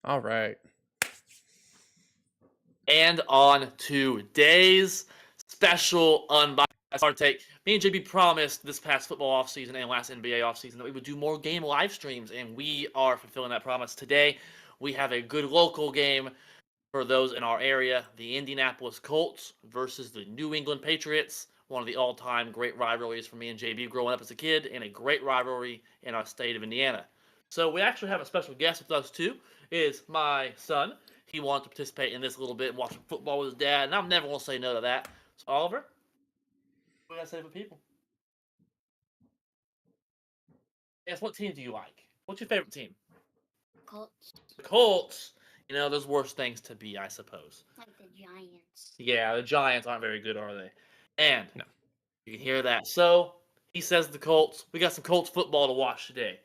All right. And on today's special unbiased hard take, me and JB promised this past football offseason and last NBA offseason that we would do more game live streams, and we are fulfilling that promise. Today, we have a good local game for those in our area, the Indianapolis Colts versus the New England Patriots, one of the all-time great rivalries for me and JB growing up as a kid, and a great rivalry in our state of Indiana. So we actually have a special guest with us too. Is my son. He wanted to participate in this a little bit, and watch football with his dad, and I'm never gonna say no to that. So Oliver, what do you gotta say for people? Yes, what team do you like? What's your favorite team? Colts, The Colts. You know, there's worse things to be, I suppose. like the Giants. Yeah, the Giants aren't very good, are they? And No. you can hear that. So he says the Colts. We got some Colts football to watch today.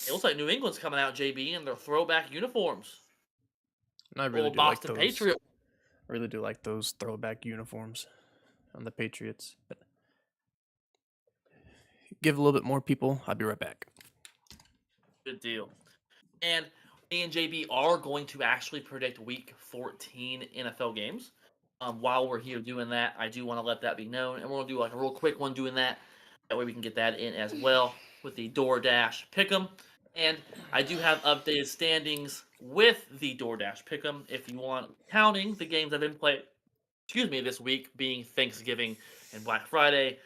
It looks like New England's coming out, JB, in their throwback uniforms. And I really Old do like Boston those. Patriot. I really do like those throwback uniforms on the Patriots. But give a little bit more, people. I'll be right back. Good deal. And me and JB are going to actually predict Week 14 NFL games. While we're here doing that, I do want to let that be known, and we're gonna do like a real quick one doing that. That way we can get that in as well with the DoorDash Pick'em. And I do have updated standings with the DoorDash Pick'em if you want, counting the games that have been played. Excuse me, this week being Thanksgiving and Black Friday.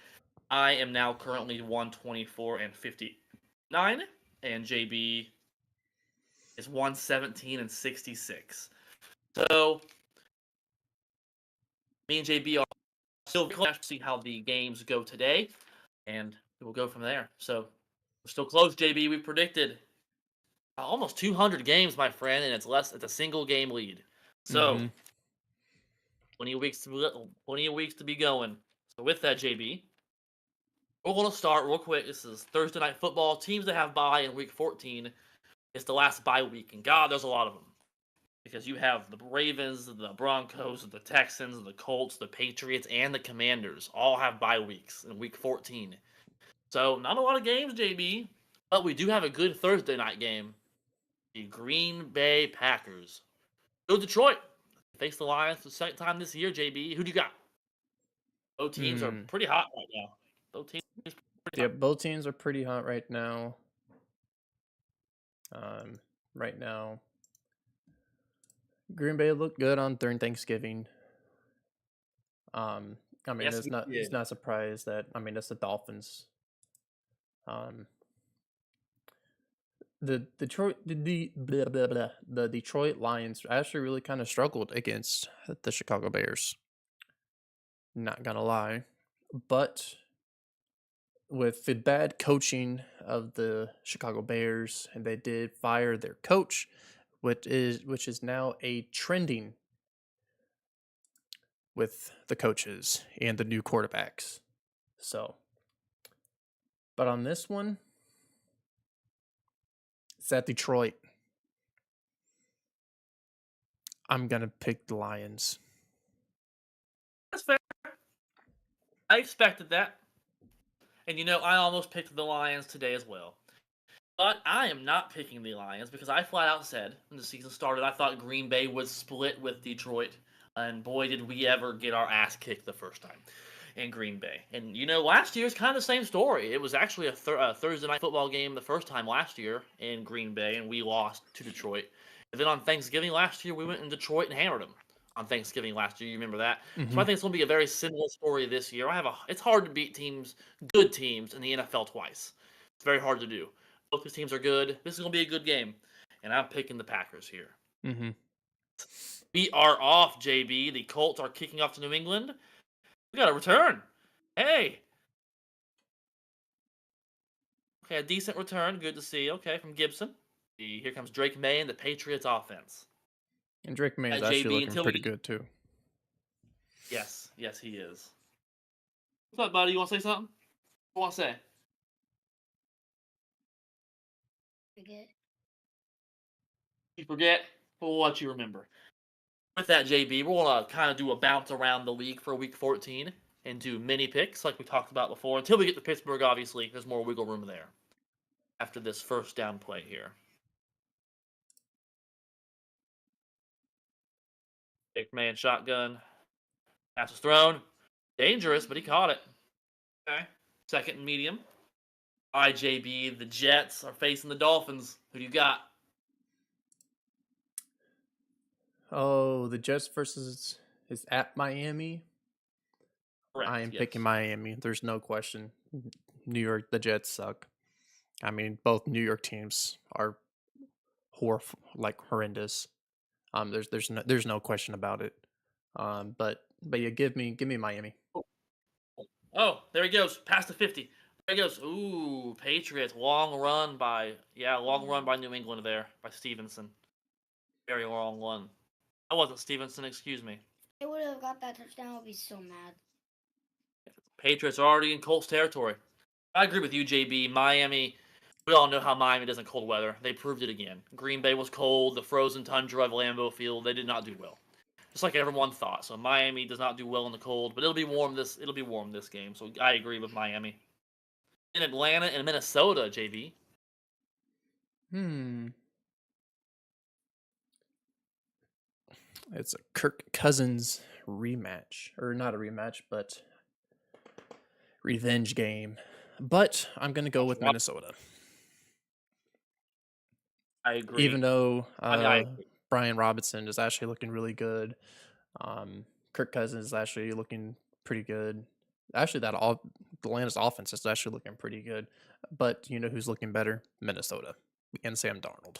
I am now currently 124 and 59, and JB is 117 and 66. So me and JB are still close to see how the games go today, and we'll go from there. So we're still close, JB. We predicted almost 200 games, my friend, and it's a single game lead. So Mm-hmm. 20 weeks to be going. So with that, JB, we're going to start real quick. This is Thursday night football. Teams that have bye in week 14. It's the last bye week, and God, there's a lot of them. Because you have the Ravens, the Broncos, the Texans, the Colts, the Patriots, and the Commanders all have bye weeks in week 14. So not a lot of games, JB, but we do have a good Thursday night game. The Green Bay Packers. Go Detroit. Face the Lions for the second time this year, JB. Who do you got? Both teams are Mm. pretty hot right now. Both teams are pretty Yeah, hot. both teams are pretty hot right now. Um, right now, Green Bay looked good on during Thanksgiving. I mean, Yes, we it's did. not surprised that it's the Dolphins. Um, the Detroit Lions actually really kind of struggled against the Chicago Bears. Not gonna lie, but with the bad coaching of the Chicago Bears, and they did fire their coach, which is now a trending with the coaches and the new quarterbacks. So, but on this one, it's at Detroit. I'm gonna pick the Lions. That's fair. I expected that. And I almost picked the Lions today as well. But I am not picking the Lions because I flat out said when the season started I thought Green Bay would split with Detroit. And boy, did we ever get our ass kicked the first time in Green Bay. And last year's kind of the same story. It was actually a Thursday night football game the first time last year in Green Bay, and we lost to Detroit. And then on Thanksgiving last year, we went in Detroit and hammered them. On Thanksgiving last year, you remember that? So I Mm-hmm. think it's going to be a very similar story this year. It's hard to beat good teams in the NFL twice. It's very hard to do. Both these teams are good. This is going to be a good game, and I'm picking the Packers here. Mm-hmm. We are off, JB. The Colts are kicking off to New England. We got a return. Hey. Okay, a decent return. Good to see. Okay, from Gibson. Here comes Drake May and the Patriots offense. And Drake May is actually JB, looking until pretty we. good too. Yes, yes, he is. What's up, buddy? You want to say something? What want to say? Forget. You forget? For what you remember. With that, JB, we're going to kind of do a bounce around the league for week 14 and do mini picks like we talked about before. Until we get to Pittsburgh, obviously, there's more wiggle room there after this first down play here. Big man shotgun. Pass was thrown. Dangerous, but he caught it. Okay. Second and medium. IJB, the Jets are facing the Dolphins. Who do you got? Oh, the Jets versus is at Miami. I Correct, am yes. picking Miami. There's no question. New York, the Jets suck. I mean, both New York teams are horrendous. There's no question about it. But yeah, give me Miami. Oh, there he goes. Past the 50. There he goes. Ooh, Patriots. Long run by New England there by Stevenson. Very long one. That wasn't Stevenson, excuse me. They would have got that touchdown. I'd be so mad. Patriots are already in Colts territory. I agree with you, JB. Miami, we all know how Miami does in cold weather. They proved it again. Green Bay was cold. The frozen tundra of Lambeau Field, they did not do well. Just like everyone thought. So Miami does not do well in the cold, but it'll be warm this game. So I agree with Miami. In Atlanta and Minnesota, JB. Hmm. It's a Kirk Cousins rematch, or not a rematch, but revenge game. But I'm gonna go with Minnesota, I agree. even though I agree. Brian Robinson is actually looking really good. Kirk Cousins is actually looking pretty good. Actually, Atlanta's offense is actually looking pretty good. But you know who's looking better? Minnesota and Sam Darnold.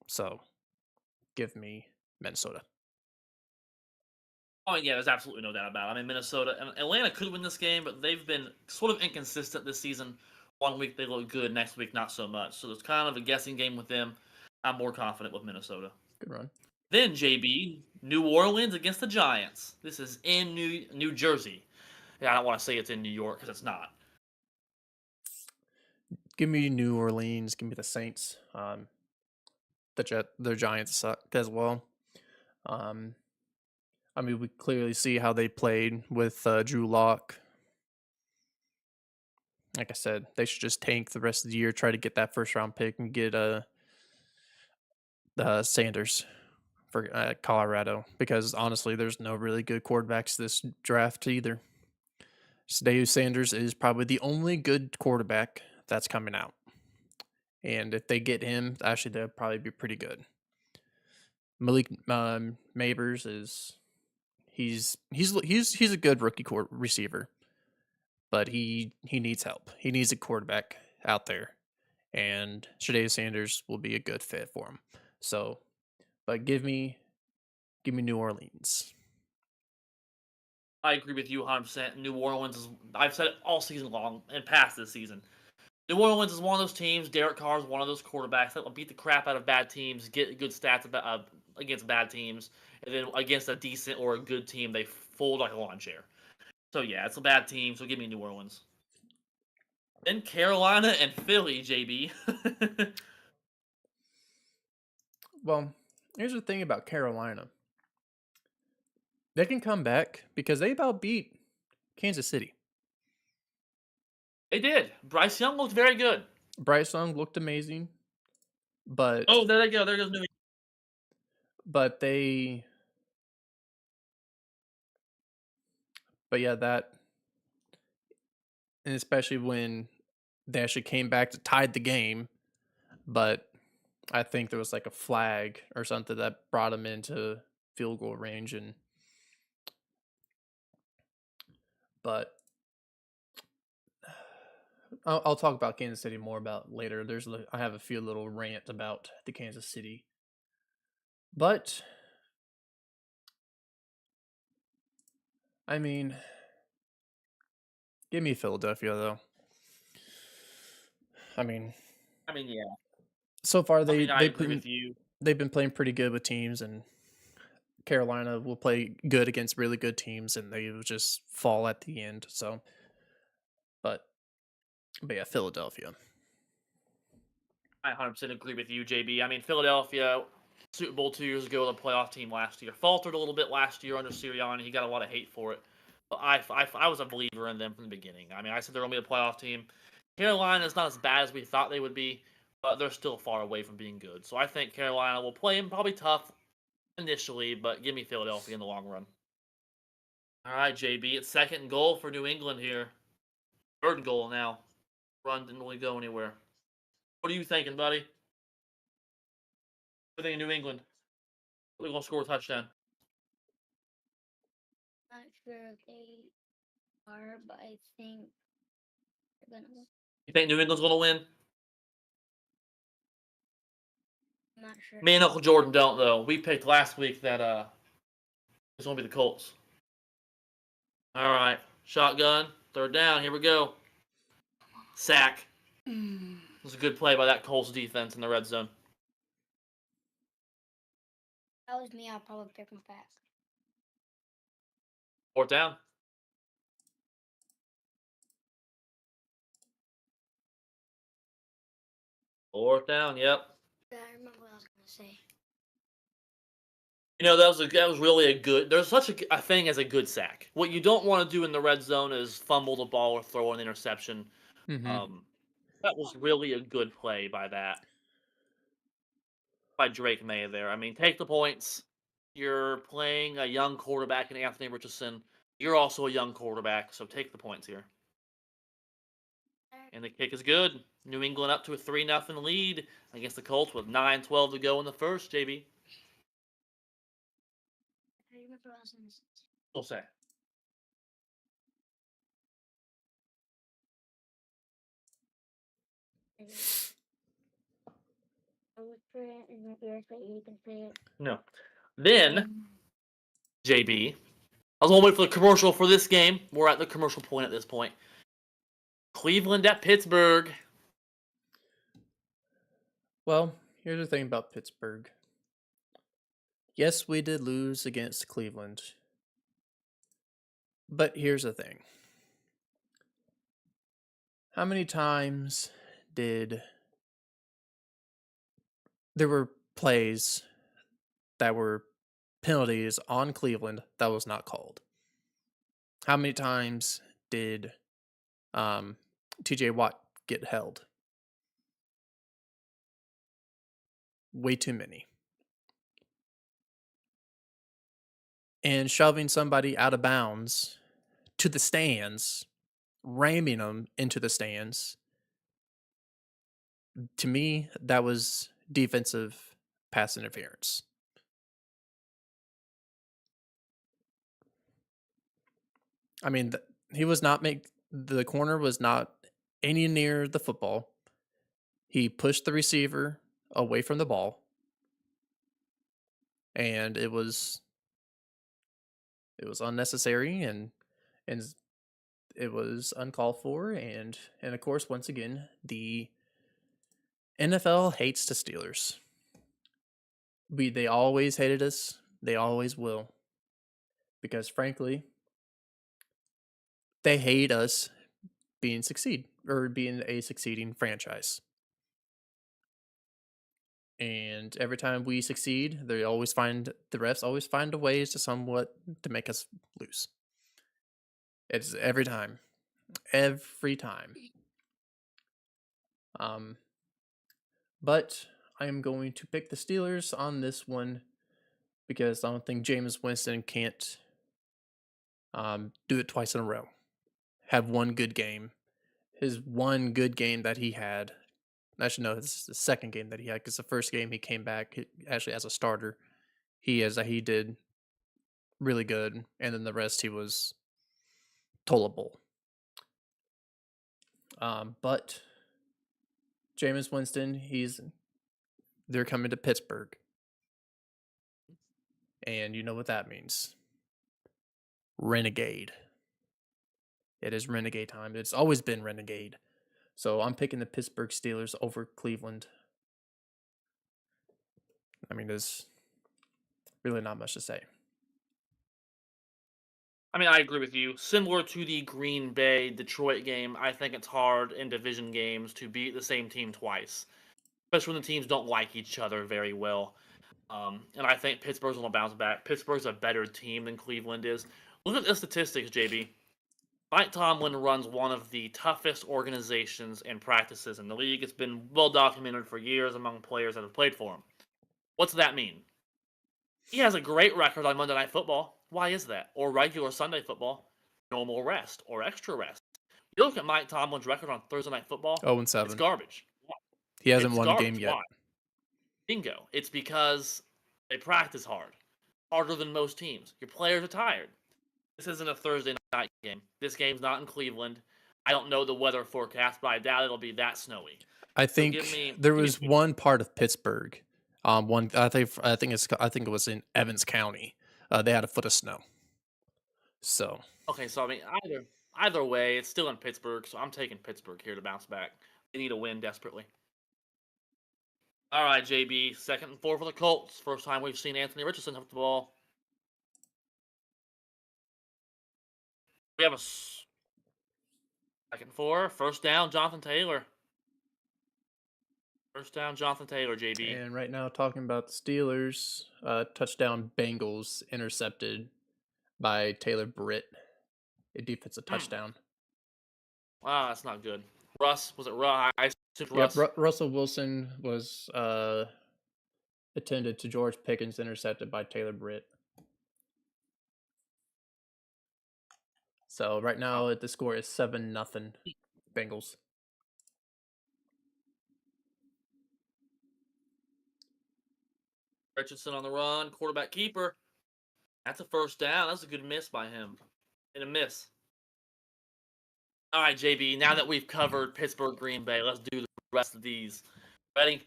So give me Minnesota. Oh yeah, there's absolutely no doubt about it. I mean, Minnesota and Atlanta could win this game, but they've been sort of inconsistent this season. One week they look good, next week not so much. So it's kind of a guessing game with them. I'm more confident with Minnesota. Good run. Then JB, New Orleans against the Giants. This is in New Jersey. Yeah, I don't want to say it's in New York because it's not. Give me New Orleans. Give me the Saints. The Giants suck as well. I mean, we clearly see how they played with Drew Lock. Like I said, they should just tank the rest of the year, try to get that first round pick, and get Sanders for Colorado. Because honestly, there's no really good quarterbacks this draft either. Deion Sanders is probably the only good quarterback that's coming out, and if they get him, actually, they'll probably be pretty good. Malik Mabers is he's a good rookie receiver, but he needs help. He needs a quarterback out there, and Shadea Sanders will be a good fit for him. So, but give me New Orleans. I agree with you 100%. New Orleans is, I've said it all season long and past this season. New Orleans is one of those teams. Derek Carr is one of those quarterbacks that will beat the crap out of bad teams, get good stats against bad teams, and then against a decent or a good team, they fold like a lawn chair. So yeah, it's a bad team. So give me New Orleans. Then Carolina and Philly, JB. Well, here's the thing about Carolina. They can come back because they about beat Kansas City. They did. Bryce Young looked very good. Bryce Young looked amazing, but Oh, there they go. There goes New. but they but yeah, that, and especially when they actually came back to tied the game, but I think there was like a flag or something that brought them into field goal range, and but I'll talk about Kansas City more about later. I have a few little rant about the Kansas City, but I mean, give me Philadelphia though. I mean, Yeah. so far I agree with you. they've been playing pretty good with teams, and Carolina will play good against really good teams, and they will just fall at the end. So, but yeah, Philadelphia. I 100% agree with you, JB. I mean, Philadelphia, Super Bowl 2 years ago, the playoff team last year, faltered a little bit last year under Sirianni. He got a lot of hate for it. But I was a believer in them from the beginning. I mean, I said they're going to be a playoff team. Carolina is not as bad as we thought they would be, but they're still far away from being good. So I think Carolina will play them probably tough, initially, but give me Philadelphia in the long run. All right, JB, it's second and goal for New England here. Third and goal now. Run didn't really go anywhere. What are you thinking, buddy? What do you think of New England? They're going to score a touchdown. Not sure if they are, but I think they're gonna. You think New England's going to win? I'm not sure. Me and Uncle Jordan don't, though. We picked last week that it's going to be the Colts. All right, shotgun, third down. Here we go. Sack. Mm. It was a good play by that Colts defense in the red zone. That was me. I'll probably pick him back. Fourth down. Fourth down. Yep. Yeah, I remember what I was gonna say. You know, that was really a good. There's such a thing as a good sack. What you don't want to do in the red zone is fumble the ball or throw an interception. Mm-hmm. That was really a good play by Drake May there. I mean, take the points. You're playing a young quarterback in Anthony Richardson. You're also a young quarterback, so take the points here. And the kick is good. New England up to a 3-0 lead against the Colts with 9:12 to go in the first, JB. I remember what I was gonna say. We'll say. I was sure in your ears, but you can say it. No. Then, JB, I was waiting for the commercial for this game. We're at the commercial point at this point. Cleveland at Pittsburgh. Well, here's the thing about Pittsburgh. Yes, we did lose against Cleveland. But here's the thing. How many times did there were plays that were penalties on Cleveland that was not called? How many times did TJ Watt get held? Way too many. And shoving somebody out of bounds to the stands, ramming them into the stands, to me, that was defensive pass interference. I mean, the corner was not any near the football. He pushed the receiver away from the ball, and it was unnecessary and it was uncalled for, and of course, once again, the NFL hates the Steelers. They always hated us. They always will. Because frankly, they hate us being a succeeding franchise. And every time we succeed, the refs always find a ways to make us lose. It's every time. Every time. But I am going to pick the Steelers on this one because I don't think Jameis Winston can't do it twice in a row. Have one good game. His one good game that he had. Actually, no, this is the second game that he had because the first game he came back actually as a starter. He did really good, and then the rest he was tolerable. But Jameis Winston, they're coming to Pittsburgh, and you know what that means. Renegade. It is Renegade time. It's always been Renegade. So I'm picking the Pittsburgh Steelers over Cleveland. I mean, there's really not much to say. I mean, I agree with you. Similar to the Green Bay Detroit game, I think it's hard in division games to beat the same team twice, especially when the teams don't like each other very well. And I think Pittsburgh's going to bounce back. Pittsburgh's a better team than Cleveland is. Look at the statistics, JB. Mike Tomlin runs one of the toughest organizations and practices in the league. It's been well documented for years among players that have played for him. What's that mean? He has a great record on Monday Night Football. Why is that? Or regular Sunday football, normal rest or extra rest. You look at Mike Tomlin's record on Thursday Night Football, 0 and it's 7. garbage. He hasn't It's won a game garbage. yet. Why? Bingo. It's because they practice hard, harder than most teams. Your players are tired. This isn't a Thursday night game. This game's not in Cleveland. I don't know the weather forecast, but I doubt it'll be that snowy. I So give think me there give me was one part of Pittsburgh. I think it was in Evans County. They had a foot of snow. So Okay, so I mean either way, it's still in Pittsburgh, so I'm taking Pittsburgh here to bounce back. They need a win desperately. All right, JB, 2nd and 4 for the Colts. First time we've seen Anthony Richardson have the ball. We have a 2nd and 4, first down, Jonathan Taylor. First down, Jonathan Taylor, JB. and right now talking about the Steelers, touchdown Bengals intercepted by Taylor Britt, a defensive touchdown. Wow, that's not good. Russ, was it Russ? I assumed Yep, Russ. Russell Wilson was attended to George Pickens, intercepted by Taylor Britt. So right now the score is 7-0 Bengals. Richardson on the run, quarterback keeper. That's a first down. That's a good miss by him. And a miss. All right, JB, now that we've covered Pittsburgh, Green Bay, let's do the rest of these. Ready?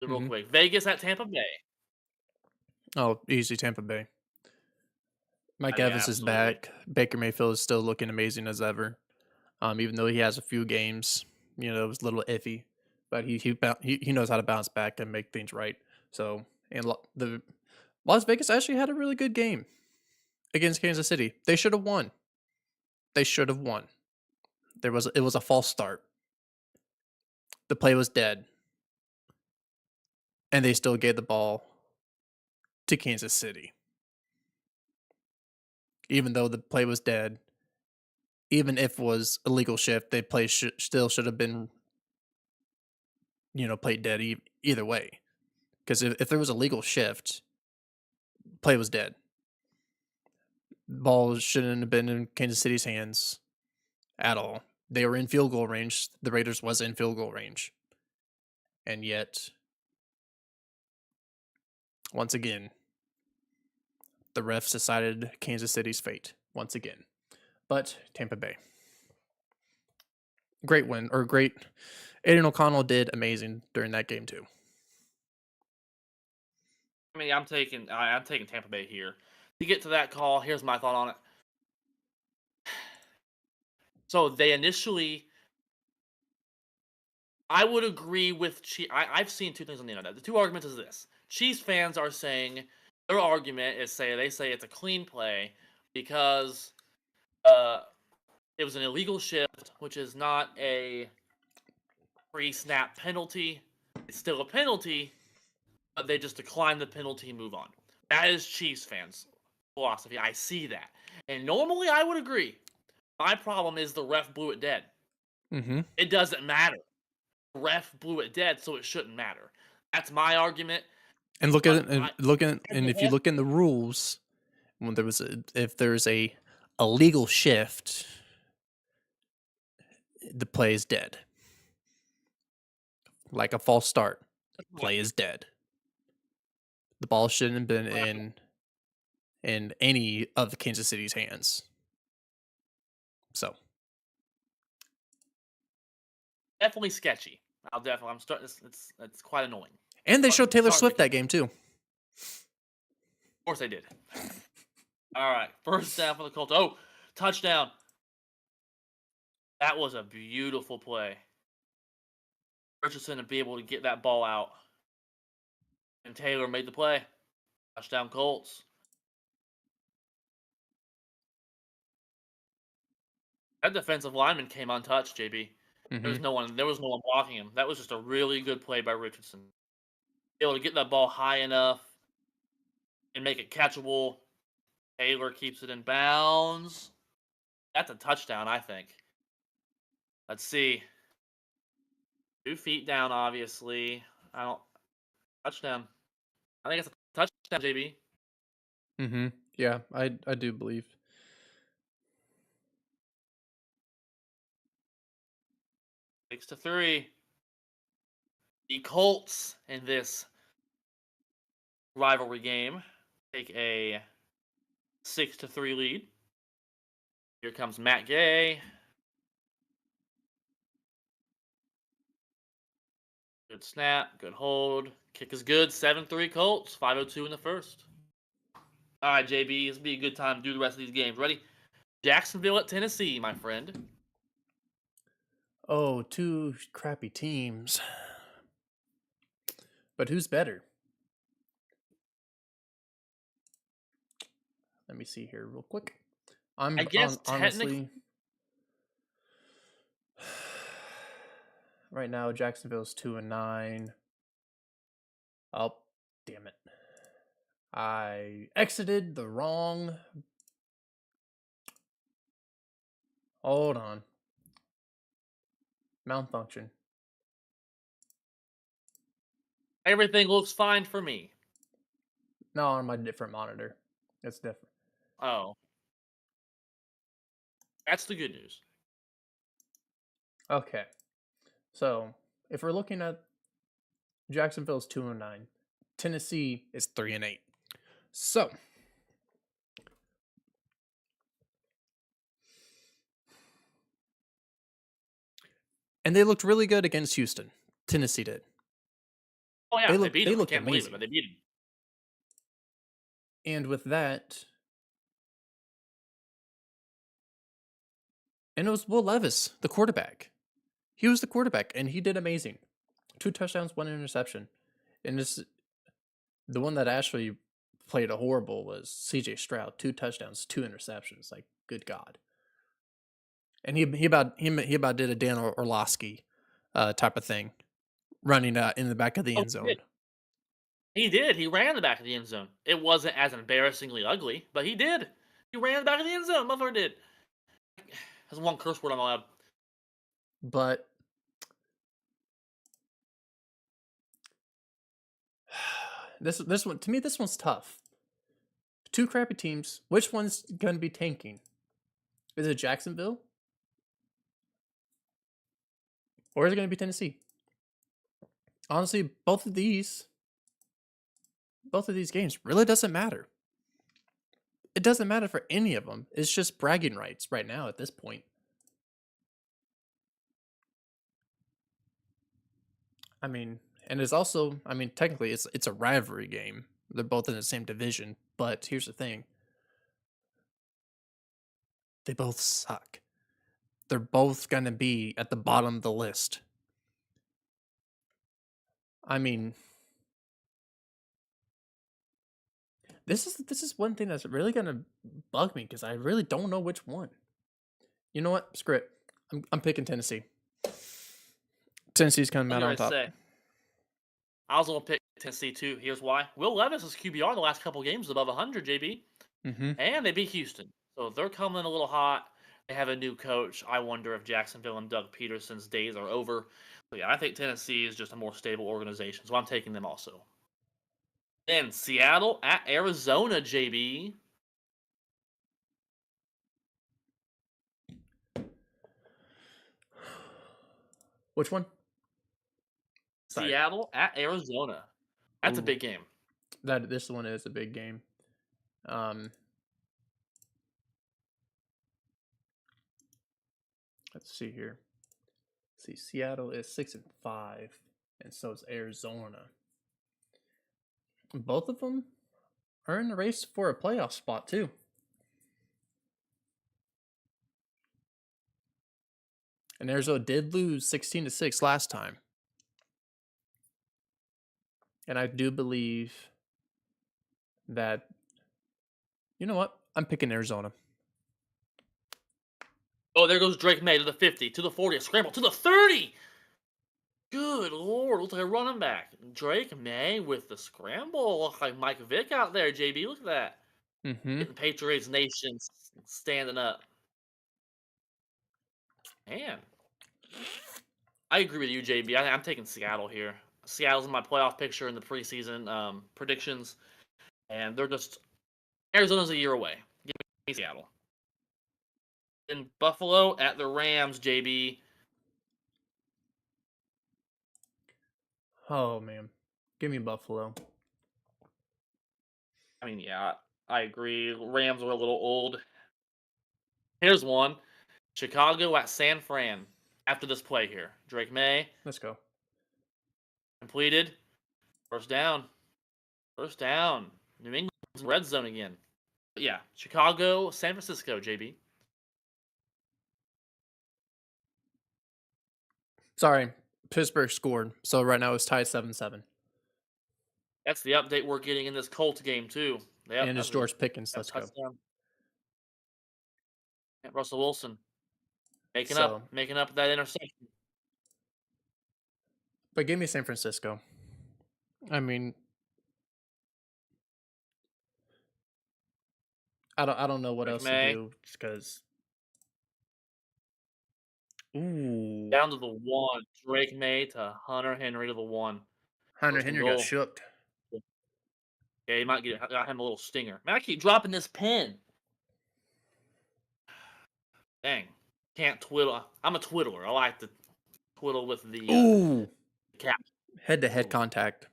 Real quick. Vegas at Tampa Bay. Oh, easy Tampa Bay. Mike Yeah, Evans is absolutely. back. Baker Mayfield is still looking amazing as ever. Even though he has a few games, it was a little iffy, but he knows how to bounce back and make things right. So, and the Las Vegas actually had a really good game against Kansas City. They should have won. They should have won. It was a false start. The play was dead, and they still gave the ball to Kansas City, even though the play was dead. Even if it was a legal shift, they play still should have been, played dead either way. Because if there was a legal shift, play was dead. Ball shouldn't have been in Kansas City's hands at all. They were in field goal range. The Raiders was in field goal range. And yet, once again, the refs decided Kansas City's fate once again. But Tampa Bay. Great win, or great. Aiden O'Connell did amazing during that game too. I mean, I'm taking Tampa Bay here. To get to that call, here's my thought on it. So they initially, I would agree with I've seen two things on the internet. The two arguments is this: Chiefs fans are saying their argument is they say it's a clean play because it was an illegal shift, which is not a pre-snap penalty. It's still a penalty, but they just decline the penalty and move on. That is Chiefs fans' philosophy. I see that. And normally I would agree. My problem is the ref blew it dead. Mm-hmm. It doesn't matter. The ref blew it dead, so it shouldn't matter. That's my argument. And But if you look in the rules, when if there's a legal shift, the play is dead. Like a false start, play is dead. The ball shouldn't have been in any of Kansas City's hands. So definitely sketchy. I'm starting. It's quite annoying. and they showed Taylor Starting to Swift that game too. Of course they did. All right, first down for the Colts. Oh, touchdown! That was a beautiful play. Richardson to be able to get that ball out, and Taylor made the play. Touchdown Colts. That defensive lineman came untouched, JB. Mm-hmm. There was no one blocking him. That was just a really good play by Richardson. Able to get that ball high enough and make it catchable. Taylor keeps it in bounds. That's a touchdown, I think. Let's see. 2 feet down, obviously. Touchdown. I think it's a touchdown, JB. Mm-hmm. Yeah, I do believe. 6-3. The Colts in this rivalry game take a 6-3 lead. Here comes Matt Gay. Good snap, good hold. Kick is good. 7-3 Colts. 5:02 in the first. All right, JB, this will be a good time to do the rest of these games. Ready? Jacksonville at Tennessee, my friend. Oh, two crappy teams. But who's better? Let me see here real quick. I guess technically, Honestly, right now Jacksonville's 2-9. Oh, damn it! I exited the wrong. Hold on. Malfunction. everything looks fine for me. No, on my different monitor. It's different. Oh, that's the good news. Okay. So if we're looking at Jacksonville's 2-9, Tennessee is 3-8. So and they looked really good against Houston. Tennessee did. Oh yeah, they beat They him. I looked can't believe it, amazing. but they beat him. And with that, and it was Will Levis, the quarterback. He was the quarterback, and he did amazing. 2 touchdowns, 1 interception. And this, the one that actually played a horrible was C.J. Stroud. 2 touchdowns, 2 interceptions. Like, good God. And he about did a Dan Orlovsky type of thing, running in the back of the Oh, end he did. zone. He did. He ran in the back of the end zone. It wasn't as embarrassingly ugly, but he did. He ran in the back of the end zone. Motherfucker did. That's one curse word I'm allowed. But this one, to me, this one's tough. 2 crappy teams. Which one's going to be tanking? Is it Jacksonville? Or is it going to be Tennessee? Honestly, both of these games really doesn't matter. It doesn't matter for any of them. It's just bragging rights right now at this point. I mean, and it's also, I mean, technically it's a rivalry game. They're both in the same division, but here's the thing. They both suck. They're both going to be at the bottom of the list. I mean, this is one thing that's really going to bug me because I really don't know which one. You know what? Screw it. I'm picking Tennessee. Tennessee's coming What out did on I top. say? I was gonna pick Tennessee too. Here's why: Will Levis' QBR the last couple games above 100, JB, Mm-hmm. and they beat Houston, so they're coming a little hot. They have a new coach. I wonder if Jacksonville and Doug Peterson's days are over. So yeah, I think Tennessee is just a more stable organization, so I'm taking them also. Then Seattle at Arizona, JB. Which one? Sorry. Seattle at Arizona. That's a Ooh, big game. this one is a big game. Um, let's see here. See, Seattle is 6-5, and so is Arizona. Both of them are in the race for a playoff spot too. And Arizona did lose 16-6 last time. And I do believe that, you know what? I'm picking Arizona. Oh, there goes Drake May to the 50, to the 40, a scramble, to the 30! Good lord, looks like a running back. Drake May with the scramble. Looks like Mike Vick out there, JB. Look at that. Mm-hmm. Getting Patriots Nation standing up. Man. I agree with you, JB. I'm taking Seattle here. Seattle's in my playoff picture in the preseason predictions, and they're just Arizona's a year away. Give me Seattle. In Buffalo at the Rams, JB. Oh man, give me Buffalo. I mean, yeah, I agree. Rams are a little old. Here's one. Chicago at San Fran. After this play here. Drake May Let's go. completed. First down. First down. New England's in red zone again. But yeah, Chicago, San Francisco, JB. Sorry, Pittsburgh scored, so right now it's tied 7-7. That's the update we're getting in this Colts game, too. Yep, And it's that's George Pickens. a Let's go. touchdown. Yeah, Russell Wilson making So, up that interception. but give me San Francisco. I mean, I don't know what Drake else to May do because ooh, down to the one. Drake May to Hunter Henry to the one. Hunter First and Henry got goal. shooked. Yeah, he might got him a little stinger. Man, I keep dropping this pen. Dang. Can't twiddle. I'm a twiddler. I like to twiddle with the Ooh, cap. head-to-head Ooh. contact.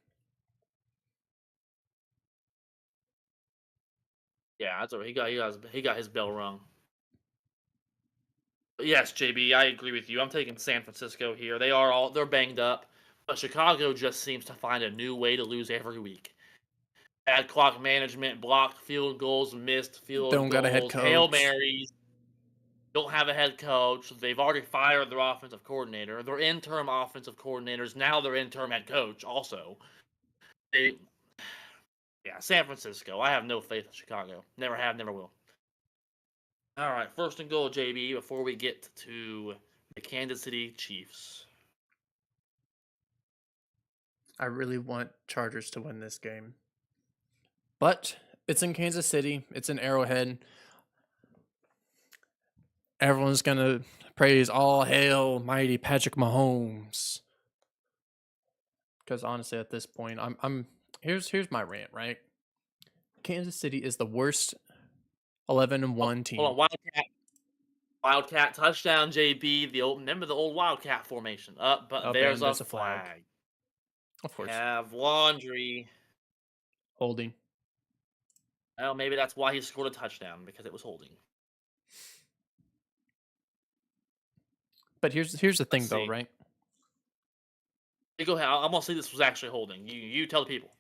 Yeah, that's all right. He got his bell rung. But yes, JB, I agree with you. I'm taking San Francisco here. They're banged up, but Chicago just seems to find a new way to lose every week. Bad clock management, blocked field goals, missed field Don't got a head goals, Hail coach. Marys. Don't have a head coach. They've already fired their offensive coordinator. Their interim offensive coordinators now their interim head coach. Also, they, yeah, San Francisco. I have no faith in Chicago. Never have, never will. All right, first and goal, JB. Before we get to the Kansas City Chiefs. I really want Chargers to win this game. But it's in Kansas City. It's in Arrowhead. Everyone's going to praise all hail mighty Patrick Mahomes. Because honestly, at this point, here's my rant, right? Kansas City is the worst 11-1 team. Hold on, Wildcat touchdown, JB. Remember the old Wildcat formation. But there's a flag. Of course. Have laundry. Holding. Well, maybe that's why he scored a touchdown, because it was holding. But here's the thing, though, see. right? Hey, go ahead. I'm gonna say this was actually holding. You tell the people.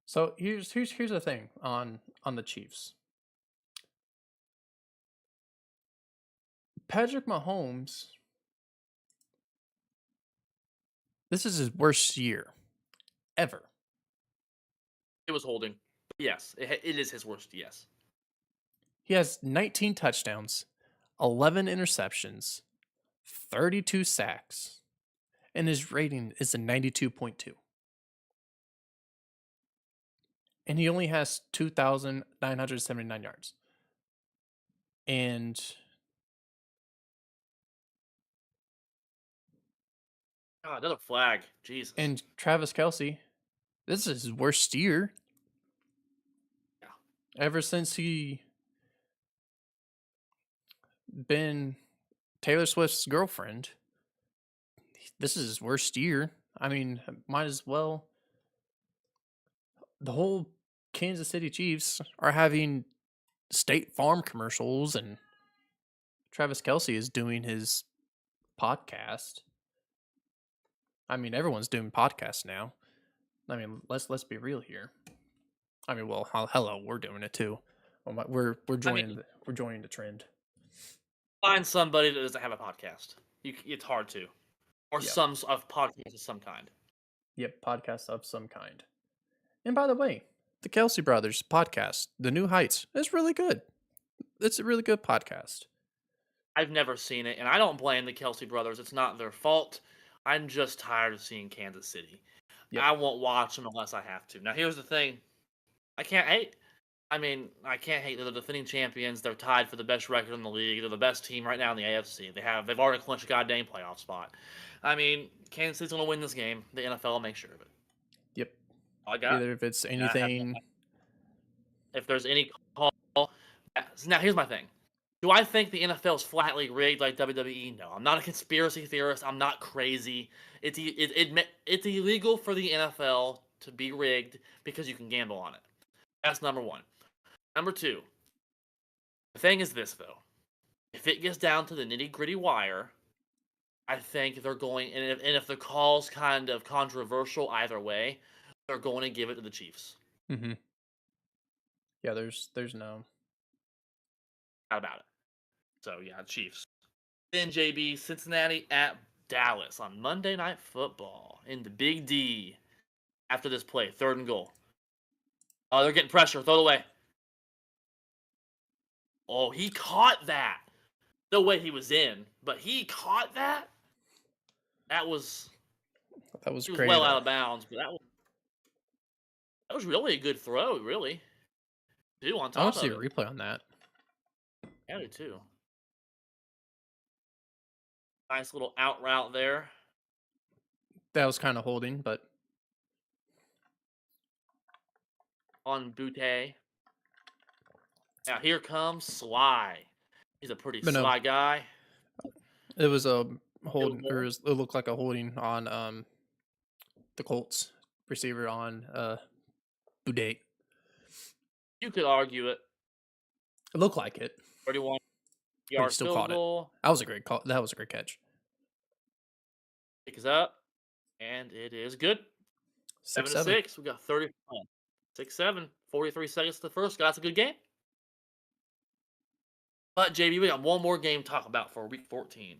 So here's the thing on the Chiefs. Patrick Mahomes, this is his worst year ever. It was holding. Yes, it is his worst. Yes. He has 19 touchdowns, 11 interceptions, 32 sacks, and his rating is a 92.2. And he only has 2,979 yards. And God, another flag. Jesus. and Travis Kelce, this is his worst year. Yeah. Ever since he been Taylor Swift's girlfriend, this is his worst year. I mean, might as well. The whole Kansas City Chiefs are having State Farm commercials, and Travis Kelce is doing his podcast. I mean, everyone's doing podcasts now. I mean, let's be real here. I mean, well, hello, we're doing it too. We're joining we're joining the trend. Find somebody that doesn't have a podcast. It's hard to, or Yep. some of podcast of some kind. Yep, podcast of some kind. And by the way, the Kelsey Brothers podcast, The New Heights, is really good. It's a really good podcast. I've never seen it, and I don't blame the Kelsey brothers. It's not their fault. I'm just tired of seeing Kansas City. Yep. I won't watch them unless I have to. Now, here's the thing. I can't hate. I can't hate. They're the defending champions. They're tied for the best record in the league. They're the best team right now in the AFC. They've already clinched a goddamn playoff spot. I mean, Kansas City's gonna win this game. The NFL will make sure of it. Yep. All I got. Either if it's anything if there's any call. Now, here's my thing. Do I think the NFL is flatly rigged like WWE? No, I'm not a conspiracy theorist. I'm not crazy. It's illegal for the NFL to be rigged because you can gamble on it. That's number one. Number two, the thing is this though. If it gets down to the nitty gritty wire, I think they're going, and if the call's kind of controversial either way, they're going to give it to the Chiefs. Mm-hmm. Yeah, there's no. Not about it. So yeah, Chiefs. Then JB, Cincinnati at Dallas on Monday Night Football in the Big D. After this play, 3rd and goal. Oh, they're getting pressure. Throw it away. Oh, he caught that. The way he was in, but he caught that. That was he was great. well out of bounds, but that was really a good throw. Really, too on I want top to see of a it. replay on that. Yeah, I do too. Nice little out route there. That was kind of holding, but On Butte. Now here comes Sly. He's a pretty no, sly guy. it was a Field holding, or goal. it looked like a holding on the Colts receiver on Boudet. You could argue it. It looked like it, 31 but he yard still field caught it. goal. That was a great call. That was a great catch. Pick us up, and it is good. 7 to 6-7. 6. We got 30. 6-7. 43 seconds to the first. That's a good game. But JB, we got one more game to talk about for week 14.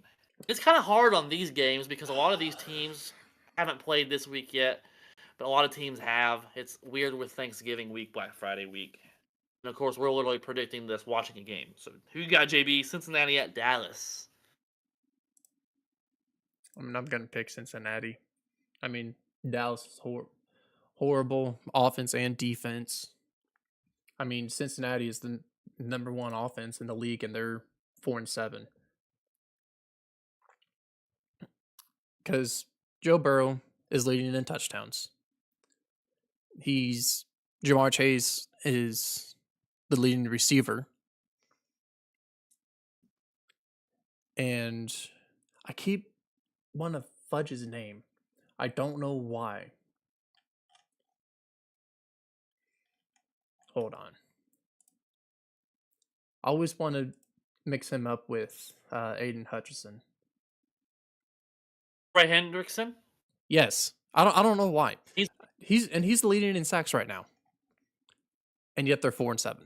It's kind of hard on these games because a lot of these teams haven't played this week yet, but a lot of teams have. It's weird with Thanksgiving week, Black Friday week. And of course, we're literally predicting this watching a game. So who you got, JB? Cincinnati at Dallas. I mean, I'm gonna pick Cincinnati. I mean, Dallas is horrible offense and defense. I mean, Cincinnati is the number one offense in the league, and they're 4-7. Because Joe Burrow is leading in touchdowns. Jamar Chase is the leading receiver. And I keep wanting to fudge his name. I don't know why. Hold on. I always want to mix him up with Aiden Hutchinson. Ray Hendrickson. Yes. I don't know why. He's He's leading in sacks right now. And yet they're 4-7.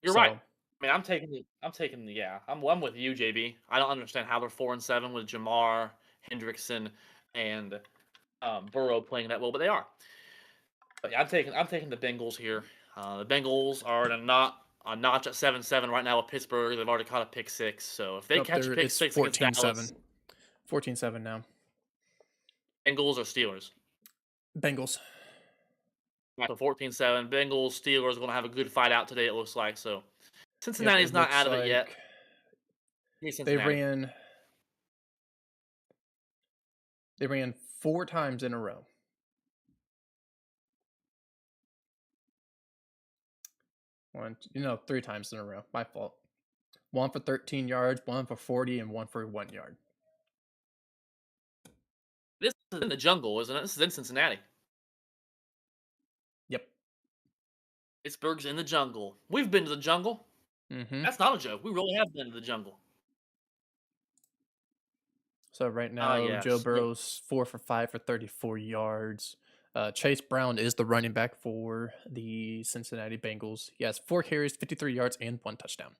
You're right. I mean, I'm taking the yeah. I'm with you, JB. I don't understand how they're 4-7 with Jamar, Hendrickson, and Burrow playing that well, but they are. But yeah, I'm taking the Bengals here. The Bengals are in a notch at 7-7 right now with Pittsburgh. They've already caught a pick six, so if they Nope, catch a pick it's six against 14-7. Dallas, 14-7 now. Bengals or Steelers. Bengals. So 14-7. Bengals, Steelers are going to have a good fight out today, it looks like. So Cincinnati's It not looks out of it yet. like Need They Cincinnati. ran 4 times in a row. Three times in a row. My fault. One for 13 yards, one for 40, and one for 1 yard. This is in the jungle, isn't it? This is in Cincinnati. Yep. Pittsburgh's in the jungle. We've been to the jungle. Mm-hmm. That's not a joke. We really have been to the jungle. So right now, yes. Joe Burrow's 4 for 5 for 34 yards. Chase Brown is the running back for the Cincinnati Bengals. He has 4 carries, 53 yards, and 1 touchdown.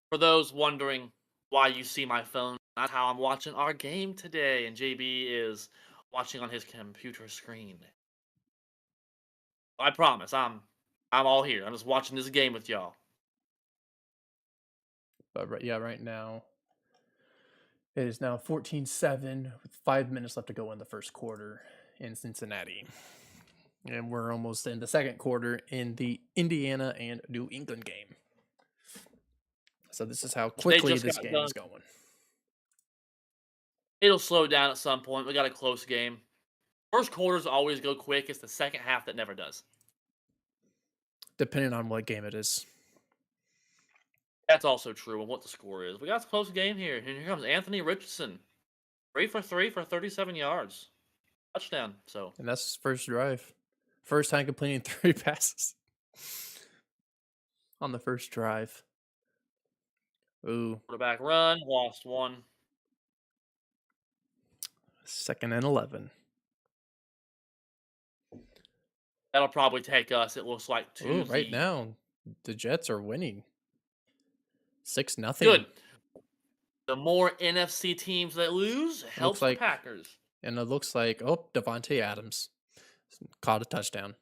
For those wondering why you see my phone, that's how I'm watching our game today, and JB is watching on his computer screen. I promise, I'm all here. I'm just watching this game with y'all. But right now, it is now 14-7 with 5 minutes left to go in the first quarter in Cincinnati. And we're almost in the second quarter in the Indiana and New England game. So this is how quickly this game is going. It'll slow down at some point. We got a close game. First quarters always go quick. It's the second half that never does. Depending on what game it is. That's also true of what the score is. We got a close game here. And here comes Anthony Richardson. 3 for 3 for 37 yards. Touchdown. So And that's his first drive. First time completing 3 passes on the first drive. Ooh, quarterback run, lost one. 2nd and 11. That'll probably take us, it looks like, to Ooh, right the now the Jets are winning. 6-0. good. The more NFC teams that lose Looks helps the like, Packers. and it looks like Devontae Adams caught a touchdown.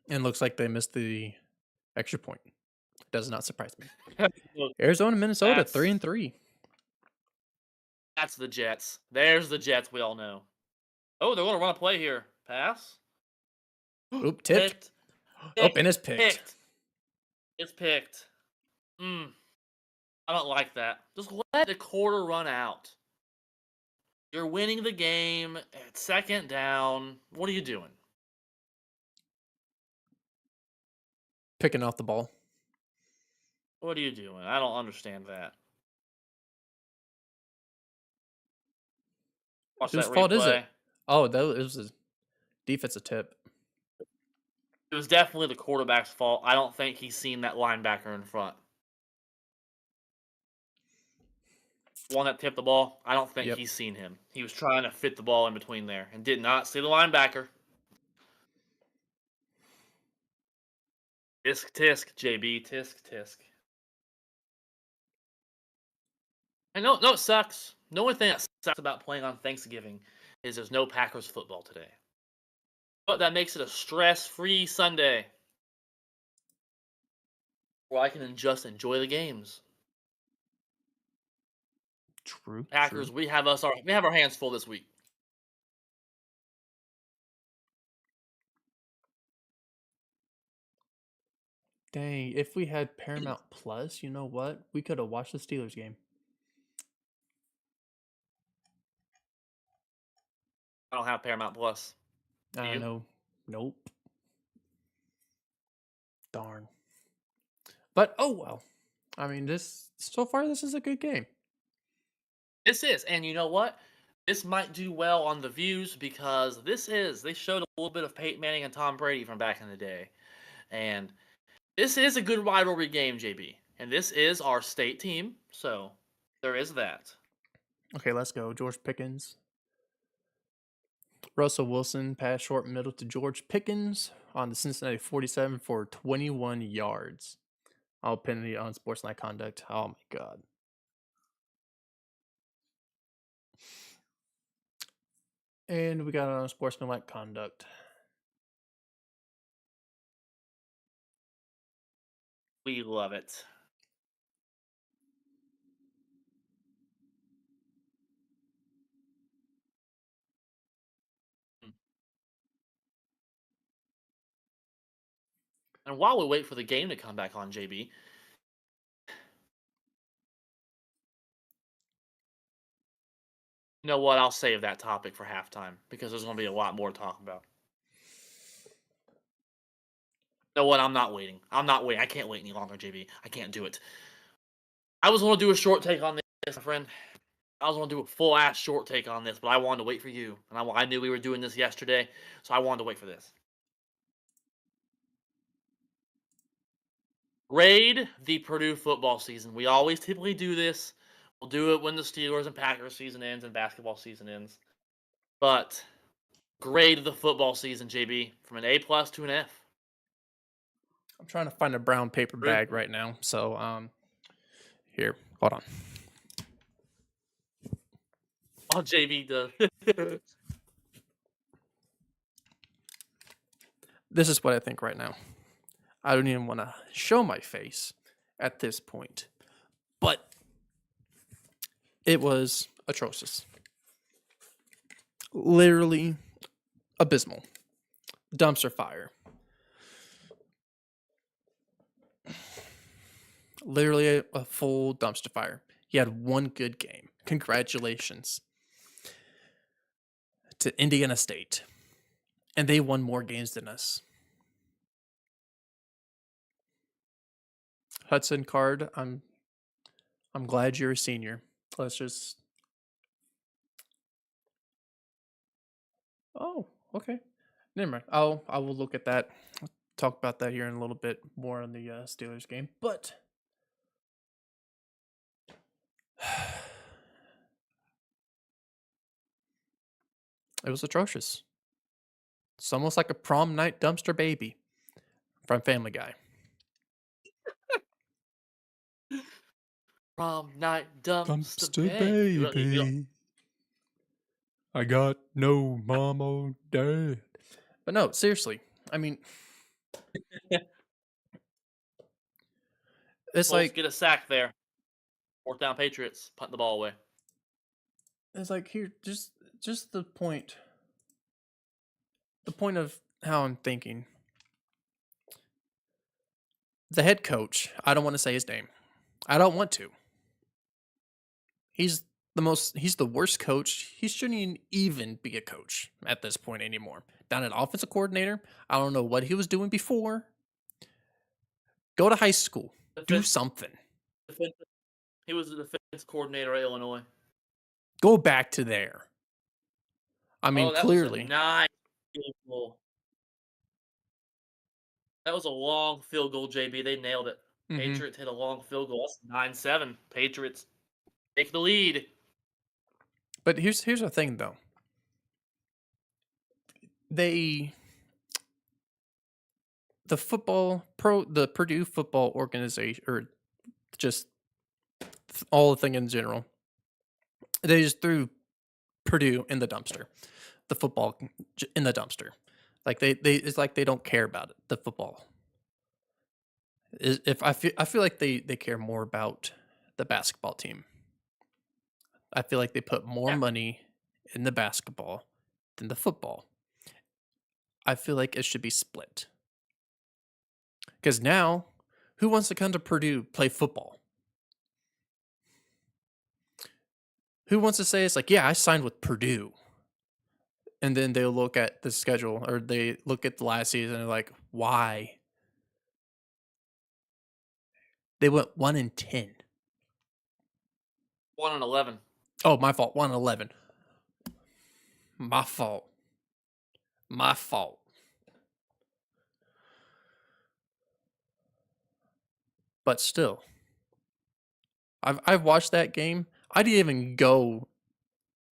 And looks like they missed the extra point. Does not surprise me. Arizona, Minnesota, That's- 3-3. That's the Jets. There's the Jets we all know. Oh, they're going to run a play here. Pass. Oop, tipped. Picked. And it's picked. It's picked. I don't like that. Just let the quarter run out. You're winning the game at 2nd down. What are you doing? Picking off the ball. What are you doing? I don't understand that. Watch Whose that fault is it? replay. Oh, that was a defensive tip. It was definitely the quarterback's fault. I don't think he's seen that linebacker in front. One that tipped the ball, I don't think Yep. he's seen him. He was trying to fit the ball in between there and did not see the linebacker. Tisk, tisk, JB, tisk, tisk. And no, it sucks. The only thing that sucks about playing on Thanksgiving is there's no Packers football today. But that makes it a stress-free Sunday where I can just enjoy the games. True. Packers, we have our hands full this week. Dang, if we had Paramount Plus, you know what? We could have watched the Steelers game. I don't have Paramount Plus. I you? know. Nope. Darn. But oh well. I mean, this is a good game. This is, and you know what? This might do well on the views because they showed a little bit of Peyton Manning and Tom Brady from back in the day. And this is a good rivalry game, JB. And this is our state team, so there is that. Okay, let's go. George Pickens. Russell Wilson pass short middle to George Pickens on the Cincinnati 47 for 21 yards. I'll pin the unsportsmanlike conduct. Oh my god. And we got an unsportsmanlike conduct. We love it. And while we wait for the game to come back on, JB, you know what? I'll save that topic for halftime because there's going to be a lot more to talk about. You know what? I'm not waiting. I can't wait any longer, JB. I can't do it. I was going to do a short take on this, my friend. I was going to do a full-ass short take on this, but I wanted to wait for you. And I knew we were doing this yesterday, so I wanted to wait for this. Grade the Purdue football season. We always typically do this. We'll do it when the Steelers and Packers season ends and basketball season ends. But grade the football season, JB, from an A+ to an F. I'm trying to find a brown paper bag right now. So here, hold on. All JB does. This is what I think right now. I don't even want to show my face at this point. But it was atrocious. Literally abysmal. Dumpster fire. Literally a full dumpster fire. He had one good game. Congratulations to Indiana State. And they won more games than us. Hudson Card, I'm glad you're a senior. Let's just Oh, okay. Never mind. I will look at that. Talk about that here in a little bit more on the Steelers game. But it was atrocious. It's almost like a prom night dumpster baby from Family Guy. Prom night dumpster Dumpster baby. baby. I got no mom or dad. But no, seriously. I mean, it's Colts like get a sack there. Fourth down Patriots, punt the ball away. here just the point of how I'm thinking. The head coach, I don't want to say his name. I don't want to. He's the worst coach. He shouldn't even be a coach at this point anymore. Down an offensive coordinator. I don't know what he was doing before. Go to high school. Do something. He was the defense coordinator at Illinois. Go back to there. I mean, that clearly. was a nice field goal. That was a long field goal, JB. They nailed it. Patriots hit a long field goal. That's 9-7. Patriots take the lead. But here's the thing, though. The Purdue football organization, or just all the thing in general, they just threw Purdue in the dumpster. The football in the dumpster. Like they it's like they don't care about it. The football. If I feel like they care more about the basketball team. I feel like they put more money in the basketball than the football. I feel like it should be split. Because now, who wants to come to Purdue play football? Who wants to say it's like, yeah, I signed with Purdue? And then they'll look at the schedule or they look at the last season and they're like, why? They went 1-10. 1-11. Oh, my fault. 1-11. My fault. My fault. But still, I've watched that game. I didn't even go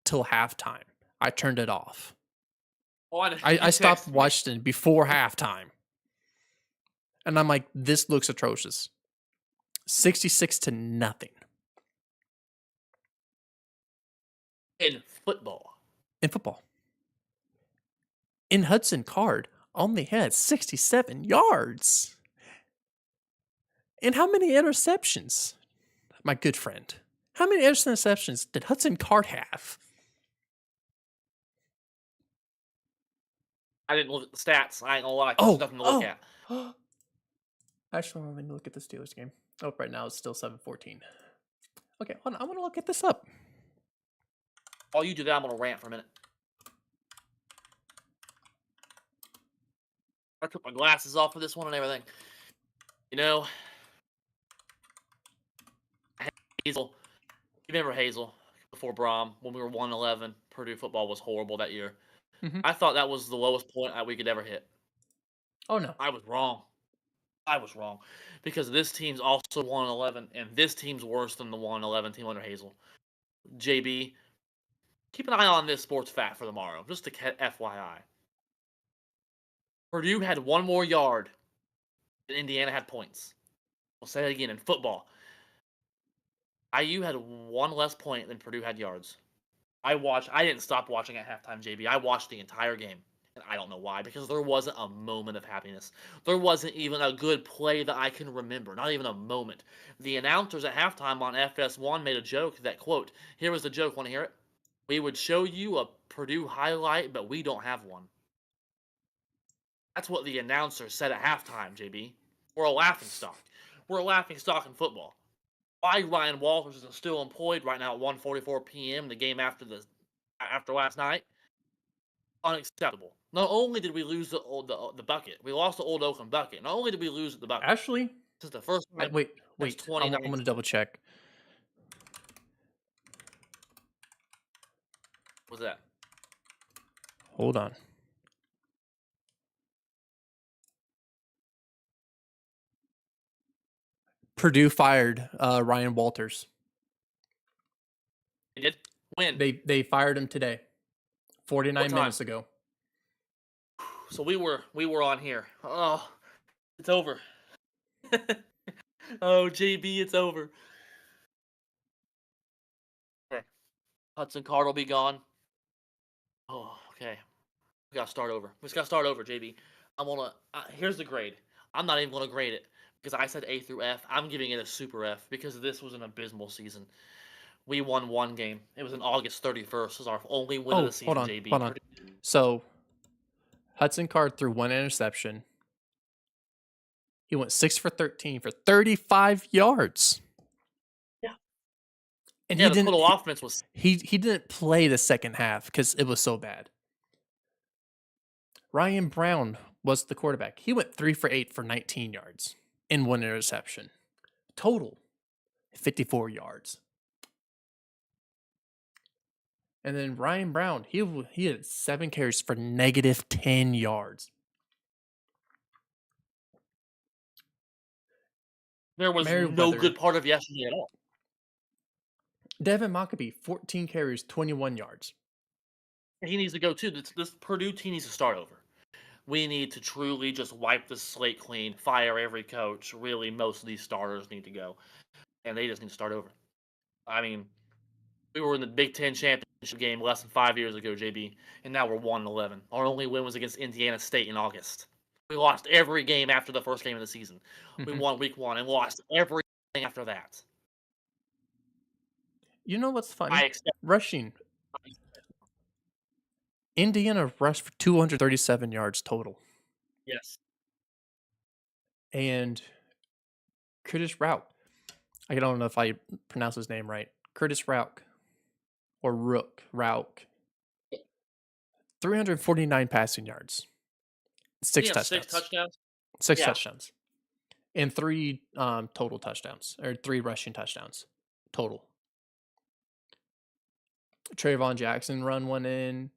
till halftime. I turned it off. I stopped watching before halftime. And I'm like, this looks atrocious. 66-0. In football. In football. In Hudson Card only had 67 yards. And how many interceptions? My good friend. How many interceptions did Hudson Card have? I didn't look at the stats. I ain't gonna lie. There's nothing to look at. Actually, let me look at the Steelers game. Oh, right now it's still 7-14. Okay, hold on. I want to look at this up. While you do that, I'm gonna rant for a minute. I took my glasses off for this one and everything. You know, Hazel. You remember Hazel before Brom when we were 1-11? Purdue football was horrible that year. Mm-hmm. I thought that was the lowest point we could ever hit. Oh no, I was wrong. Because this team's also 1-11, and this team's worse than the 1-11 team under Hazel. JB, keep an eye on this sports fact for tomorrow, just to FYI. Purdue had one more yard than Indiana had points. I'll say it again, in football. IU had one less point than Purdue had yards. I didn't stop watching at halftime, JB. I watched the entire game. And I don't know why, because there wasn't a moment of happiness. There wasn't even a good play that I can remember. Not even a moment. The announcers at halftime on FS1 made a joke that, quote, here was the joke, want to hear it? We would show you a Purdue highlight, but we don't have one. That's what the announcers said at halftime, JB. We're a laughing stock. We're a laughing stock in football. Why Ryan Walters is still employed right now at 1:44 p.m. the game after last night? Unacceptable. Not only did we lose the bucket, we lost the Old Oakland bucket. Not only did we lose the bucket, Actually, this is the first time wait, since wait. I'm gonna 2019. double check. Was that? Hold on. Purdue fired Ryan Walters. They did? When? They fired him today, 49 time? minutes ago. So we were on here. Oh, it's over. Oh, JB, it's over. Okay. Hudson Card will be gone. Oh, okay. We gotta start over. We just gotta start over, JB. I'm gonna. Here's the grade. I'm not even gonna grade it because I said A through F. I'm giving it a super F because this was an abysmal season. We won one game. It was on August 31st. It was our only win of the season, JB. Hold on. So Hudson Card threw one interception. He went 6 for 13 for 35 yards. Yeah. And the total offense was. He didn't play the second half because it was so bad. Ryan Brown was the quarterback. He went 3 for 8 for 19 yards and one interception. Total 54 yards. And then Ryan Brown, he had 7 carries for negative 10 yards. There was no good part of yesterday at all. Devin Mockabee, 14 carries, 21 yards. He needs to go too. This Purdue team needs to start over. We need to truly just wipe the slate clean, fire every coach. Really, most of these starters need to go, and they just need to start over. I mean, we were in the Big Ten championship game less than 5 years ago, JB, and now we're 1-11. Our only win was against Indiana State in August. We lost every game after the first game of the season. We won week 1 and lost everything after that. You know what's funny? Rushing. Indiana rushed for 237 yards total. Yes. And Curtis Rout. I don't know if I pronounce his name right. Curtis Rout. Or Rout. 349 passing yards. 6 touchdowns. 6 touchdowns? 6 touchdowns. And 3 total touchdowns. Or 3 rushing touchdowns. Total. Trayvon Jackson run one in.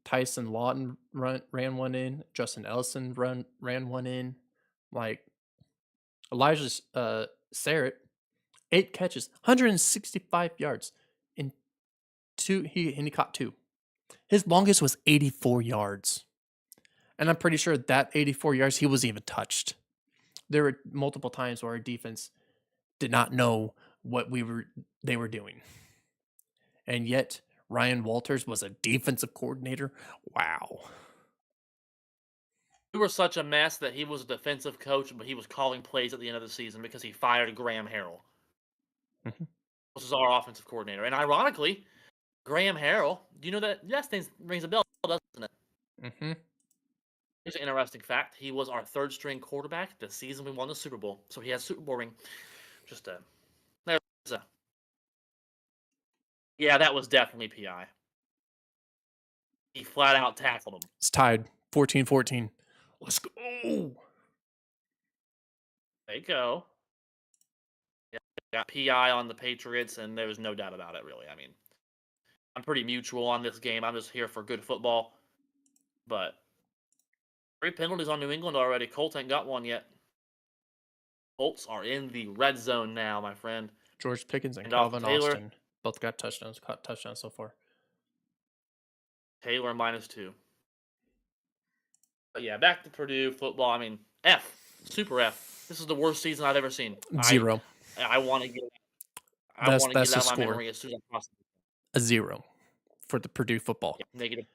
Tyson Lawton ran one in. Justin Ellison ran one in. Like Elijah Sarrett, 8 catches, 165 yards, and he caught 2. His longest was 84 yards, and I'm pretty sure that 84 yards he wasn't even touched. There were multiple times where our defense did not know what they were doing, and yet Ryan Walters was a defensive coordinator. Wow. We were such a mess that he was a defensive coach, but he was calling plays at the end of the season because he fired Graham Harrell, which is our offensive coordinator. And ironically, Graham Harrell, do you know that name rings a bell, doesn't it? Here's an interesting fact. He was our 3rd string quarterback the season we won the Super Bowl. So he has Super Bowl ring. Yeah, that was definitely PI. He flat out tackled him. It's tied 14-14. Let's go. There you go. Yeah, got PI on the Patriots, and there was no doubt about it, really. I mean, I'm pretty mutual on this game. I'm just here for good football. But 3 penalties on New England already. Colts ain't got one yet. Colts are in the red zone now, my friend. George Pickens and Calvin Austin both got touchdowns. Caught touchdowns so far. Taylor -2. But yeah, back to Purdue football. I mean, F. Super F. This is the worst season I've ever seen. 0. I want to get. That's get the out of my score. memory as soon as possible. A 0 for the Purdue football. Yeah, negative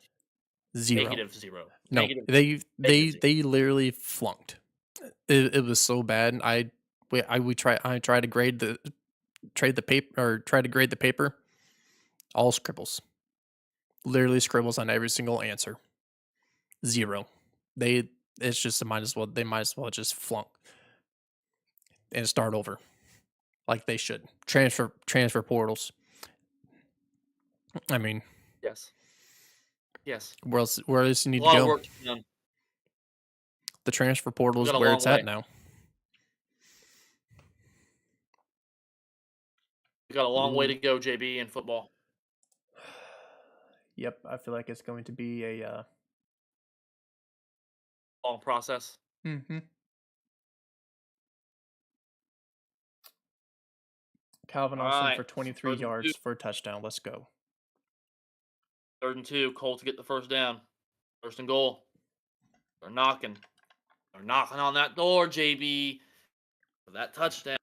0. -0. No, Negative, they literally flunked. It was so bad. I tried to grade the paper. All scribbles. Literally scribbles on every single answer. 0. It's just they might as well just flunk and start over. like they should. Transfer portals. I mean, Yes. Yes. where else you A need to lot of go? work to be done. The transfer portal We is got a where long it's at way. now. We got a long way Ooh. to go, JB, in football. Yep, I feel like it's going to be a Long process. Calvin All Austin right. for 23 Third and two. yards for a touchdown. Let's go. 3rd and 2. Colts get the first down. 1st and goal. They're knocking. They're knocking on that door, JB. For that touchdown.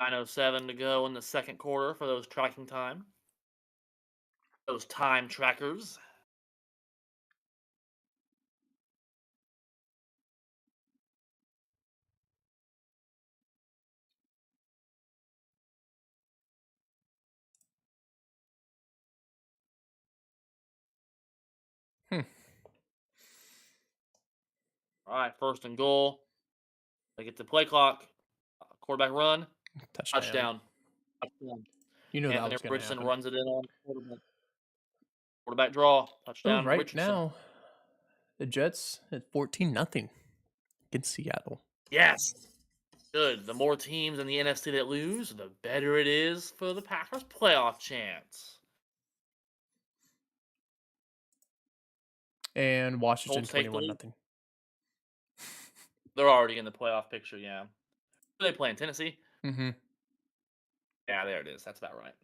9:07 to go in the second quarter for those tracking time. Those time trackers. Hmm. All right, 1st and goal. They get the play clock. Quarterback run. Touchdown. Touchdown. You know that Anthony was going to Richardson happen. runs it in on quarterback. Quarterback draw. Oh, Touchdown, right Richardson. now, the Jets at 14-0 against Seattle. Yes. Good. The more teams in the NFC that lose, the better it is for the Packers' playoff chance. And Washington Colts take the 21-0. lead. They're already in the playoff picture, yeah. Who are they playing? Tennessee? Mm-hmm. Yeah, there it is. That's about right.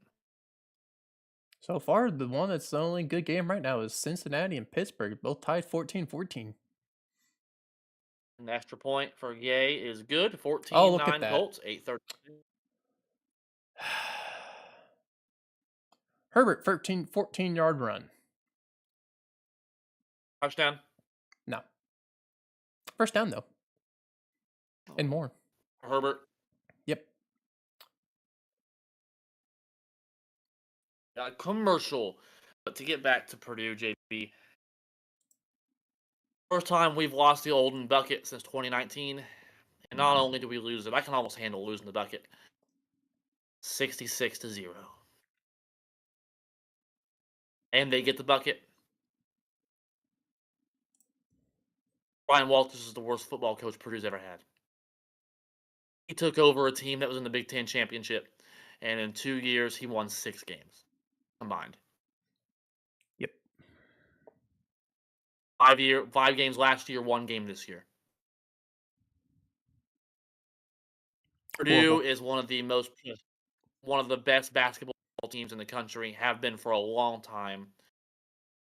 So far, the one that's the only good game right now is Cincinnati and Pittsburgh, both tied 14-14. An extra point for Yay is good. Oh, look at 14-9 that. Colts, 8:30. Herbert, 14-yard run. Touchdown. No. First down, though. And more. Herbert. Yep. Got a commercial. But to get back to Purdue, JB, first time we've lost the Olden bucket since 2019. And not only do we lose it, I can almost handle losing the bucket. 66-0. And they get the bucket. Brian Walters is the worst football coach Purdue's ever had. He took over a team that was in the Big Ten championship, and in 2 years, he won 6 games combined. Yep. 5 games last year, 1 game this year. Purdue Horrible. is one of the best basketball teams in the country, have been for a long time.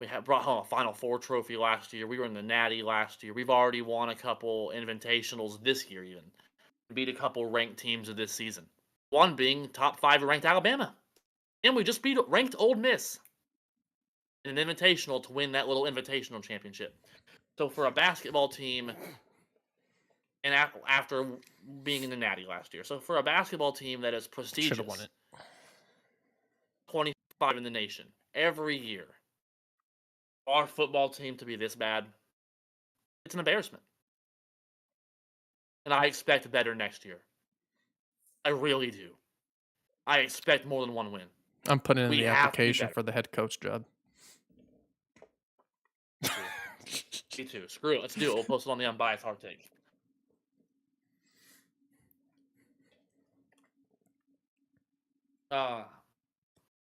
We have brought home a Final Four trophy last year. We were in the Natty last year. We've already won a couple invitationals this year, even. Beat a couple ranked teams of this season. One being top 5 ranked Alabama. And we just beat ranked Ole Miss in an invitational to win that little invitational championship. So for a basketball team, and after being in the Natty last year, so for a basketball team that is Should have prestigious, won it. 25 in the nation every year, our football team to be this bad, it's an embarrassment. And I expect better next year. I really do. I expect more than 1 win. I'm putting in We the have to be application better. for the head coach job. Me too. Screw it. Let's do it. We'll post it on the Unbiased Hard Take. Got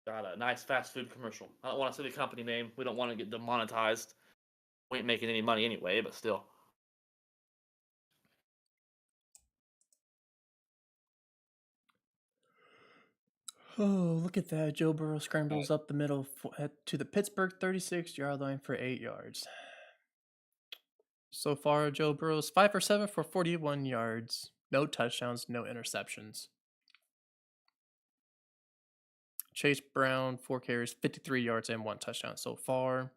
a nice fast food commercial. I don't want to say the company name. We don't want to get demonetized. We ain't making any money anyway, but still. Oh, look at that. Joe Burrow scrambles up the middle to the Pittsburgh 36-yard line for 8 yards. So far, Joe Burrow's 5 for 7 for 41 yards. No touchdowns, no interceptions. Chase Brown, 4 carries, 53 yards, and 1 touchdown so far.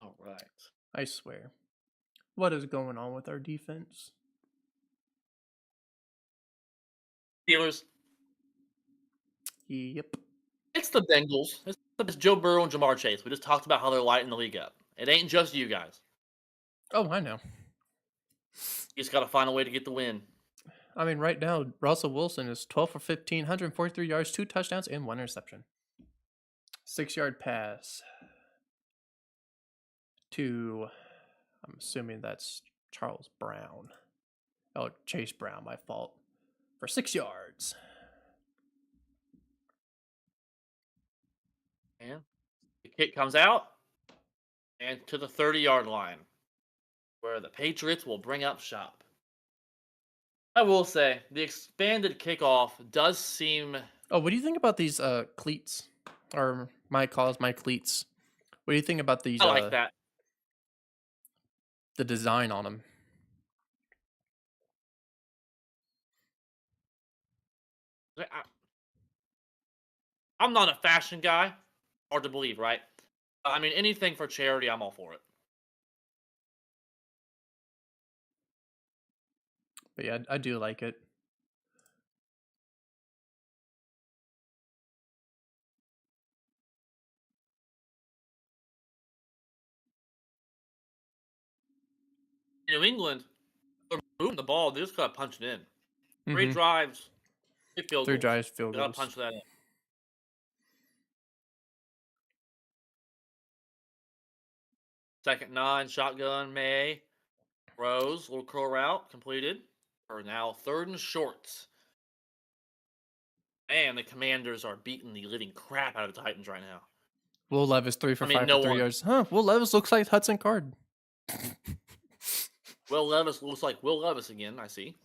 All right. I swear. What is going on with our defense? Steelers. Yep. It's the Bengals. It's Joe Burrow and Jamar Chase. We just talked about how they're lighting the league up. It ain't just you guys. Oh, I know. You just got to find a way to get the win. I mean, right now, Russell Wilson is 12 for 15, 143 yards, 2 touchdowns, and 1 interception. 6-yard pass to, I'm assuming that's Charles Brown. Oh, Chase Brown, my fault. For 6 yards. And the kick comes out and to the 30-yard line, where the Patriots will bring up shop. I will say, the expanded kickoff does seem... Oh, what do you think about these cleats? Or my cleats. What do you think about these I like that. the design on them? I'm not a fashion guy. Hard to believe, right? I mean, anything for charity, I'm all for it. But yeah, I do like it. New England, they're moving the ball. They just got to punch it in. 3 Mhm. drives, 3 field 3 goals. drives, field They got to goals. punch that in. Second 9, shotgun, May. Rose, little curl route, completed. Or now 3rd and short. Man, the Commanders are beating the living crap out of the Titans right now. Will Levis 3 for I mean, 5 no for 3 one. yards. Huh, Will Levis looks like Hudson Card. Will Levis looks like Will Levis again, I see.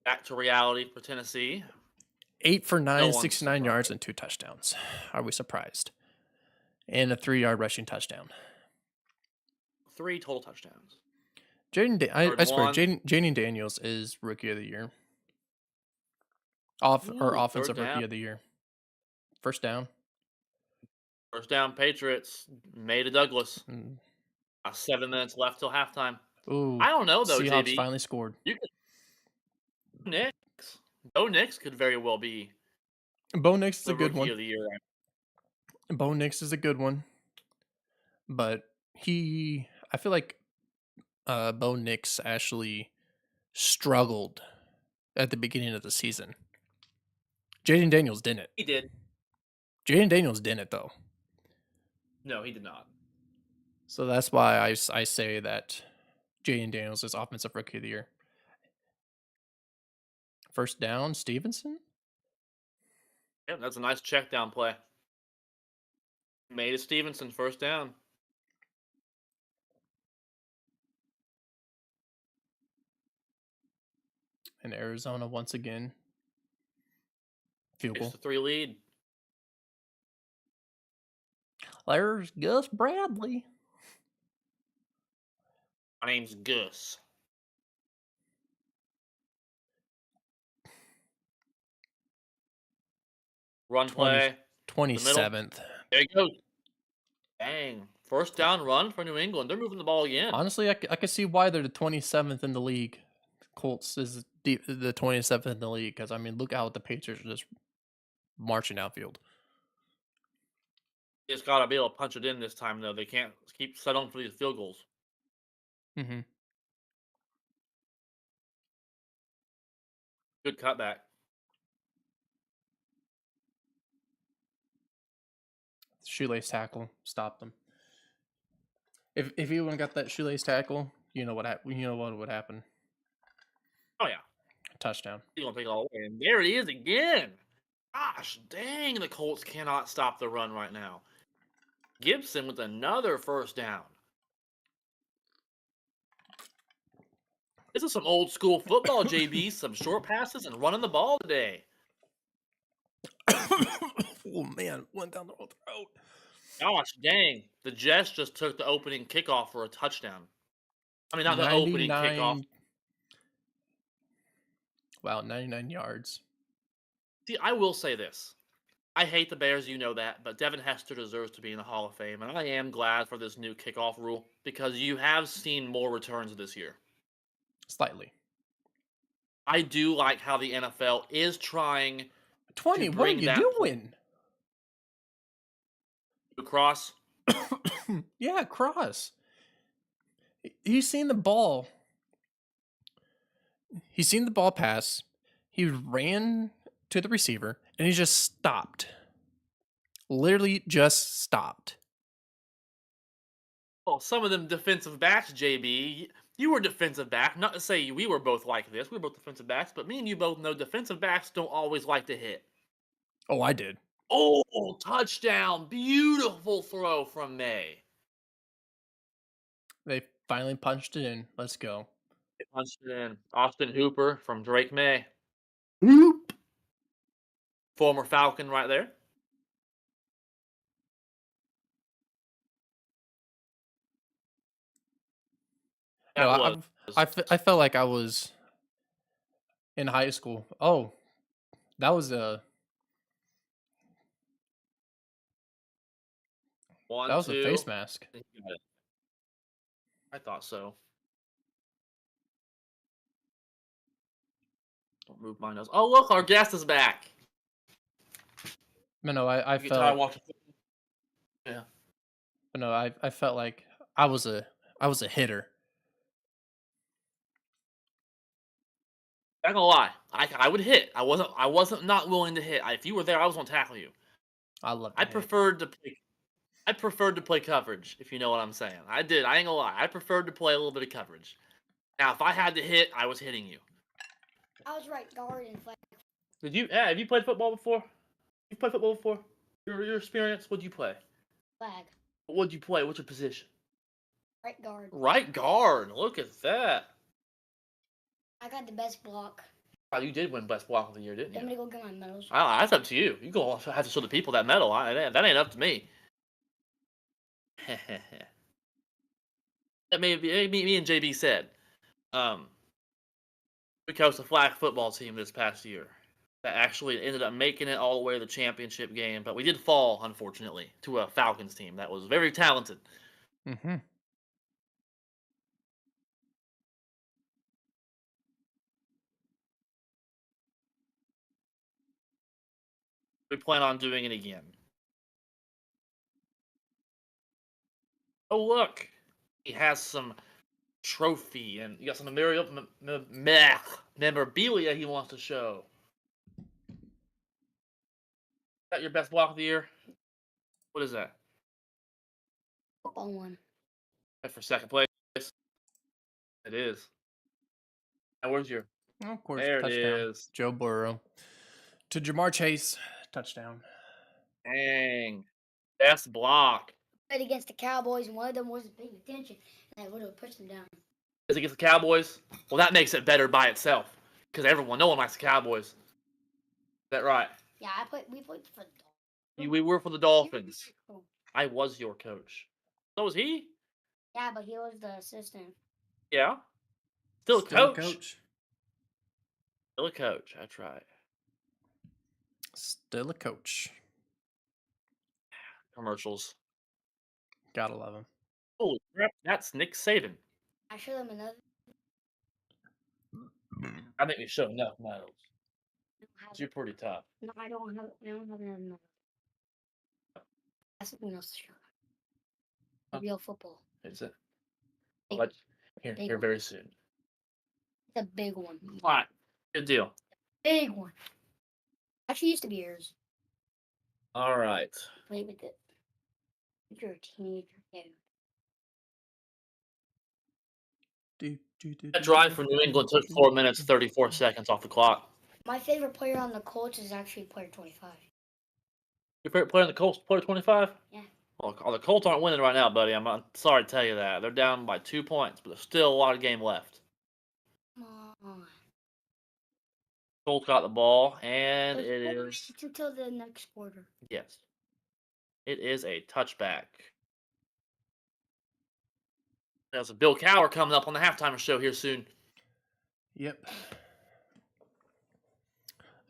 Back to reality for Tennessee. 8 for 9, No one's 69 yards, surprised. and 2 touchdowns. Are we surprised? And a 3-yard rushing touchdown. 3 total touchdowns. I swear, one. Jaden Daniels is Rookie of the Year. Ooh, Offensive 3rd down. Rookie of the Year. First down. First down, Patriots. May to Douglas. Mm. 7 minutes left till halftime. Ooh, I don't know, though, Seahawks JB. finally scored. You could... Nix. Bo Nix could very well be Bo Nix is a the good Rookie one. of the Year. Bo Nix is a good one. But I feel like Bo Nix actually struggled at the beginning of the season. Jaden Daniels didn't. He did. Jaden Daniels didn't, though. No, he did not. So that's why I say that Jaden Daniels is Offensive Rookie of the Year. First down, Stevenson? Yeah, that's a nice check down play. May to Stevenson, first down. And Arizona once again. Field It's goal. the 3 lead. There's Gus Bradley. My name's Gus. Run play. 27th. There you go. Dang. First down run for New England. They're moving the ball again. Honestly, I can see why they're the 27th in the league. Colts is the 27th in the league because, I mean, look how the Patriots are just marching outfield. They just got to be able to punch it in this time, though. They can't keep settling for these field goals. Mm-hmm. Good cutback. Shoelace tackle stopped them. If he wouldn't got that shoelace tackle, you know what would happen. Oh, yeah. Touchdown. He's going to take it all away. And there he is again. Gosh, dang, the Colts cannot stop the run right now. Gibson with another first down. This is some old school football, JB. Some short passes and running the ball today. Oh, man. Went down the throat. Gosh, dang. The Jets just took the opening kickoff for a touchdown. I mean, not the opening kickoff. Wow, 99 yards. See, I will say this. I hate the Bears, you know that, but Devin Hester deserves to be in the Hall of Fame, and I am glad for this new kickoff rule because you have seen more returns this year. Slightly. I do like how the NFL is trying 20, to what are bring you that doing? Cross. Yeah, cross. He's seen the ball. He's seen the ball pass. He ran to the receiver and he just stopped. Literally just stopped. Well, some of them defensive backs, JB. You were defensive back. Not to say we were both like this. We were both defensive backs, but me and you both know defensive backs don't always like to hit. Oh, I did. Oh, touchdown. Beautiful throw from May. They finally punched it in. Let's go. They punched it in. Austin Hooper from Drake May. Whoop. Former Falcon right there. No, That was I felt like I was in high school. Oh, that was a one, face two. mask. I think you got it. I thought so. Don't move my nose. Oh, look, our guest is back. No, I You get tired felt watching. Yeah. no, I felt like I was a hitter. Not gonna lie, I would hit. I wasn't not willing to hit. If you were there, I was gonna tackle you. I love to I hit. preferred to play. I preferred to play coverage, if you know what I'm saying. I did. I ain't gonna lie. I preferred to play a little bit of coverage. Now, if I had to hit, I was hitting you. I was right guard and flag. Did you? Yeah. Have you played football before? You played football before? Your experience? What'd you play? Flag. What'd you play? What's your position? Right guard. Right guard. Look at that. I got the best block. Oh, you did win best block of the year, didn't I'm you? gonna go get my medals. That's up to you. You go have to show the people that medal. That ain't up to me. That me and JB said. We coached a flag football team this past year that actually ended up making it all the way to the championship game, but we did fall, unfortunately, to a Falcons team that was very talented. Mm-hmm. We plan on doing it again. Oh, look! He has some trophy, and you got some memorabilia he wants to show. Is that your best block of the year? What is that? Football one. For second place? It is. And where's your... Oh, of course, There it touchdown. is. Joe Burrow to Jamar Chase, touchdown. Dang. Best block. Played against the Cowboys, and one of them wasn't paying attention, and I would have pushed him down. Is against the Cowboys? Well, that makes it better by itself. Because no one likes the Cowboys. Is that right? Yeah, we played for the We were for the Dolphins. I was your coach. So was he? Yeah, but he was the assistant. Yeah. Still a coach. Still a coach. That's right. Still a coach. Commercials. Gotta love him. Holy crap, that's Nick Saban. I showed him another. I think we showed enough medals. I don't have You're pretty tough. No, I don't have another medal. That's something else to show. Huh? Real football. Is it? Big- I'll let you big here one. very soon. It's a big one. All right. Good deal. Big one. Actually, used to be yours. All right. Play with it. If you're a teenager, That drive for New England took 4 minutes, 34 seconds off the clock. My favorite player on the Colts is actually player 25. Your favorite player on the Colts, player 25? Yeah. Well, the Colts aren't winning right now, buddy. I'm sorry to tell you that. They're down by 2 points, but there's still a lot of game left. Come on. Colts got the ball, and There's it 4 is... minutes until the next quarter. Yes. It is a touchback. There's a Bill Cowher coming up on the halftime show here soon. Yep.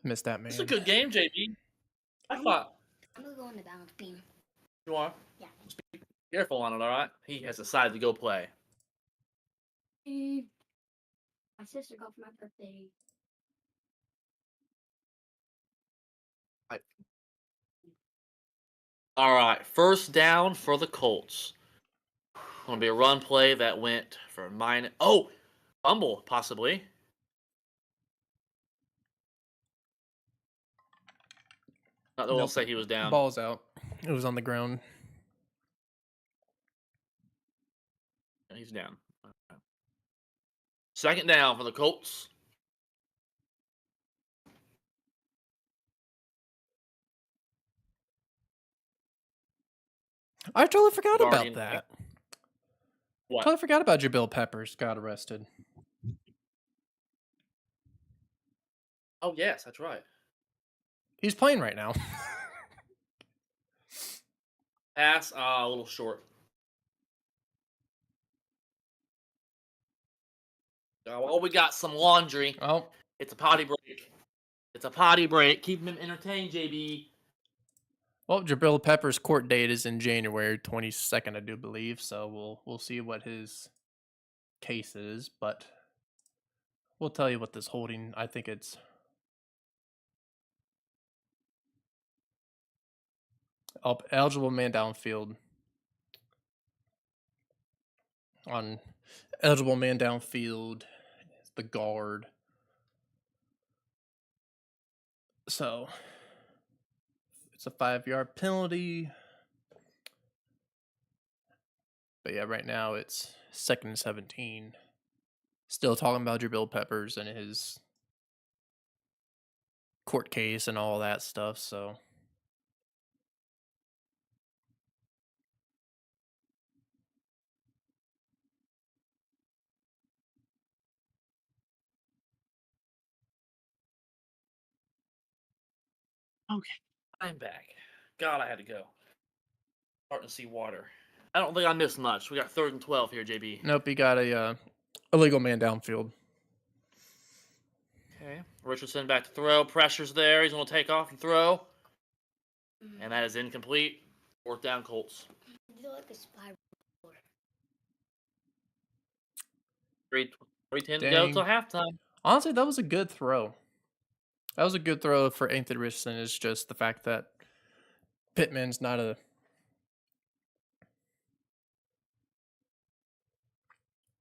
Missed that, man. It's a good game, JB. I thought... I'm going to go on the balance beam. You are? Yeah. Be careful on it, all right? He has decided to go play. My sister got for my birthday. All right, first down for the Colts. Going to be a run play that went for mine. Oh, fumble possibly. Not that we'll Nope. say he was down. Ball's out. It was on the ground. He's down. Okay. Second down for the Colts. I totally forgot about Guardian. that. What? Totally forgot about Jabril Peppers got arrested. Oh yes, that's right. He's playing right now. Pass a little short. Well, we got some laundry. Oh, It's a potty break. It's a potty break. Keep him entertained, JB. well, Jabril Peppers' court date is in January 22nd, I do believe. So we'll see what his case is, but we'll tell you what this holding. I think it's eligible man downfield on eligible man downfield, the guard. So it's a 5-yard penalty. But yeah, right now it's 2nd and 17. Still talking about Jabril Peppers and his court case and all that stuff. So Okay, I'm back. God, I had to go. Starting to see water. I don't think I missed much. We got 3rd and 12 here, JB. nope, he got a illegal man downfield. Okay. Richardson back to throw. Pressure's there. He's going to take off and throw. And that is incomplete. 4th down, Colts. Do like a spiral. 3:10 to go Dang. till halftime. Honestly, that was a good throw. That was a good throw for Anthony Richardson. It's just the fact that Pittman's not a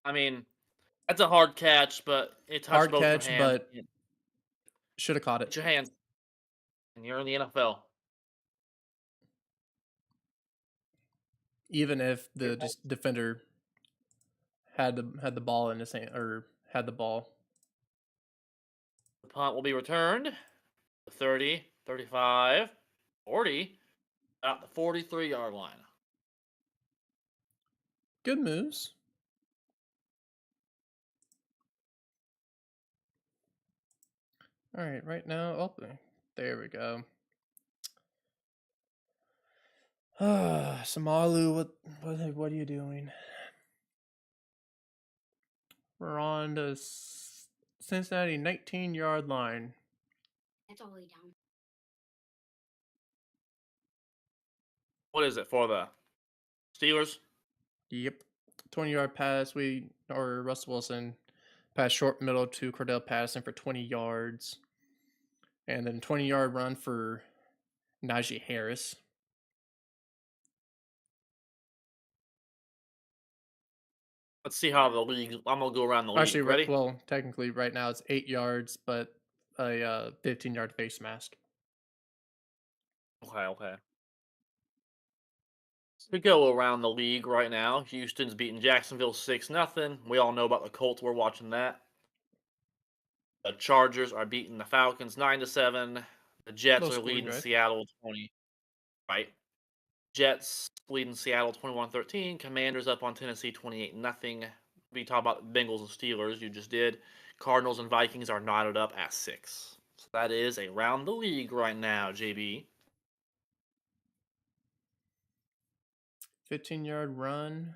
I mean, that's a hard catch, but it touched hard both your catch, hands. but should have caught Get it. your hands. And you're in the NFL. Even if the defender had the ball in his hand or had the ball. The punt will be returned. 30, 35, 40. Out the 43-yard line. Good moves. All right, right now, oh, there we go. Samalu, what are you doing? We're on the Cincinnati 19-yard line. That's all the way down. What is it for the Steelers? Yep. 20-yard pass. Russell Wilson pass short middle to Cordell Patterson for 20 yards. And then 20-yard run for Najee Harris. Let's see how the league. I'm gonna go around the league. Actually, Ready? well, technically, right now it's 8 yards, but a 15-yard face mask. Okay. We go around the league right now. Houston's beating Jacksonville 6-0. We all know about the Colts. We're watching that. The Chargers are beating the Falcons 9-7. The Jets Low are scoring leading drive. Seattle 20. Right. Jets leading Seattle 21-13. Commanders up on Tennessee 28-0. We talk about the Bengals and Steelers. You just did. Cardinals and Vikings are knotted up at 6. So that is around the league right now, JB. 15-yard run.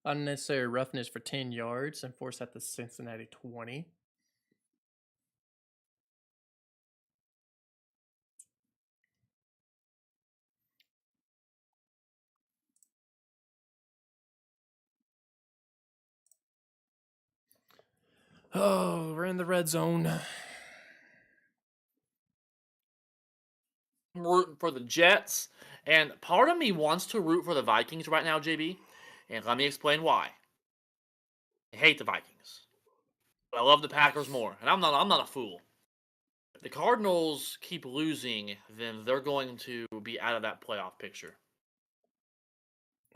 Unnecessary roughness for 10 yards and force at the Cincinnati 20. Oh, we're in the red zone. I'm rooting for the Jets And part of me wants to root for the Vikings right now, JB. And let me explain why. I hate the Vikings. But I love the Packers more. And I'm not a fool. If the Cardinals keep losing, then they're going to be out of that playoff picture.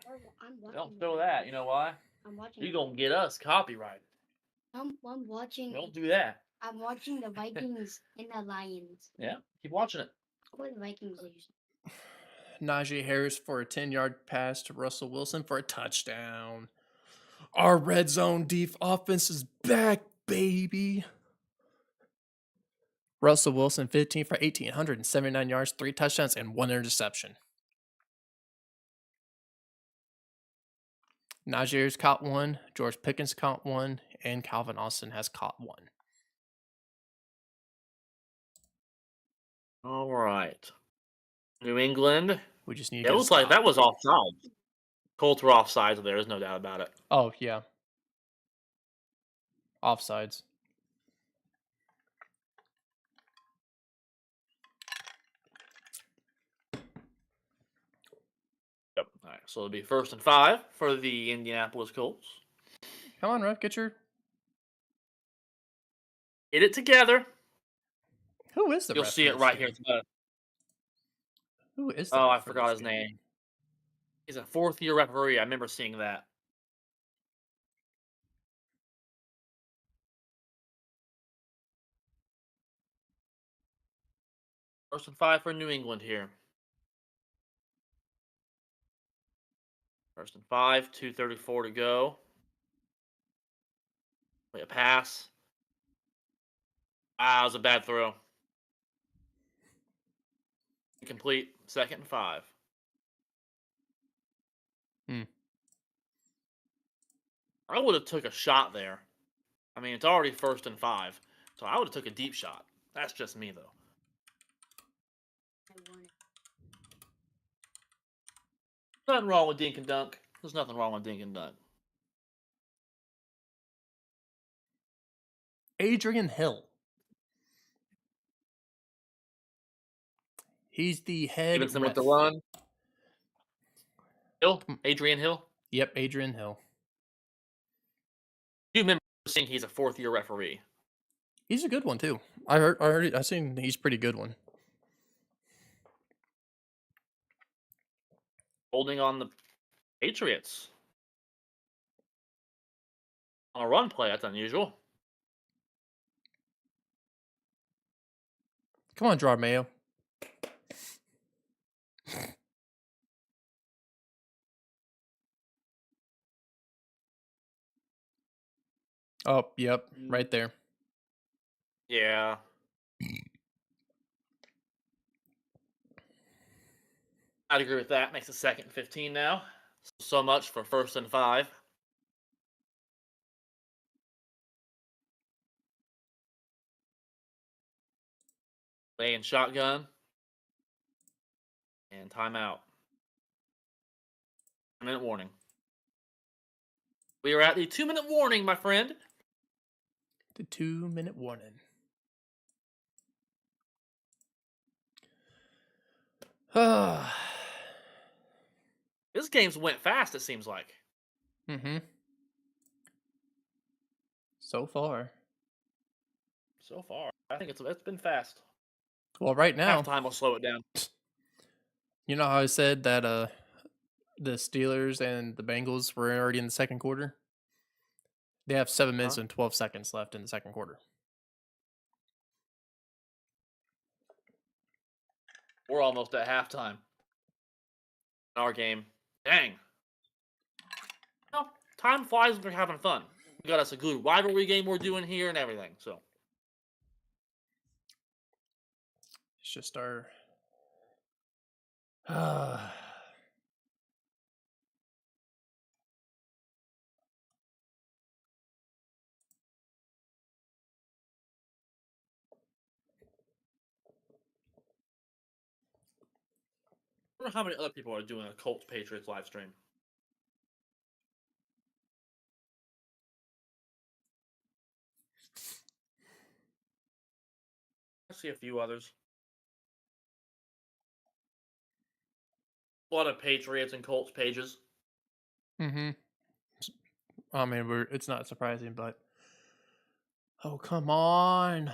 I'm watching. Don't show that. You know why? I'm watching. You're going to get us copyrighted. I'm watching. Don't do that. I'm watching the Vikings and the Lions. Yeah, keep watching it. What the Vikings lose? Najee Harris for a 10-yard pass to Russell Wilson for a touchdown. Our red zone offense is back, baby. Russell Wilson, 15 for 18, 179 yards, 3 touchdowns, and 1 interception. Najee Harris caught 1, George Pickens caught 1, and Calvin Austin has caught 1. All right. New England. We just need to It get a looks like stop. that was offside. Colts were offsides there. There's no doubt about it. Oh, yeah. Offsides. Yep. All right. So it'll be 1st and 5 for the Indianapolis Colts. Come on, Ref, get it together. Who is the You'll ref see for it this right game? here. Who is the Oh, ref I for forgot this his game? name. He's a 4th-year referee. I remember seeing that. First and 5 for New England here. 1st and 5, 2:34 to go. Play a pass. Ah, it was a bad throw. Incomplete. 2nd and 5. I would have took a shot there. I mean, it's already 1st and 5, so I would have took a deep shot. That's just me, though. Nothing wrong with dink and dunk. There's nothing wrong with dink and dunk. Adrian Hill. He's the head Stevenson ref. with the run. Hill? Adrian Hill? Yep, Adrian Hill. Do you remember seeing he's a 4th-year referee? He's a good one too. I seen he's a pretty good one. Holding on the Patriots. On a run play, that's unusual. Come on, Gerard Mayo. Oh, yep, right there. Yeah. I'd agree with that. Makes it 2nd and 15 now. So much for 1st and 5. Laying shotgun. And timeout. 2-minute warning. We are at the 2-minute warning, my friend. The 2-minute warning. This game's went fast, it seems like. Mm-hmm. So far. So far. I think it's been fast. Well, right now, Halftime will slow it down. you know how I said that the Steelers and the Bengals were already in the second quarter? They have 7 minutes and 12 seconds left in the second quarter. We're almost at halftime. In our game. Dang. Well, time flies when we're having fun. We got us a good rivalry game we're doing here and everything, so. It's just our. I wonder how many other people are doing a Colts Patriots live stream. I see a few others. A lot of Patriots and Colts pages. Mm-hmm. I mean, it's not surprising, but oh come on.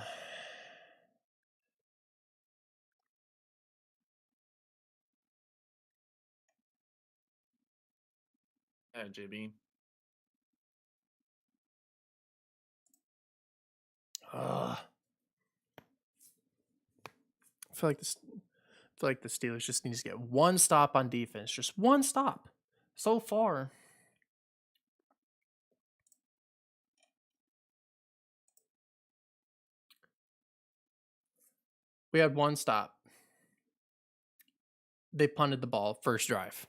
Yeah, JB. Ugh. I feel like the Steelers just need to get one stop on defense, just one stop. So far, we had one stop. They punted the ball first drive.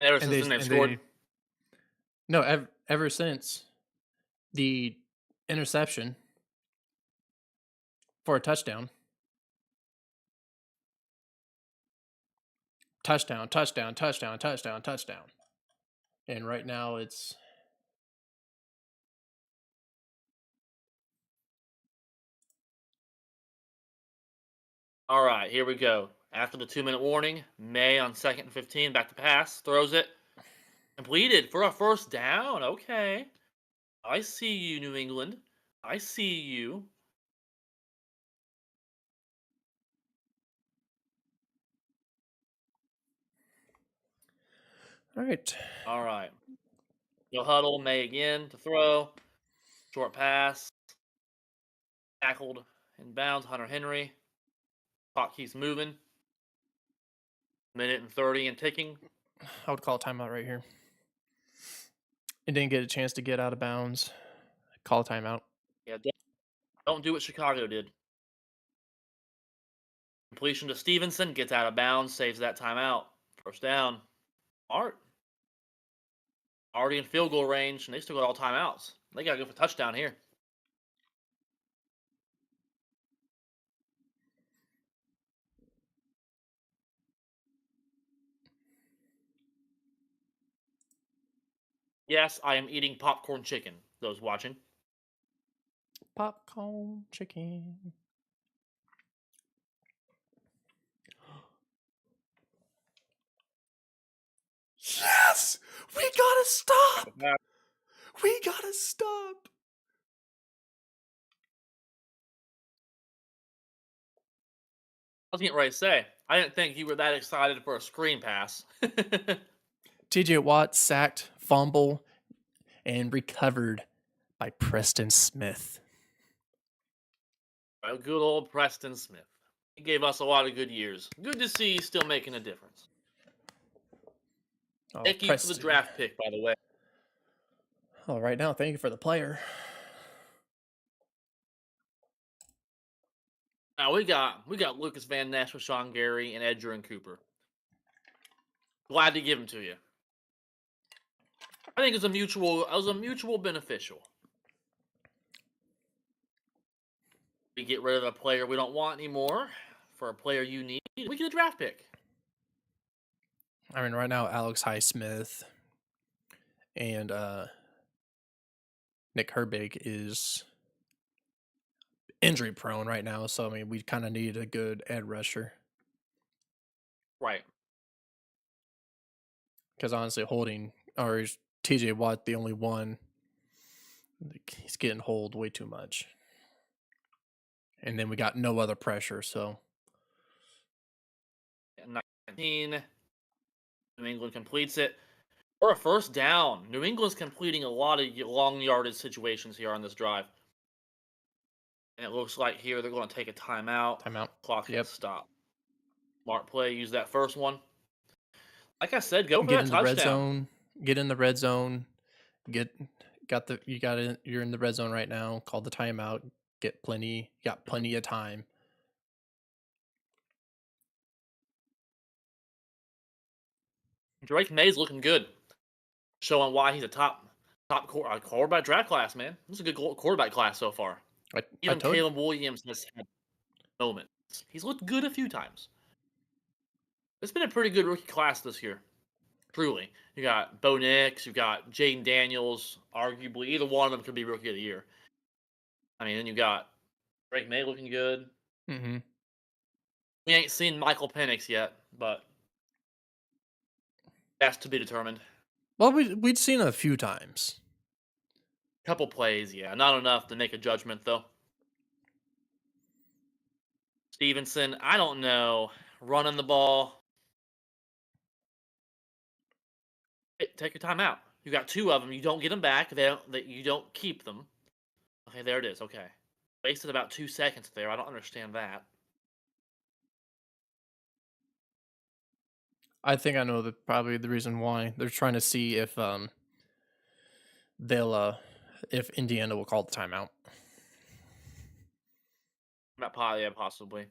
Ever And since they then, they've and scored. they no ever since the interception for a touchdown. Touchdown, touchdown, touchdown, touchdown, touchdown. And right now it's All right, here we go. After the 2-minute warning, May on 2nd and 15, back to pass, throws it. Completed for a first down. Okay. I see you, New England. I see you. all right. All right. No huddle, May again to throw. Short pass. Tackled in bounds, Hunter Henry. Clock keeps moving. Minute and 30 and ticking. I would call a timeout right here. It didn't get a chance to get out of bounds. Call a timeout. Yeah, don't do what Chicago did. Completion to Stevenson, gets out of bounds, saves that timeout. First down. Art. Already in field goal range, and they still got all timeouts. They got to go for touchdown here. Yes, I am eating popcorn chicken, those watching. Popcorn chicken. Yes! We gotta stop! We gotta stop! I was getting ready to say, I didn't think you were that excited for a screen pass. TJ Watt sacked, fumble, and recovered by Preston Smith. Good old Preston Smith. He gave us a lot of good years. Good to see he's still making a difference. Oh, Thank you for the draft pick, by the way. Oh, right now, thank you for the player. Now we got Lucas Van Ness, Rashawn Gary, and Edgerrin Cooper. Glad to give them to you. I think it was a mutual beneficial. We get rid of a player we don't want anymore for a player you need. We get a draft pick. I mean, right now, Alex Highsmith and Nick Herbig is injury prone right now. So, I mean, we kind of need a good edge rusher. Right. Because honestly, holding or is TJ Watt the only one? He's getting hold way too much. And then we got no other pressure. So, 19. New England completes it. For a first down. New England's completing a lot of long yardage situations here on this drive. And it looks like here they're going to take a timeout. timeout. Clock Yep. has stopped. Smart play. Use that first one. Like I said, go for Get that in the touchdown. red zone. Get in the red zone. You're in the red zone right now. Call the timeout. Got plenty of time. Drake May's looking good, showing why he's a top quarterback draft class. Man, this is a good quarterback class so far. I Even told you. Caleb Williams has had moments. He's looked good a few times. It's been a pretty good rookie class this year. Truly, you got Bo Nix, you got Jaden Daniels. Arguably, either one of them could be rookie of the year. I mean, then you got Drake May looking good. Mm-hmm. We ain't seen Michael Penix yet, but that's to be determined. Well, we'd seen it a few times. Couple plays, yeah. Not enough to make a judgment, though. Stevenson, I don't know. Running the ball. Hey, take your time out. You got two of them. You don't get them back. You don't keep them. Okay, there it is. Okay. Wasted about 2 seconds there. I don't understand that. I think I know probably the reason why. They're trying to see if they'll if Indiana will call the timeout. Yeah, possibly.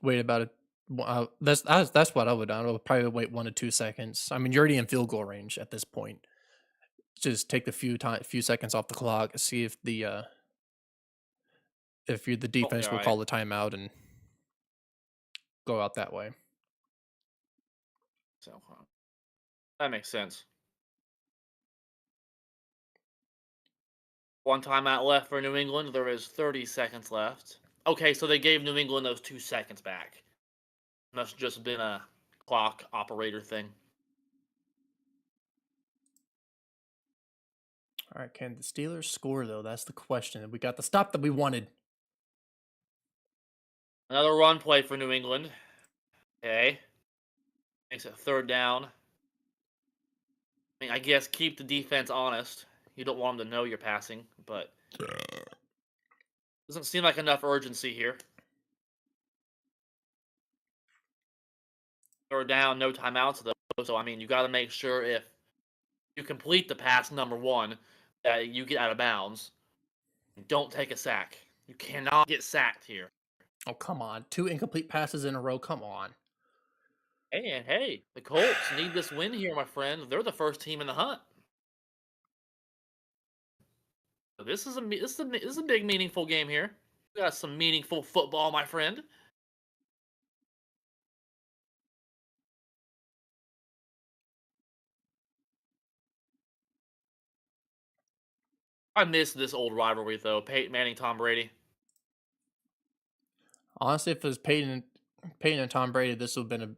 Wait about it. That's what I would do. I would probably wait 1 to 2 seconds. I mean, you're already in field goal range at this point. Just take the few seconds off the clock, see if the the Oh, defense yeah, will right. call the timeout and go out that way. So that makes sense. One timeout left for New England. There is 30 seconds left. Okay, so they gave New England those 2 seconds back. Must just been a clock operator thing. All right, can the Steelers score though? That's the question. We got the stop that we wanted. Another run play for New England. Okay. Makes it third down. I mean, I guess keep the defense honest. You don't want them to know you're passing, but doesn't seem like enough urgency here. Third down, no timeouts though. So I mean, you got to make sure if you complete the pass number one that you get out of bounds. Don't take a sack. You cannot get sacked here. Oh, come on. 2 incomplete passes in a row. Come on. Hey, the Colts need this win here, my friend. They're the first team in the hunt. So this is a big meaningful game here. We got some meaningful football, my friend. I miss this old rivalry though. Peyton Manning, Tom Brady. Honestly, if it was Peyton and Tom Brady, this would have been a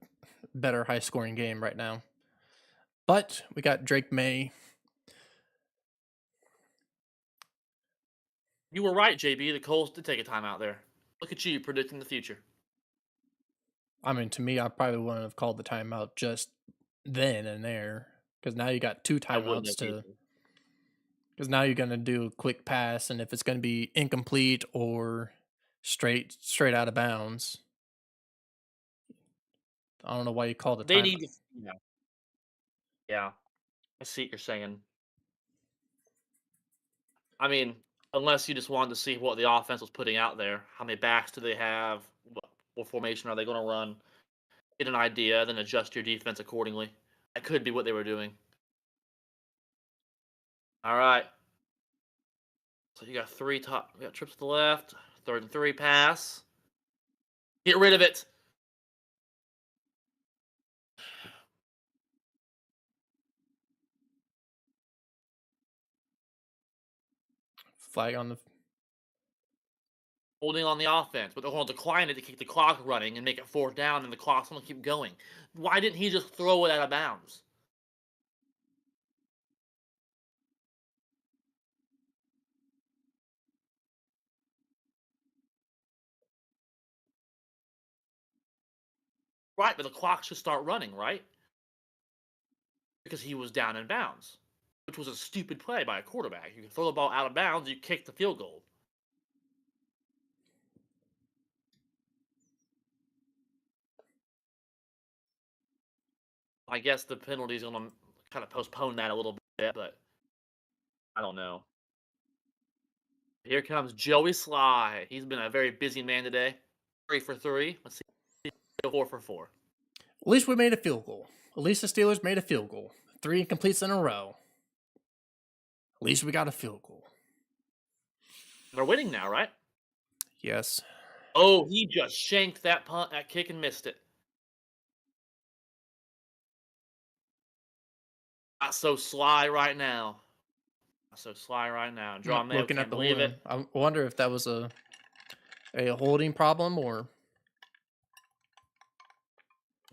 better high scoring game right now. But we got Drake May. You were right, JB. The Colts did take a timeout there. Look at you predicting the future. I mean, to me, I probably wouldn't have called the timeout just then and there because now you got 2 I wouldn't timeouts have to. either. Because now you're gonna do a quick pass, and if it's gonna be incomplete or straight out of bounds, I don't know why you called the They time. need to. Yeah. I see what you're saying. I mean, unless you just wanted to see what the offense was putting out there. How many backs do they have? What formation are they going to run? Get an idea, then adjust your defense accordingly. That could be what they were doing. All right. So you got you got trips to the left, 3rd and 3 pass. Get rid of it. Flag on the. Holding on the offense, but they're going to decline it to keep the clock running and make it 4th down, and the clock's going to keep going. Why didn't he just throw it out of bounds? Right, but the clock should start running, right? Because he was down in bounds, which was a stupid play by a quarterback. You can throw the ball out of bounds, you kick the field goal. I guess the penalty is going to kind of postpone that a little bit, but I don't know. Here comes Joey Sly. He's been a very busy man today. 3 for 3. Let's see. 4 for 4. At least we made a field goal. At least the Steelers made a field goal. 3 incompletes in a row. At least we got a field goal. They're winning now, right? Yes. Oh, he just shanked that kick and missed it. Not so Sly right now. Not so Sly right now. Draw Mayo Looking can't at the believe holding, it. I wonder if that was a holding problem or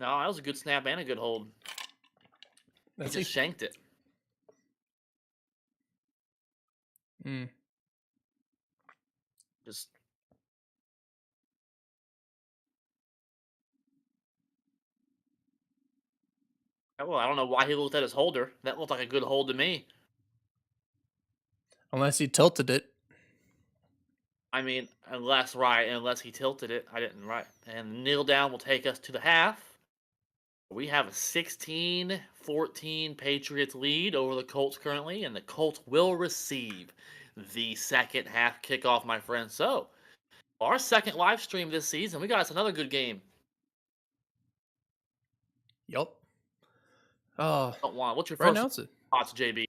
No, that was a good snap and a good hold. He That's just he. shanked it. Mm. Just well, I don't know why he looked at his holder. That looked like a good hold to me. Unless he tilted it. I mean, unless he tilted it. I didn't right. And the kneel down will take us to the half. We have a 16-14 Patriots lead over the Colts currently, and the Colts will receive the second half kickoff, my friend. So, our second live stream this season, we got us another good game. Yup. Oh, Don't want. What's your right first now it's it. thoughts, JB?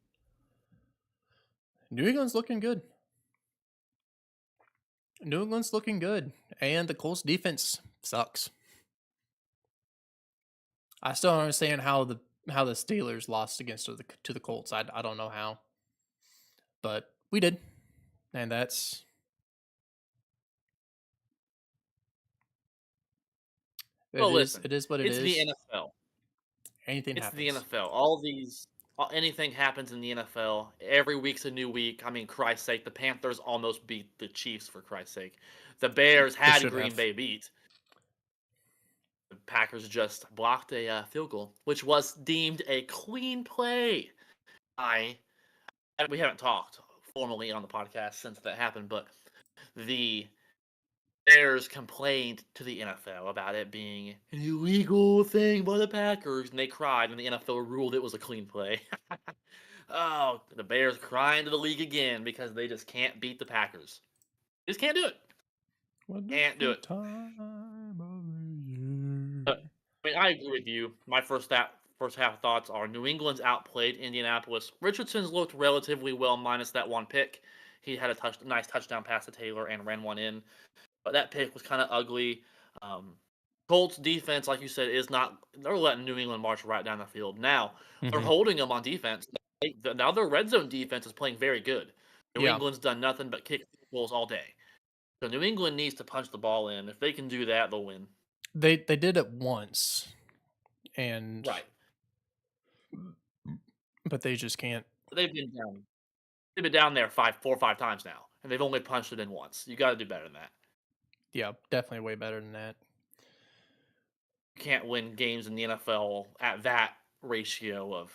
New England's looking good. New England's looking good, and the Colts defense sucks. I still don't understand how the Steelers lost against the Colts. I don't know how, but we did, and that's Well, listen, it is what it it's the is. NFL. Anything It's the happens. NFL. Anything happens in the NFL. Every week's a new week. I mean, Christ's sake, the Panthers almost beat the Chiefs, for Christ's sake. The Bears They had should Green have. Bay beat. The Packers just blocked a field goal, which was deemed a clean play. I we haven't talked formally on the podcast since that happened, but the Bears complained to the NFL about it being an illegal thing by the Packers, and they cried, and the NFL ruled it was a clean play. Oh, the Bears crying to the league again because they just can't beat the Packers. Just can't do it. Can't do Wonderful it. time of the year. I mean, I agree with you. My first half thoughts are New England's outplayed Indianapolis. Richardson's looked relatively well, minus that one pick. He had a nice touchdown pass to Taylor and ran one in, but that pick was kind of ugly. Um, Colts defense, like you said, is not. They're letting New England march right down the field. Now they're Mm-hmm. holding them on defense. Now their red zone defense is playing very good. New Yeah, England's done nothing but kick goals all day. So New England needs to punch the ball in. If they can do that, they'll win. they did it once, and Right. but they just can't. They've been down. They've been down there 4 or 5 times now, and they've only punched it in once. You got to do better than that. Yeah, definitely way better than that. You can't win games in the NFL at that ratio of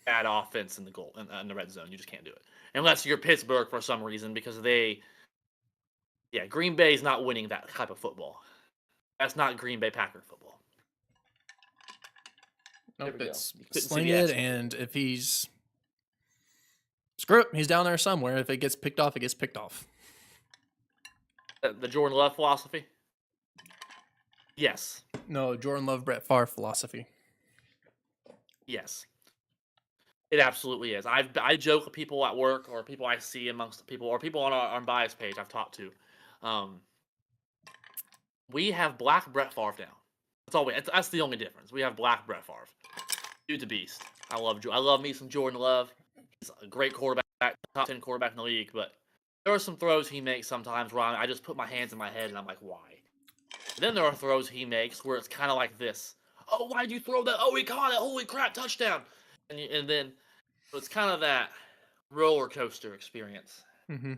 bad offense in the goal in the red zone. You just can't do it unless you're Pittsburgh for some reason because Green Bay's not winning that type of football. That's not Green Bay Packer football. There Nope, we go. it's You couldn't see sling the it, accent. and if he's screw it, he's down there somewhere. If it gets picked off, it gets picked off. The Jordan Love philosophy. Yes. No, Jordan Love, Brett Favre philosophy. Yes. It absolutely is. I joke with people at work or people I see amongst the people or people on our bias page I've talked to. We have black Brett Favre now. That's the only difference. We have black Brett Favre. Dude's a beast. I love me some Jordan Love. He's a great quarterback, top 10 quarterback in the league. But there are some throws he makes sometimes where I just put my hands in my head and I'm like, why? Then there are throws he makes where it's kind of like this. Oh, why'd you throw that? Oh, he caught it. Holy crap, touchdown! And then it's kind of that roller coaster experience. Mm-hmm.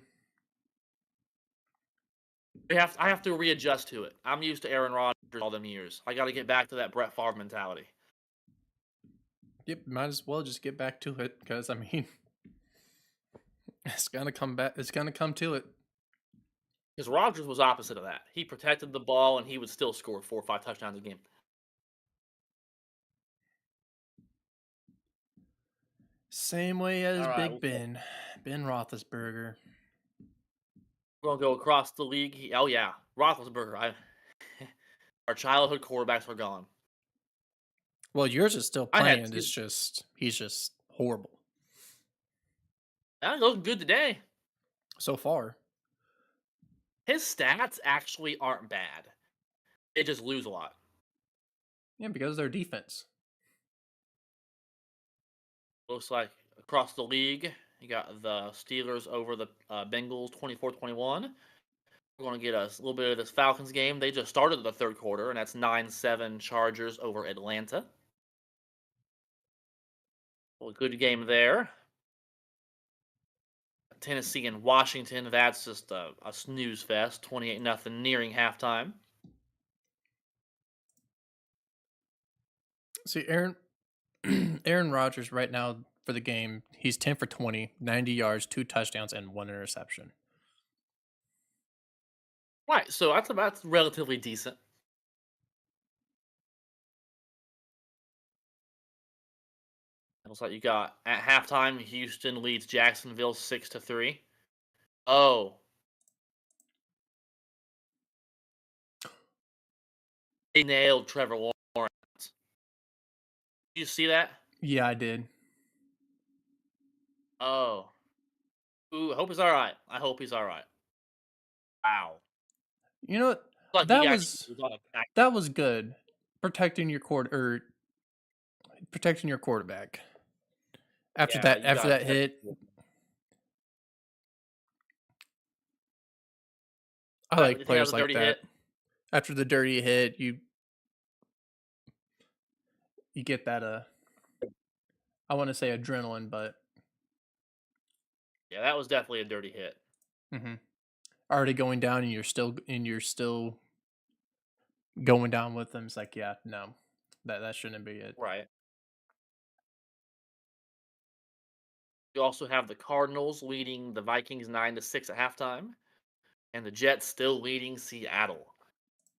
I have to readjust to it. I'm used to Aaron Rodgers all them years. I got to get back to that Brett Favre mentality. Yep, might as well just get back to it because I mean, it's gonna come back. It's gonna come to it. Because Rodgers was opposite of that. He protected the ball and he would still score 4 or 5 touchdowns a game. Same way as All right, Big Ben Roethlisberger. we're gonna go across the league. Oh yeah, Roethlisberger. Our childhood quarterbacks are gone. Well, yours is still I had playing. two. It's just he's just horrible That looking good today. so far. His stats actually aren't bad. They just lose a lot. Yeah, because of their defense. Looks like across the league, you got the Steelers over the Bengals 24-21. We're going to get us a little bit of this Falcons game. They just started the third quarter, and that's 9-7 Chargers over Atlanta. Well, good game there. Tennessee and Washington, that's just a snooze fest. 28-0 nearing halftime. See, Aaron Rodgers right now for the game, he's 10 for 20, 90 yards, 2 touchdowns, and 1 interception. Right, so that's relatively decent. It looks like you got at halftime, Houston leads Jacksonville 6-3. Oh, they nailed Trevor Lawrence. Did you see that? Yeah, I did. Oh, ooh, I hope he's all right. I hope he's all right. Wow, You know what? like he That actually was was on a back. that was good. Protecting your quarterback. After Yeah, that you after got that hit, I you like think that was players a like dirty that. hit? After the dirty hit, you get that I want to say adrenaline, but Yeah, that was definitely a dirty hit. mhm. Already going down and you're still going down with them. It's like, yeah, no. That shouldn't be it. Right. You also have the Cardinals leading the Vikings 9-6 at halftime, and the Jets still leading Seattle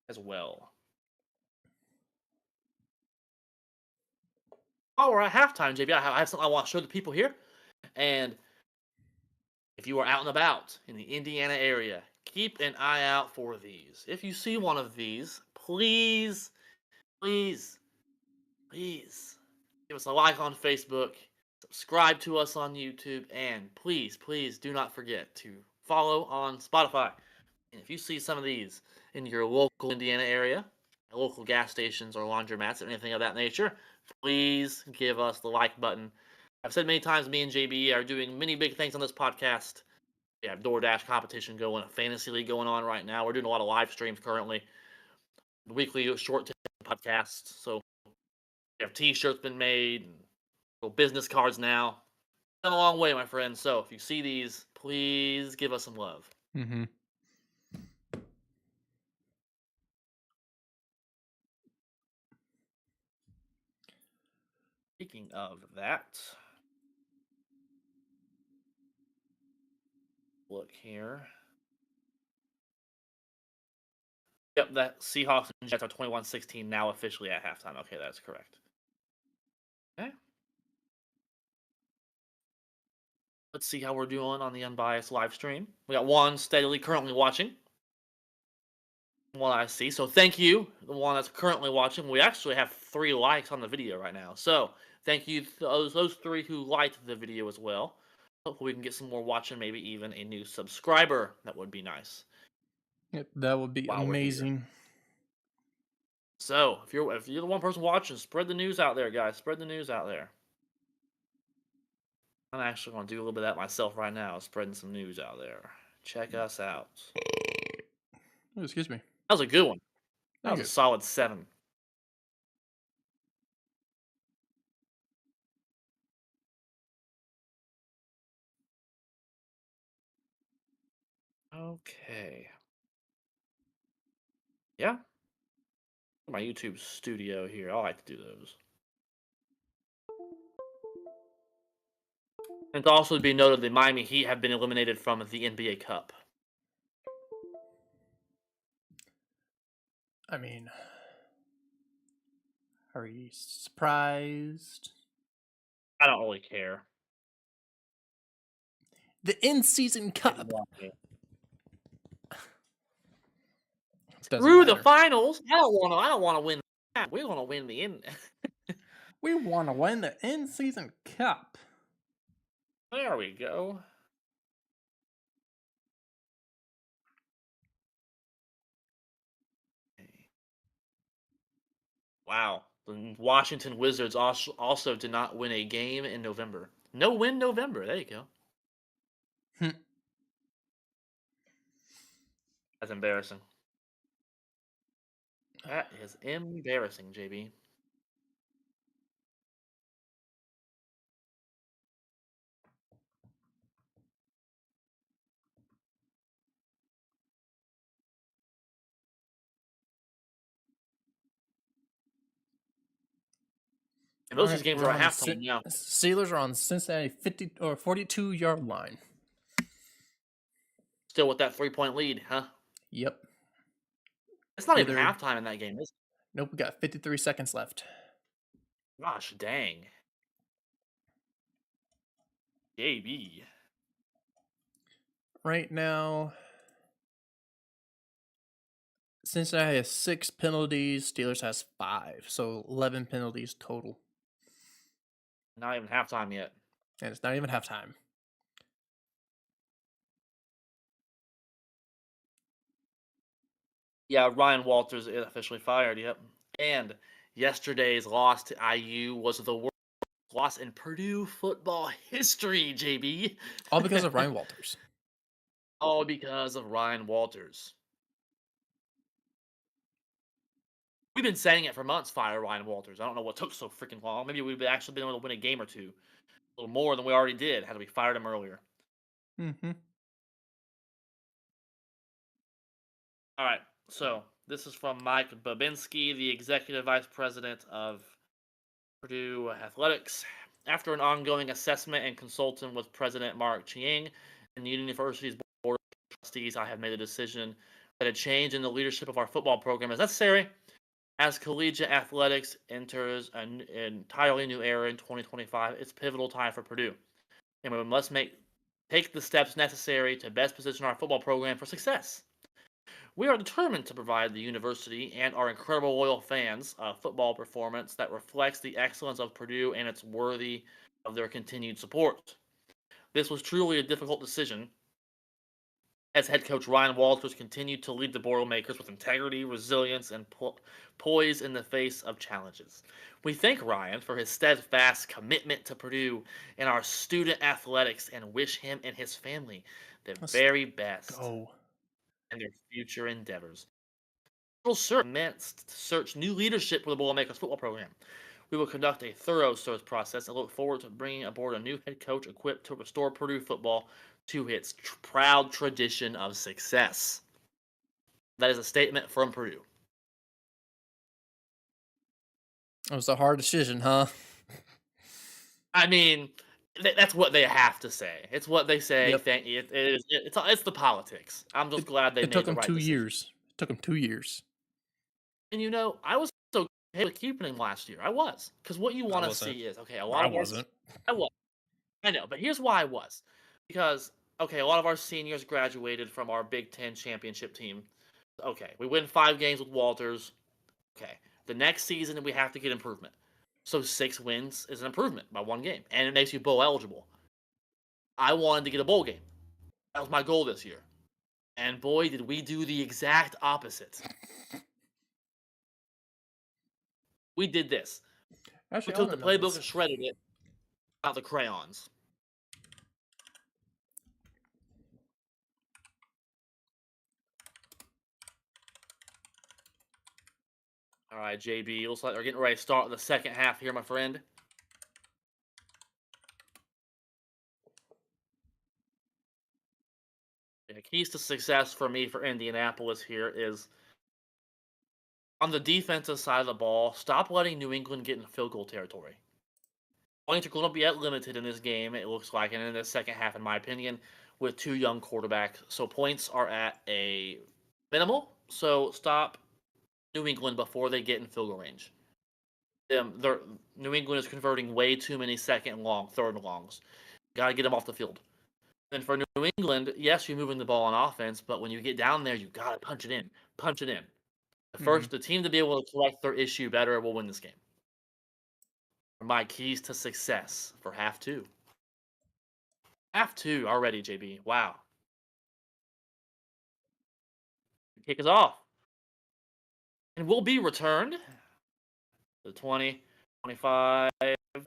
as well. Oh, we're at halftime, JB. I have something I want to show the people here. And if you are out and about in the Indiana area, keep an eye out for these. If you see one of these, please, please, please give us a like on Facebook, subscribe to us on YouTube, and please, please do not forget to follow on Spotify. And if you see some of these in your local Indiana area, local gas stations or laundromats or anything of that nature, please give us the like button. I've said many times, me and JB are doing many big things on this podcast. We have DoorDash competition going, a fantasy league going on right now. We're doing a lot of live streams currently, weekly short podcasts. So we have T-shirts been made, and little business cards now. Come a long way, my friends. So if you see these, please give us some love. Mm-hmm. Speaking of that, look here. Yep, that Seahawks and Jets are 21-16 now officially at halftime. Okay, that's correct. Okay. Let's see how we're doing on the unbiased live stream. We got one steadily currently watching. One I see. So thank you, the one that's currently watching. We actually have 3 likes on the video right now. So thank you to those 3 who liked the video as well. Hopefully we can get some more watching, maybe even a new subscriber. That would be nice. Yep, that would be While we're here. amazing. So if you're the one person watching, spread the news out there, guys. Spread the news out there. I'm actually going to do a little bit of that myself right now, spreading some news out there. Check us out. Oh, excuse me. That was a good one. That Thank was a you. solid 7. Okay. Yeah. My YouTube studio here. I like to do those. And to also be noted, the Miami Heat have been eliminated from the NBA Cup. I mean, are you surprised? I don't really care. The in-season cup. Doesn't Through the matter. finals. I don't want to win that. We want to win the in. We want to win the in-season cup. There we go. Wow. The Washington Wizards also did not win a game in November. No win November. There you go. Hmm. That's embarrassing. That is embarrassing, JB. And All most of right, these games we're are on the at halftime now. Steelers are on the Cincinnati 50 or 42-yard line. Still with that 3-point lead, huh? Yep. It's not even Either halftime in that game, is it? nope, we got 53 seconds left. Gosh dang. JB. Right now, Cincinnati has 6 penalties, Steelers has 5, so 11 penalties total. Not even halftime yet. And it's not even halftime. Yeah, Ryan Walters is officially fired, yep. And yesterday's loss to IU was the worst loss in Purdue football history, JB. All because of Ryan Walters. All because of Ryan Walters. We've been saying it for months, fire Ryan Walters. I don't know what took so freaking long. Maybe we've actually been able to win a game or two. A little more than we already did had we fired him earlier. Mm-hmm. All right, so this is from Mike Babinski, the executive vice president of Purdue Athletics. After an ongoing assessment and consulting with President Mark Chiang and the university's board of trustees, I have made a decision that a change in the leadership of our football program is necessary as collegiate athletics enters an entirely new era in 2025. It's pivotal time for Purdue, and we must take the steps necessary to best position our football program for success. We are determined to provide the university and our incredible loyal fans a football performance that reflects the excellence of Purdue and it's worthy of their continued support. This was truly a difficult decision as head coach Ryan Walters continued to lead the Boilermakers with integrity, resilience, and poise in the face of challenges. We thank Ryan for his steadfast commitment to Purdue and our student athletics and wish him and his family the Let's very best go. in their future endeavors. Search new leadership for the Boilermakers football program. We will conduct a thorough search process and look forward to bringing aboard a new head coach equipped to restore Purdue football to its proud tradition of success. That is a statement from Purdue. It was a hard decision, huh? I mean, that's what they have to say. It's what they say. Yep. It's the politics. I'm just glad they It took made the them right 2 decision. years. It took them 2 years. And I was so okay with keeping him last year. I was, because what you I want to wasn't. see is okay. I wasn't. I was. I know, but here's why I was. Because, okay, a lot of our seniors graduated from our Big Ten championship team. Okay, we win 5 games with Walters. Okay, the next season we have to get improvement. So 6 wins is an improvement by 1 game, and it makes you bowl eligible. I wanted to get a bowl game. That was my goal this year. And boy, did we do the exact opposite. We did this. We Actually, I took the want to know playbook this. and shredded it out the crayons. All right, JB. Looks like they're getting ready to start the second half here, my friend. Yeah, keys to success for me for Indianapolis here is on the defensive side of the ball, stop letting New England get in field goal territory. Points are going to be limited in this game, it looks like, and in the second half, in my opinion, with 2 young quarterbacks. So points are at a minimal. So stop New England before they get in field goal range. New England is converting way too many third and longs. Got to get them off the field. And for New England, yes, you're moving the ball on offense, but when you get down there, you got to punch it in. Punch it in. The team to be able to correct their issue better will win this game. My keys to success for half two. Half two already, JB. Wow. Kick us off. And we'll be returned to the 20, 25, at the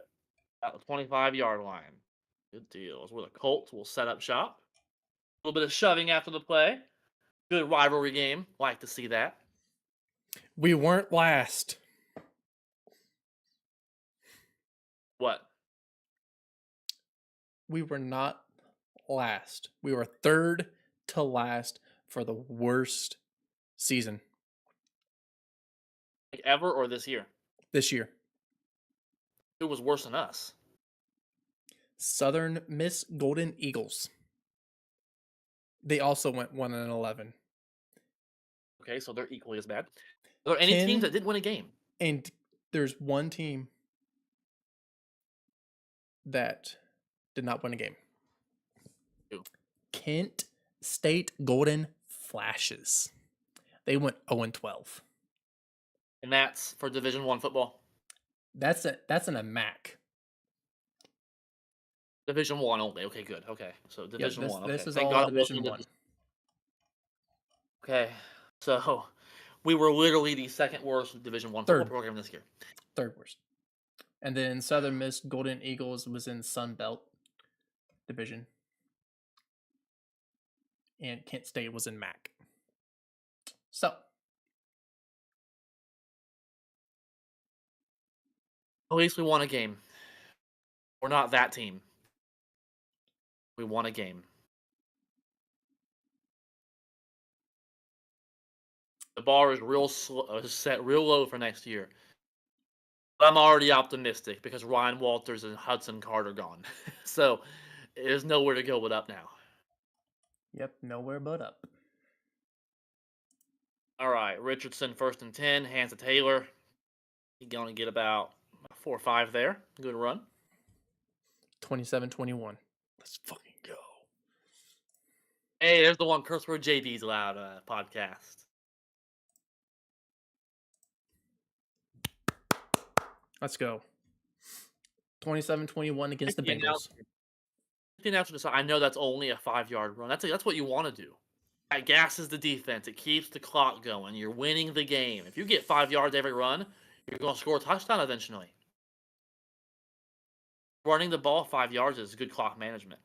25-yard line. Good deal. It's where the Colts will set up shop. A little bit of shoving after the play. Good rivalry game. Like to see that. We weren't last. What? We were not last. We were third to last for the worst season Like ever or this year? this year. Who was worse than us? Southern Miss Golden Eagles. They also went 1-11. Okay, so they're equally as bad. Are there any teams 10 that didn't win a game? And there's one team that did not win a game. Who? Kent State Golden Flashes. They went 0-12. And that's for Division One football. That's in a MAC. Division One only. Okay, good. Okay, so Division this, One. Okay, this is thank all God it Division wasn't 1. Okay, so we were literally the second worst Division One football Third. program this year. Third worst. And then Southern Miss Golden Eagles was in Sun Belt Division. And Kent State was in MAC. So, At least we won a game. We're not that team. We won a game. The bar is set real low for next year. But I'm already optimistic because Ryan Walters and Hudson Card are gone. So there's nowhere to go but up now. yep, nowhere but up. All right, Richardson 1st and 10, hands to Taylor. He's going to get about 4 or 5 there. Good run. 27-21. Let's fucking go. Hey, there's the one curse word JB's allowed podcast. Let's go. 27-21 against the Bengals. I know that's only a 5-yard run. That's what you want to do. That gasses the defense. It keeps the clock going. You're winning the game. If you get 5 yards every run, you're going to score a touchdown eventually. Running the ball 5 yards is good clock management.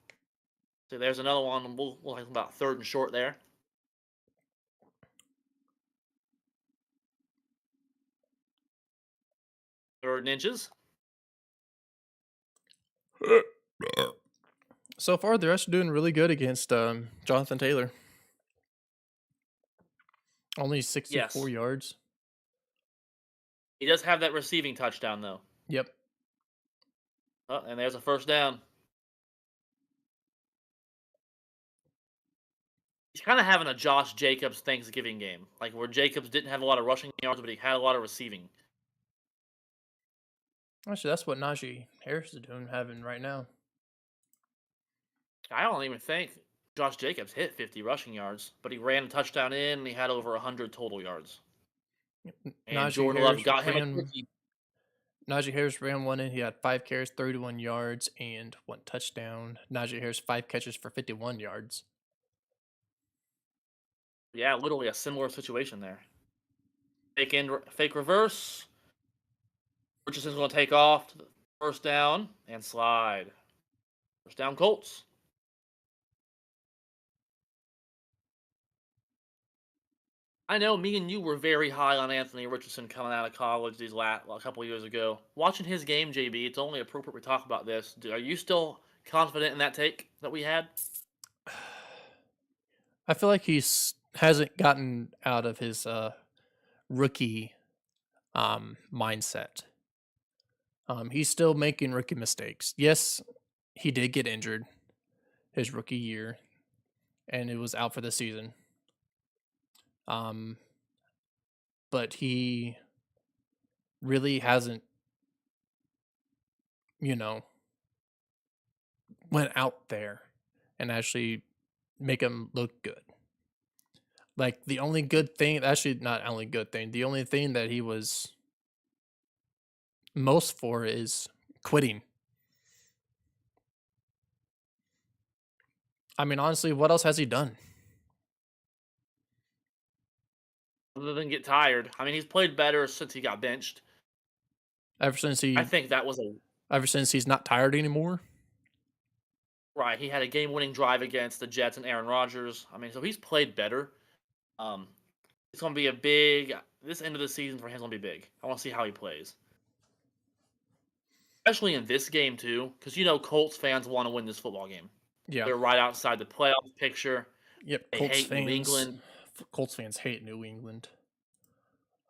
So there's another one. We'll have about 3rd and short there. Third and inches. So far, the rest are doing really good against Jonathan Taylor. Only 64 yards. He does have that receiving touchdown, though. Yep. Oh, and there's a 1st down. He's kind of having a Josh Jacobs Thanksgiving game, like where Jacobs didn't have a lot of rushing yards, but he had a lot of receiving. Actually, that's what Najee Harris is doing, having right now. I don't even think Josh Jacobs hit 50 rushing yards, but he ran a touchdown in, and he had over 100 total yards. And Jordan Love got him a turkey. Najee Harris ran one in. He had 5 carries, 31 yards, and 1 touchdown. Najee Harris 5 catches for 51 yards. Yeah, literally a similar situation there. Fake reverse. Richardson's going to take off to the 1st down and slide. 1st down, Colts. I know me and you were very high on Anthony Richardson coming out of college a couple of years ago. Watching his game, JB, it's only appropriate we talk about this. Are you still confident in that take that we had? I feel like hasn't gotten out of his rookie mindset. He's still making rookie mistakes. Yes, he did get injured his rookie year, and it was out for the season. But he really hasn't, went out there and actually make him look good. Like the only good thing, actually not only good thing, the only thing that he was most for is quitting. I mean, honestly, what else has he done? Other than get tired. I mean, he's played better since he got benched. Ever since I think that was ever since he's not tired anymore. Right, he had a game-winning drive against the Jets and Aaron Rodgers. I mean, so he's played better. It's going to be a big. This end of the season for him is going to be big. I want to see how he plays, especially in this game too, because Colts fans want to win this football game. Yeah. They're right outside the playoff picture. Yep. They hate New England, Colts fans hate New England.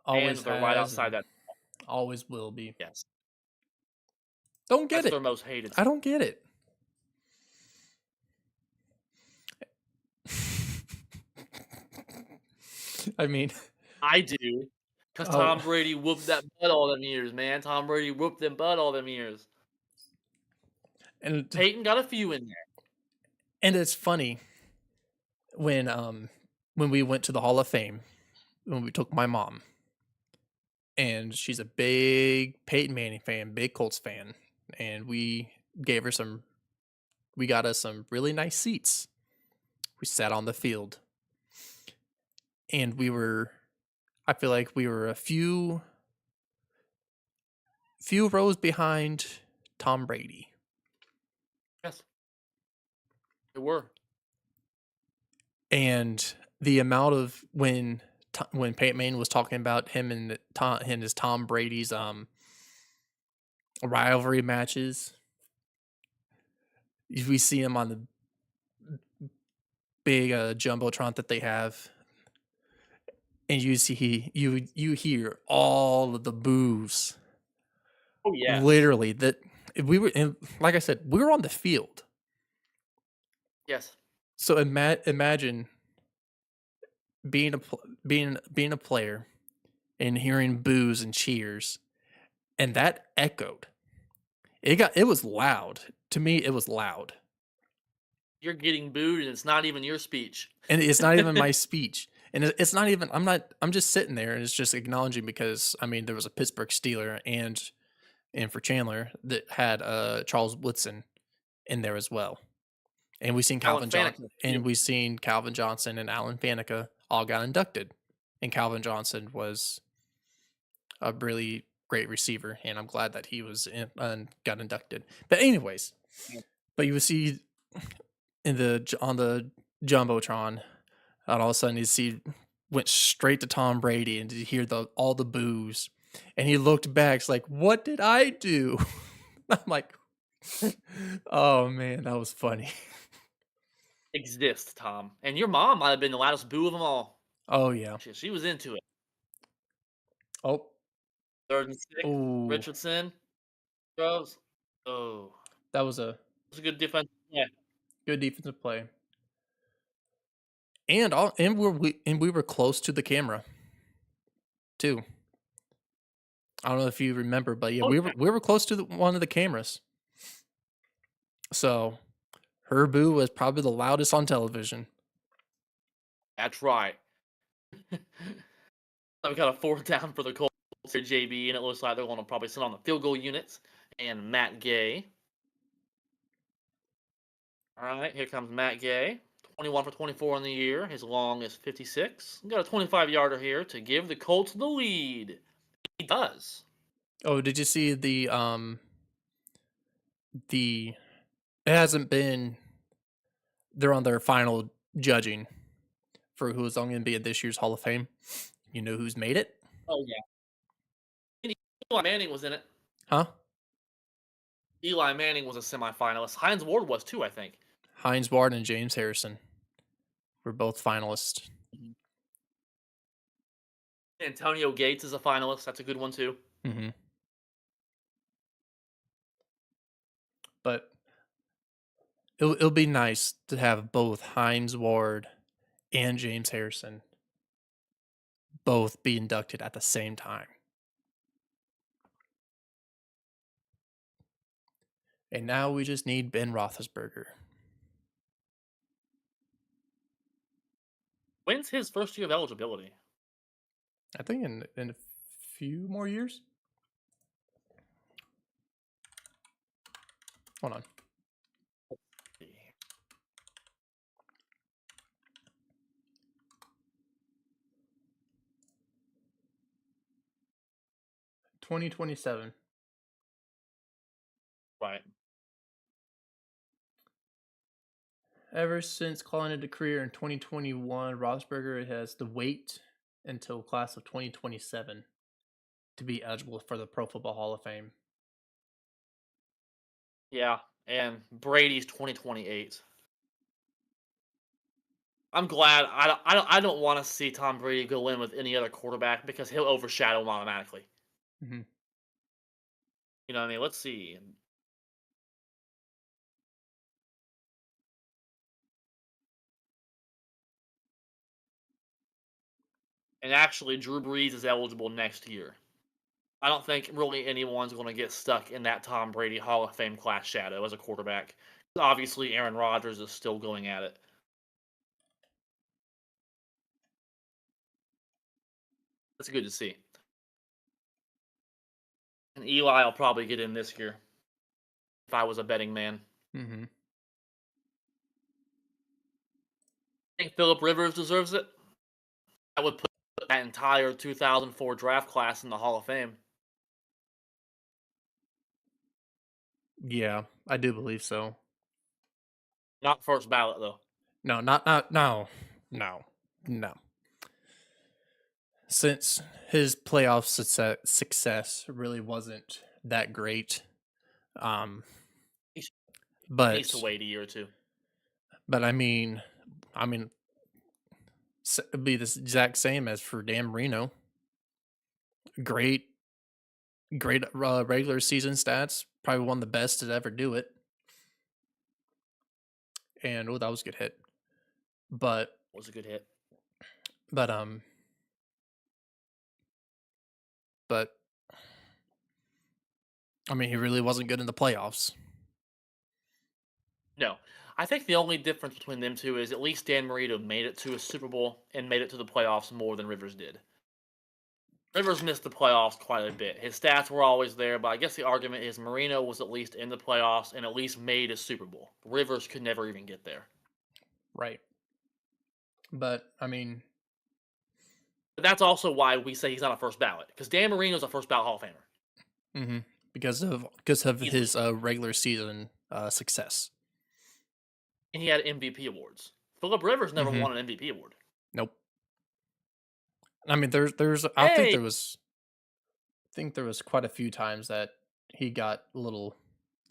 and Always they're right has outside and that. always will be. Yes, Don't get that's it. their most hated. I don't get it. I mean, I do, because oh, Tom Brady whooped that butt all them years, man. Tom Brady whooped them butt all them years. and Peyton got a few in there. it's funny when we went to the Hall of Fame when we took my mom, and she's a big Peyton Manning fan, big Colts fan, and we got us some really nice seats. We sat on the field, and I feel like we were a few rows behind Tom Brady. Yes, they were. And the amount of when Peyton Manning was talking about him and his Tom Brady's rivalry matches, we see him on the big jumbotron that they have, and you hear all of the boos. Oh yeah. Literally, that we were, and like I said, we were on the field. Yes. So imagine being a player and hearing boos and cheers, and that echoed. It was loud. To me, it was loud. You're getting booed, and it's not even your speech. And it's not even my speech. And it's not even I'm just sitting there, and it's just acknowledging, because I mean there was a Pittsburgh Steeler and for Chandler that had Charles Woodson in there as well. And we've seen Alan Calvin Johnson and Alan Faneca all got inducted. And Calvin Johnson was a really great receiver, and I'm glad that he was got inducted. But anyways, but you would see on the jumbotron, and all of a sudden you see went straight to Tom Brady, and you hear all the boos, and he looked back, it's like, what did I do? I'm like, oh man, that was funny. Exist, Tom. And your mom might have been the loudest boo of them all. Oh yeah. She was into it. Oh. 3rd and 6. Oh. Richardson throws. Oh. That was a good defense. Yeah. good defensive play. And we were close to the camera too. I don't know if you remember, but yeah, we were close to one of the cameras. So her boo was probably the loudest on television. That's right. We got a 4th down for the Colts here, JB, and it looks like they're going to probably sit on the field goal units. And Matt Gay. All right, here comes Matt Gay. 21 for 24 in the year. His long is 56. Got a 25-yarder here to give the Colts the lead. He does. Oh, did you see it hasn't been, they're on their final judging for who's going to be in this year's Hall of Fame. You know who's made it? Oh yeah. Eli Manning was in it. Huh? Eli Manning was a semifinalist. Hines Ward was too, I think. Hines Ward and James Harrison were both finalists. Antonio Gates is a finalist. That's a good one too. Mm-hmm. But it'll be nice to have both Hines Ward and James Harrison both be inducted at the same time. And now we just need Ben Roethlisberger. When's his first year of eligibility? I think in a few more years. Hold on. 2027. Right. Ever since calling it a career in 2021, Roethlisberger has to wait until class of 2027 to be eligible for the Pro Football Hall of Fame. Yeah, and Brady's 2028. I'm glad. I don't want to see Tom Brady go in with any other quarterback because he'll overshadow him automatically. Hmm. You know what I mean? Let's see. And actually, Drew Brees is eligible next year. I don't think really anyone's going to get stuck in that Tom Brady Hall of Fame class shadow as a quarterback. Obviously, Aaron Rodgers is still going at it. That's good to see. And Eli will probably get in this year if I was a betting man. Hmm. I think Philip Rivers deserves it. I would put that entire 2004 draft class in the Hall of Fame. Yeah, I do believe so. Not first ballot, though. No, no. Since his playoff success really wasn't that great, um, He needs to but wait a year or two. I mean, it'd be the exact same as for Dan Marino. Great, great regular season stats. Probably one of the best to ever do it. And that was a good hit. But Was a good hit. but um but I mean, he really wasn't good in the playoffs. No. I think the only difference between them two is at least Dan Marino made it to a Super Bowl and made it to the playoffs more than Rivers did. Rivers missed the playoffs quite a bit. His stats were always there, but I guess the argument is Marino was at least in the playoffs and at least made a Super Bowl. Rivers could never even get there. Right. But I mean, But that's also why we say he's not a first ballot, because Dan Marino's a first ballot Hall of Famer. hmm because of Easily. his regular season success. And he had MVP awards. Philip Rivers never Hmm. won an MVP award. Nope. I mean, there's Hey, I think there was quite a few times that he got a little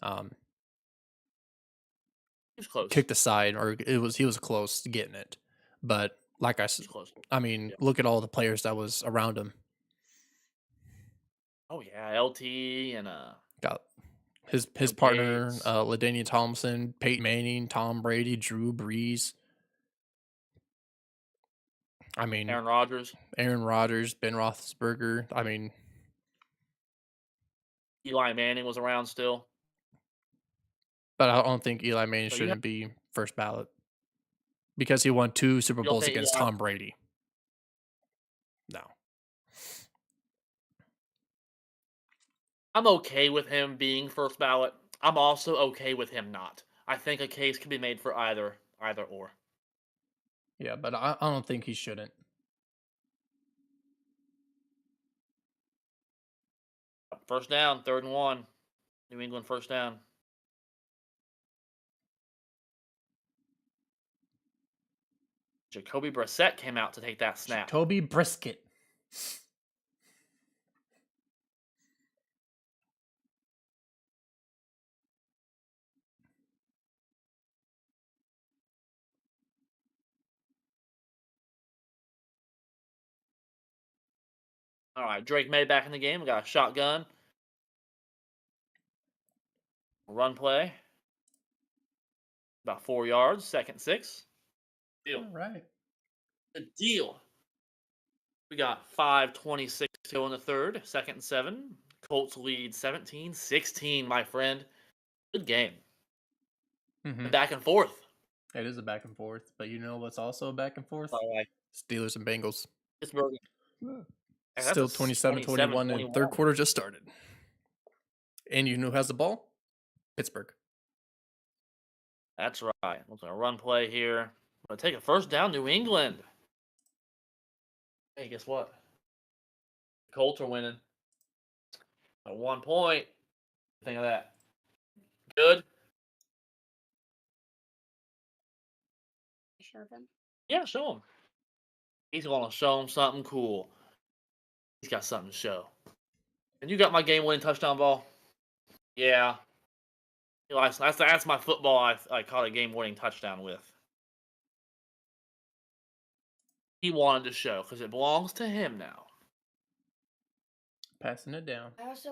he was close. kicked aside, or he was close to getting it. But like I He said, was close. I mean, Yeah. look at all the players that was around him. Oh yeah, LT and Got his Bill partner, Gates, LaDainian Tomlinson, Peyton Manning, Tom Brady, Drew Brees. I mean, Aaron Rodgers, Aaron Rodgers, Ben Roethlisberger. I mean, Eli Manning was around still. but I don't think Eli Manning So you have shouldn't be first ballot because he won 2 Super you don't Bowls think against Eli? Tom Brady. No. I'm okay with him being first ballot. I'm also okay with him not. I think a case can be made for either or. Yeah, but I don't think he shouldn't. First down, 3rd and 1. New England first down. Jacoby Brissett came out to take that snap. Jacoby Brisket. All right, Drake May back in the game. We got a shotgun, run play, about 4 yards, 2nd 6. Deal. All right. The deal. We got 5:26 to go in the third, 2nd 7. Colts lead 17-16, my friend. Good game. Mm-hmm. Back and forth. It is a back and forth, but you know what's also a back and forth? All right. Steelers and Bengals. Pittsburgh. That's Still a 27-21, and 27-21. third quarter just started. And you know who has the ball? Pittsburgh. That's right. We're going to run play here. I'm going to take a first down, New England. Hey, guess what? The Colts are winning. At 1 point. Think of that. Good. show them? Yeah, show him. He's gonna show him something cool. He's got something to show. And you got my game-winning touchdown ball? Yeah. You know, that's my football I caught a game-winning touchdown with. He wanted to show because it belongs to him now. Passing it down. That's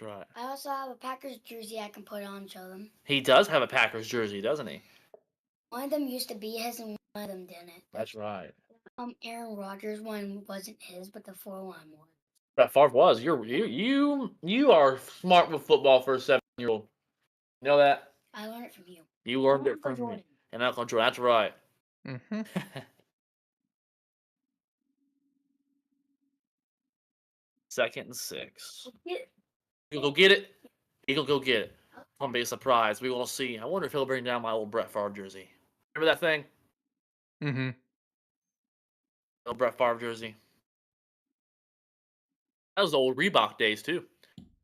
right. I also have a Packers jersey I can put on and show them. He does have a Packers jersey, doesn't he? One of them used to be his and one of them didn't. That's right. Aaron Rodgers one wasn't his, but the 4-1 was. Brett Favre was. You are smart with football for a 7-year-old. You know that? I learned it from you. You learned it Uncle from me. Jordan. And Uncle Jordan. That's right. Mm-hmm. Second and 6. Yeah. You'll go get it. He'll go get it. Gonna be a surprise. We will see. I wonder if he'll bring down my old Brett Favre jersey. Remember that thing? Mm-hmm. Old Brett Favre jersey. That was the old Reebok days too.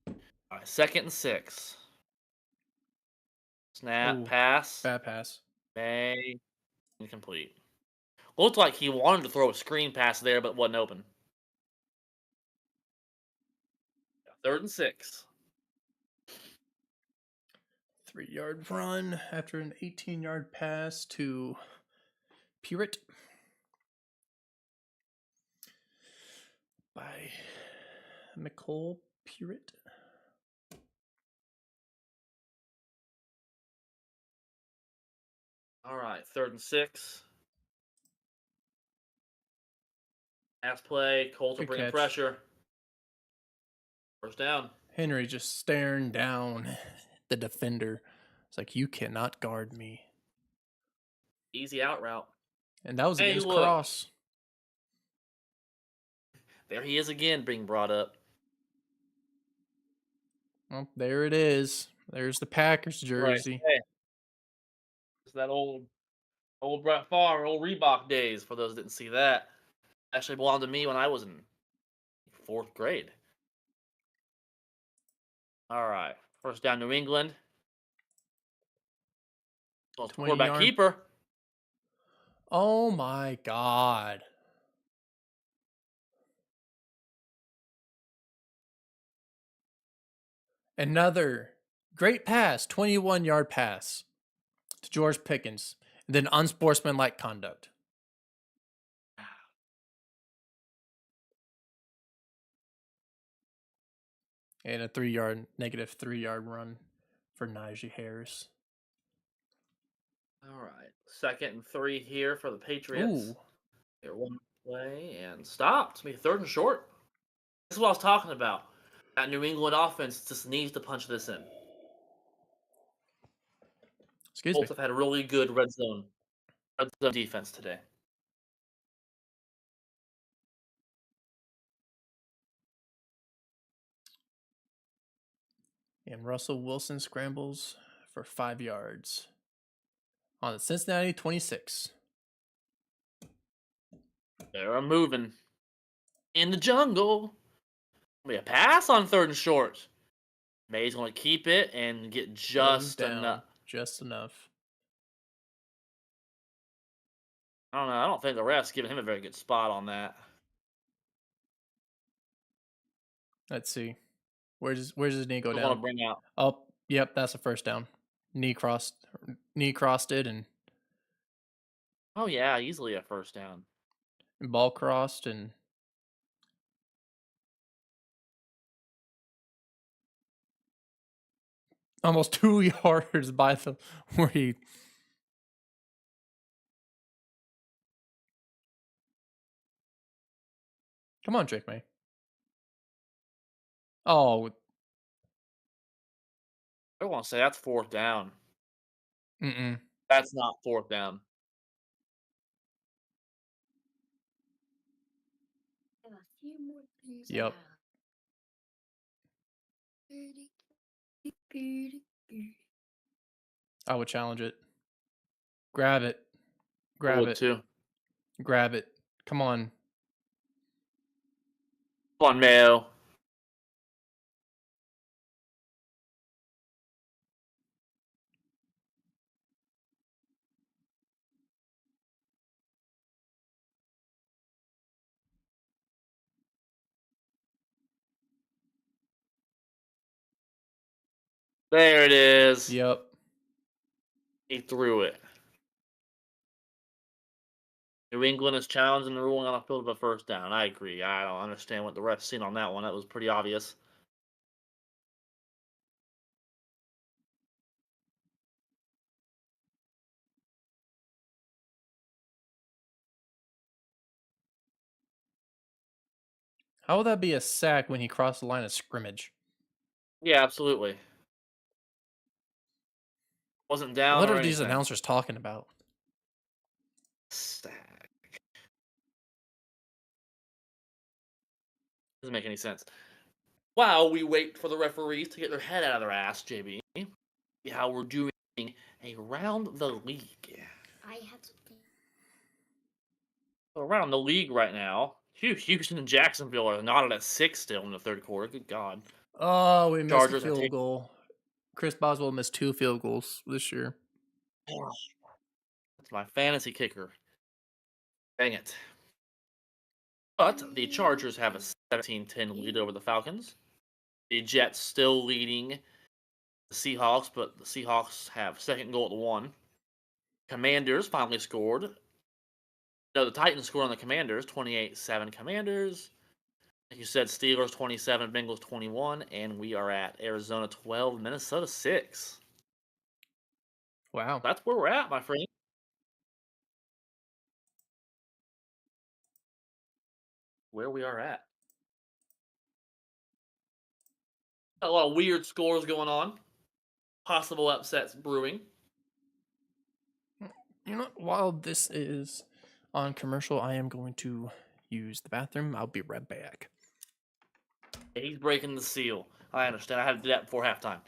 All right, second and 6. Snap, Ooh, pass, bad pass. may, incomplete. Looked like he wanted to throw a screen pass there, but wasn't open. Third and 6. 3-yard run after an 18-yard pass to Purett by Nicole Purett. All right, third and 6. Pass play. Colts are Good bringing catch. pressure. First down. Henry just staring down the defender. It's like, you cannot guard me. Easy out route. And that was Hey, against look. Cross. There he is again being brought up. Well, there it is. There's the Packers jersey. Right. Hey. It's that old Brett Favre, old Reebok days, for those that didn't see that. Actually belonged to me when I was in 4th grade. All right. First down, New England. Well, 20 quarterback yard. keeper. Oh my God. Another great pass, 21-yard pass to George Pickens. And then unsportsmanlike conduct. And a negative 3-yard run for Najee Harris. All right. Second and 3 here for the Patriots. Ooh. They're one play and stopped. Maybe third and short. This is what I was talking about. That New England offense just needs to punch this in. Excuse me. Colts have had a really good red zone defense today. And Russell Wilson scrambles for 5 yards on the Cincinnati 26. They're moving in the jungle. Be a pass on third and short. May's going to keep it and get just Down enough. just enough. I don't know. I don't think the ref's giving him a very good spot on that. Let's see. Where's his knee go They're going to down? bring out. Oh, yep, that's a first down. Knee crossed it and Oh yeah, easily a first down. ball crossed and almost 2 yards by the where he. Come on, Drake May. Oh, I want to say that's fourth down. mm-mm. That's not fourth down. I have a few more things. Yep. I would challenge it. Grab it. I Grab would it. too. Grab it. Come on. Come on, Mayo. There it is. Yep. He threw it. New England is challenging the ruling on a field of a first down. I agree. I don't understand what the ref's seen on that one. That was pretty obvious. How would that be a sack when he crossed the line of scrimmage? Yeah, absolutely. Wasn't down What or are these anything. announcers talking about? Sack. Doesn't make any sense. While we wait for the referees to get their head out of their ass, JB, how we're doing around the league. I have to think. Around the league right now, Houston and Jacksonville are knotted at 6 still in the third quarter. Good God. Oh, we missed a Chargers have field taken. goal. Chris Boswell missed 2 field goals this year. That's my fantasy kicker. Dang it. But the Chargers have a 17-10 lead over the Falcons. The Jets still leading the Seahawks, but the Seahawks have second goal at the 1. Commanders finally scored. No, the Titans scored on the Commanders, 28-7 Commanders. Like you said, Steelers 27, Bengals 21, and we are at Arizona 12, Minnesota 6. Wow. That's where we're at, my friend. Where we are at. A lot of weird scores going on. Possible upsets brewing. You know, while this is on commercial, I am going to use the bathroom. I'll be right back. He's breaking the seal. I understand. I had to do that before halftime.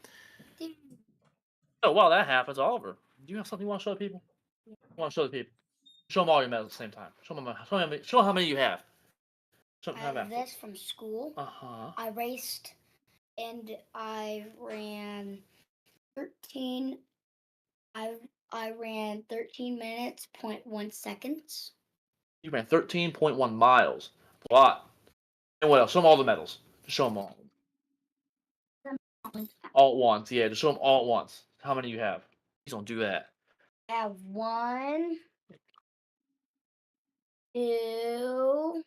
Oh, while that happens, Oliver, do you have something you want to show the people? You want to show the people? Show them all your medals at the same time. Show them how many you have. Show I them have this from school. Uh-huh. I raced and I ran 13. I ran 13 minutes, 0.1 seconds. You ran 13.1 miles. A lot. And what else? Show them all the medals. Just show them all. All at once. Yeah, just show them all at once. How many you have? Please don't do that. I have 1, 2,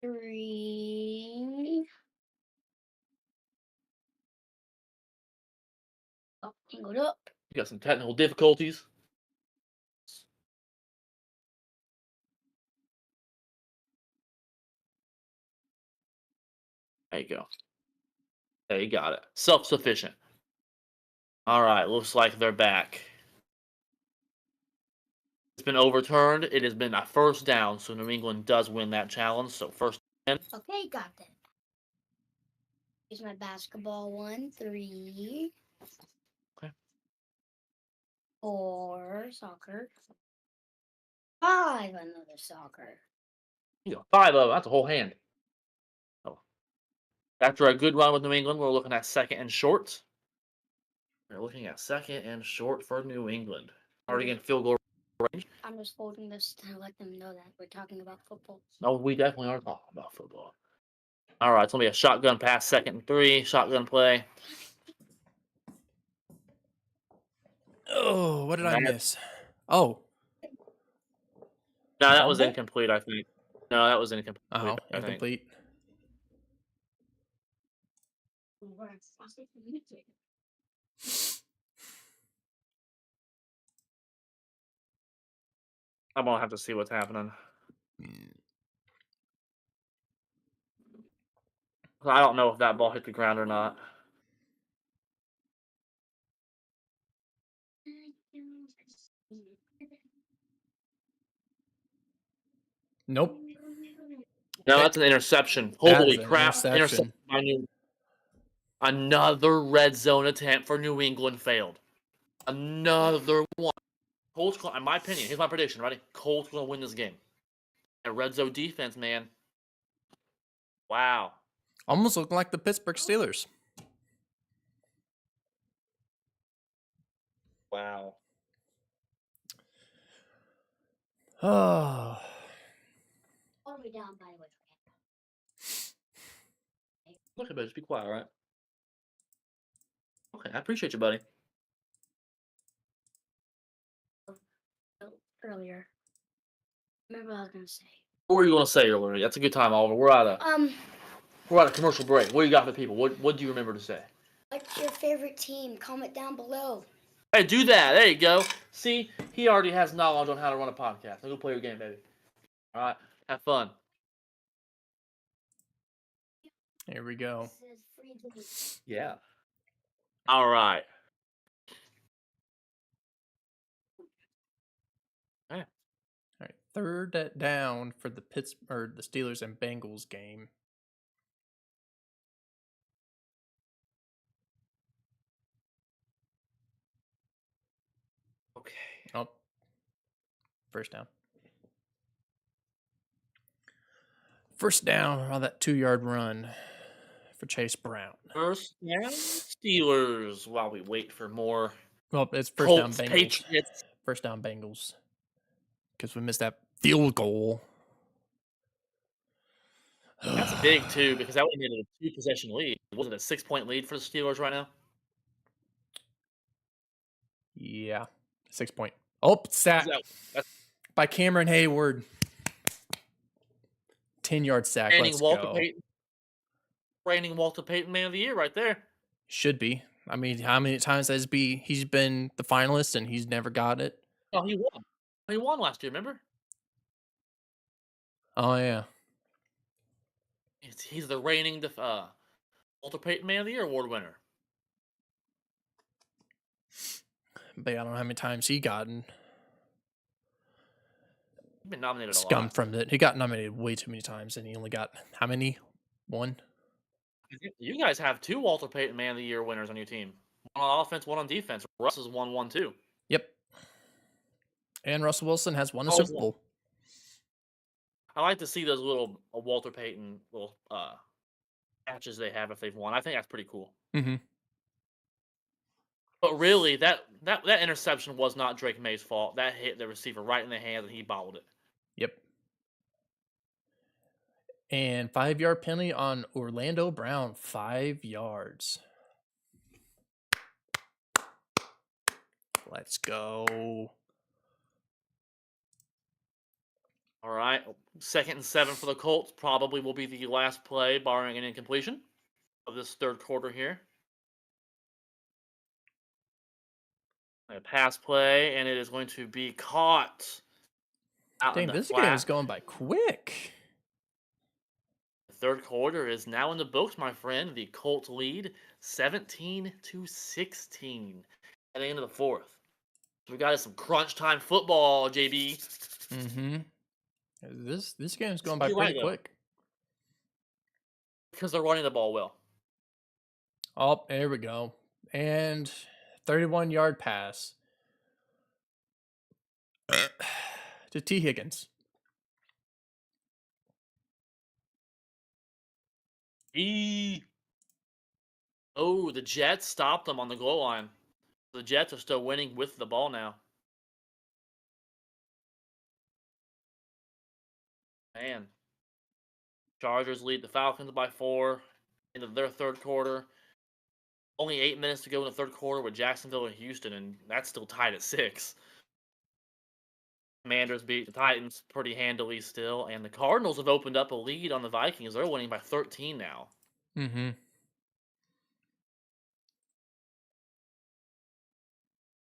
3. Oh, tangled up. You got some technical difficulties. There you go. There you got it. Self-sufficient. All right, looks like they're back. It's been overturned. It has been a first down, so New England does win that challenge. So first down. Okay, got that. Here's my basketball one. 3. Okay. 4, soccer. 5, another soccer. You go 5 of them. That's a whole hand. Oh. After a good run with New England, we're looking at second and short. We're looking at second and short for New England. Already in field goal range. I'm just holding this to let them know that we're talking about football. No, we definitely are talking about football. All right, it's going to be a shotgun pass, second and 3. Shotgun play. Oh, what did I miss? Oh, No, that was fumble? incomplete, I think. No, that was incomplete, Oh, I think. incomplete. I'm going to have to see what's happening. I don't know if that ball hit the ground or not. Nope. No, that's an interception. That is Holy an crap. interception. By New. Another red zone attempt for New England failed. Another one. Colts, in my opinion, here's my prediction. Ready? Colts going to win this game. That red zone defense, man. Wow. Almost looking like the Pittsburgh Steelers. Wow. Oh. All the way down, by the way. Look at it, just be quiet, all right? Okay, I appreciate you, buddy. Earlier. Remember what I was gonna say. What were you gonna say earlier? That's a good time, Oliver. We're at a commercial break. What do you got for people? What do you remember to say? What's your favorite team? Comment down below. Hey, do that. There you go. See, he already has knowledge on how to run a podcast. Now go play your game, baby. All right, have fun. Here we go. This is free game. Yeah. All right. All right, third down for the the Steelers and Bengals game. Okay. Oh, first down. First down on that 2-yard run for Chase Brown. First down, Steelers. While we wait for more Well, it's first Colts, down Bengals. Patriots. First down Bengals. Because we missed that field goal. That's big too, because that would have made it a 2-possession lead. Was it a 6-point lead for the Steelers right now? Yeah. 6 point. Oh, sack That's by Cameron Hayward. 10-yard sack. reigning Let's Walter go. Payton. Reigning Walter Payton Man of the Year right there. Should be. I mean, how many times has he's been the finalist and he's never got it? Oh, he won. He won last year, remember? Oh yeah. He's the reigning Walter Payton Man of the Year award winner. But I don't know how many times he gotten He's been nominated a scum lot. from it. He got nominated way too many times and he only got how many? One? You guys have 2 Walter Payton Man of the Year winners on your team. One on offense, one on defense. Russ has won 1 too. Yep. And Russell Wilson has won a Always Super won. Bowl. I like to see those little Walter Payton little matches they have if they've won. I think that's pretty cool. Mm-hmm. But really, that interception was not Drake May's fault. That hit the receiver right in the hand, and he bobbled it. Yep. And 5-yard penalty on Orlando Brown. 5 yards. Let's go. All right, 2nd and 7 for the Colts. Probably will be the last play, barring an incompletion, of this third quarter here. A pass play, and it is going to be caught out in Dang, the this flat. game is going by quick. The third quarter is now in the books, my friend. The Colts lead 17-16 at the end of the fourth. We got some crunch time football, JB. Mm-hmm. This game's going by You're pretty right, though. quick. Because they're running the ball well. Oh, there we go. And 31-yard pass to T. Higgins. Oh, the Jets stopped them on the goal line. The Jets are still winning with the ball now. Man. Chargers lead the Falcons by 4 into their third quarter. Only 8 minutes to go in the third quarter with Jacksonville and Houston, and that's still tied at 6. Commanders beat the Titans pretty handily still, and the Cardinals have opened up a lead on the Vikings. They're winning by 13 now. Mm-hmm.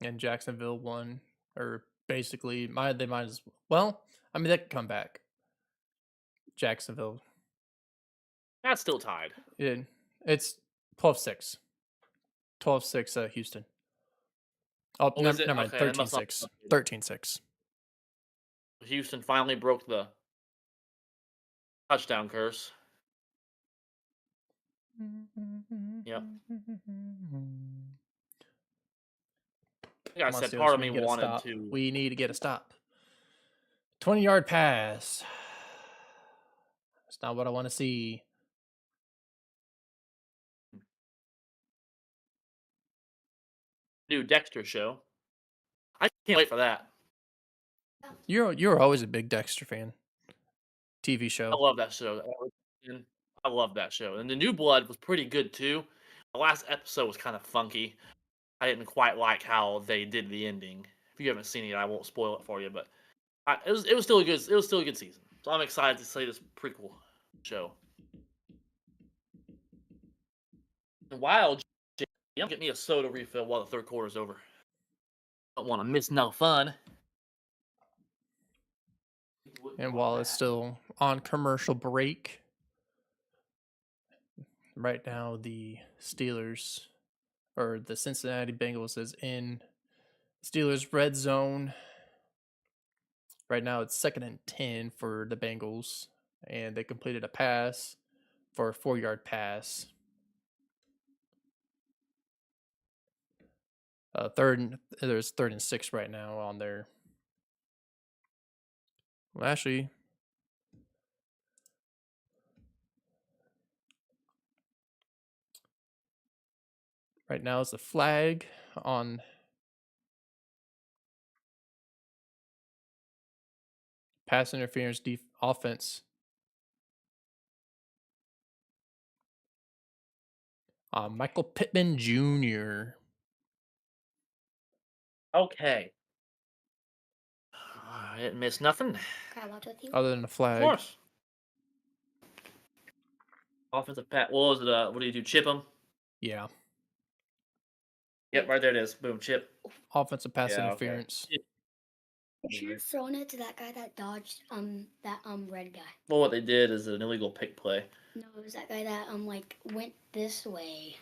And Jacksonville won, or basically, they might as well. I mean, they could come back. Jacksonville. That's still tied. It's 12-6. 12-6 Houston. Oh, Oh, is it? never mind. Okay, that must not 13-6. be updated. 13-6. Houston finally broke the touchdown curse. Yep. Like I Come on, said, Steelers, part of we me need to get a wanted stop. to. We need to get a stop. 20-yard pass. That's not what I want to see. New Dexter show. I can't wait for that. You're always a big Dexter fan. TV I show. love that show. I love that show. And the New Blood was pretty good too. The last episode was kind of funky. I didn't quite like how they did the ending. If you haven't seen it, I won't spoil it for you. But it was still a good season. So I'm excited to see this prequel show. And while get me a soda refill while the third quarter's over. Don't want to miss no fun. And while it's still on commercial break, right now the Steelers or the Cincinnati Bengals is in Steelers red zone. Right now it's 2nd and 10 for the Bengals, and they completed a pass for a 4-yard pass. There's 3rd and 6 right now on there. Well, actually, right now it's a flag on pass interference offense. Michael Pittman Jr. Okay. I didn't miss nothing. Can I watch with you? Other than a Of flag. course. Offensive pat. What was it? What do you do? Chip him? Yeah. Yep, right there it is. Boom, chip. Offensive pass Yeah, okay. interference. You should have thrown it to that guy that dodged that red guy. Well, what they did is an illegal pick play. No, it was that guy that like went this way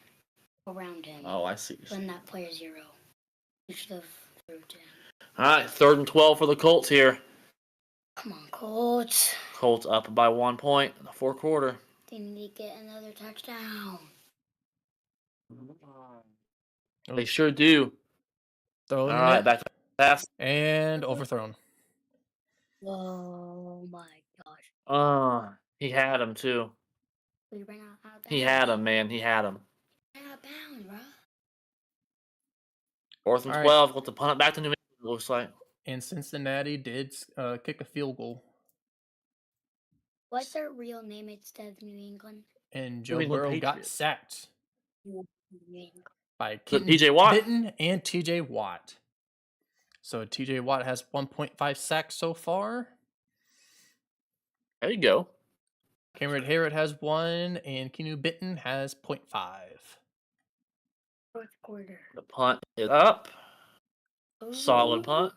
around him. Oh, I see. When that player 0. You should have threw it to him. All right, 3rd and 12 for the Colts here. Come on, Colts. Colts up by 1 point in the fourth quarter. They need to get another touchdown. They sure do. Throwing All right, it back to pass. and overthrown. Oh my gosh. He had him too. We ran out of bounds. He had him, man. He had him. Ran out of bounds, bro. 4th and All right. 12. We'll have to punt it back to New England, it looks like. And Cincinnati did kick a field goal. What's their real name instead of New England? And Joe New England Burrow got Patriots. sacked New England. by it Keaton TJ Watt? Bitten and TJ Watt. So TJ Watt has 1.5 sacks so far. There you go. Cameron Harrod has 1, and Keanu Bitten has 0.5. Fourth quarter. The punt is up. Ooh. Solid punt.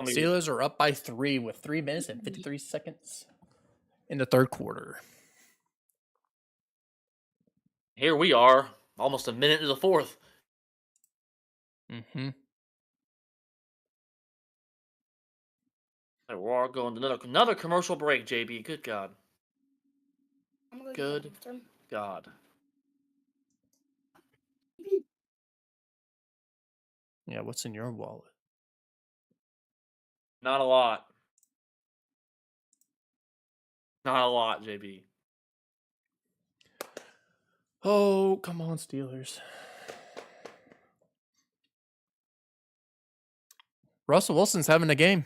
Steelers are up by 3 with 3 minutes and 53 seconds in the third quarter. Here we are, almost a minute to the fourth. Mm-hmm. We're going to another commercial break, JB. Good God. I'm gonna Good. get them. God. Yeah, what's in your wallet? Not a lot. Not a lot, JB. Oh, come on, Steelers. Russell Wilson's having a game.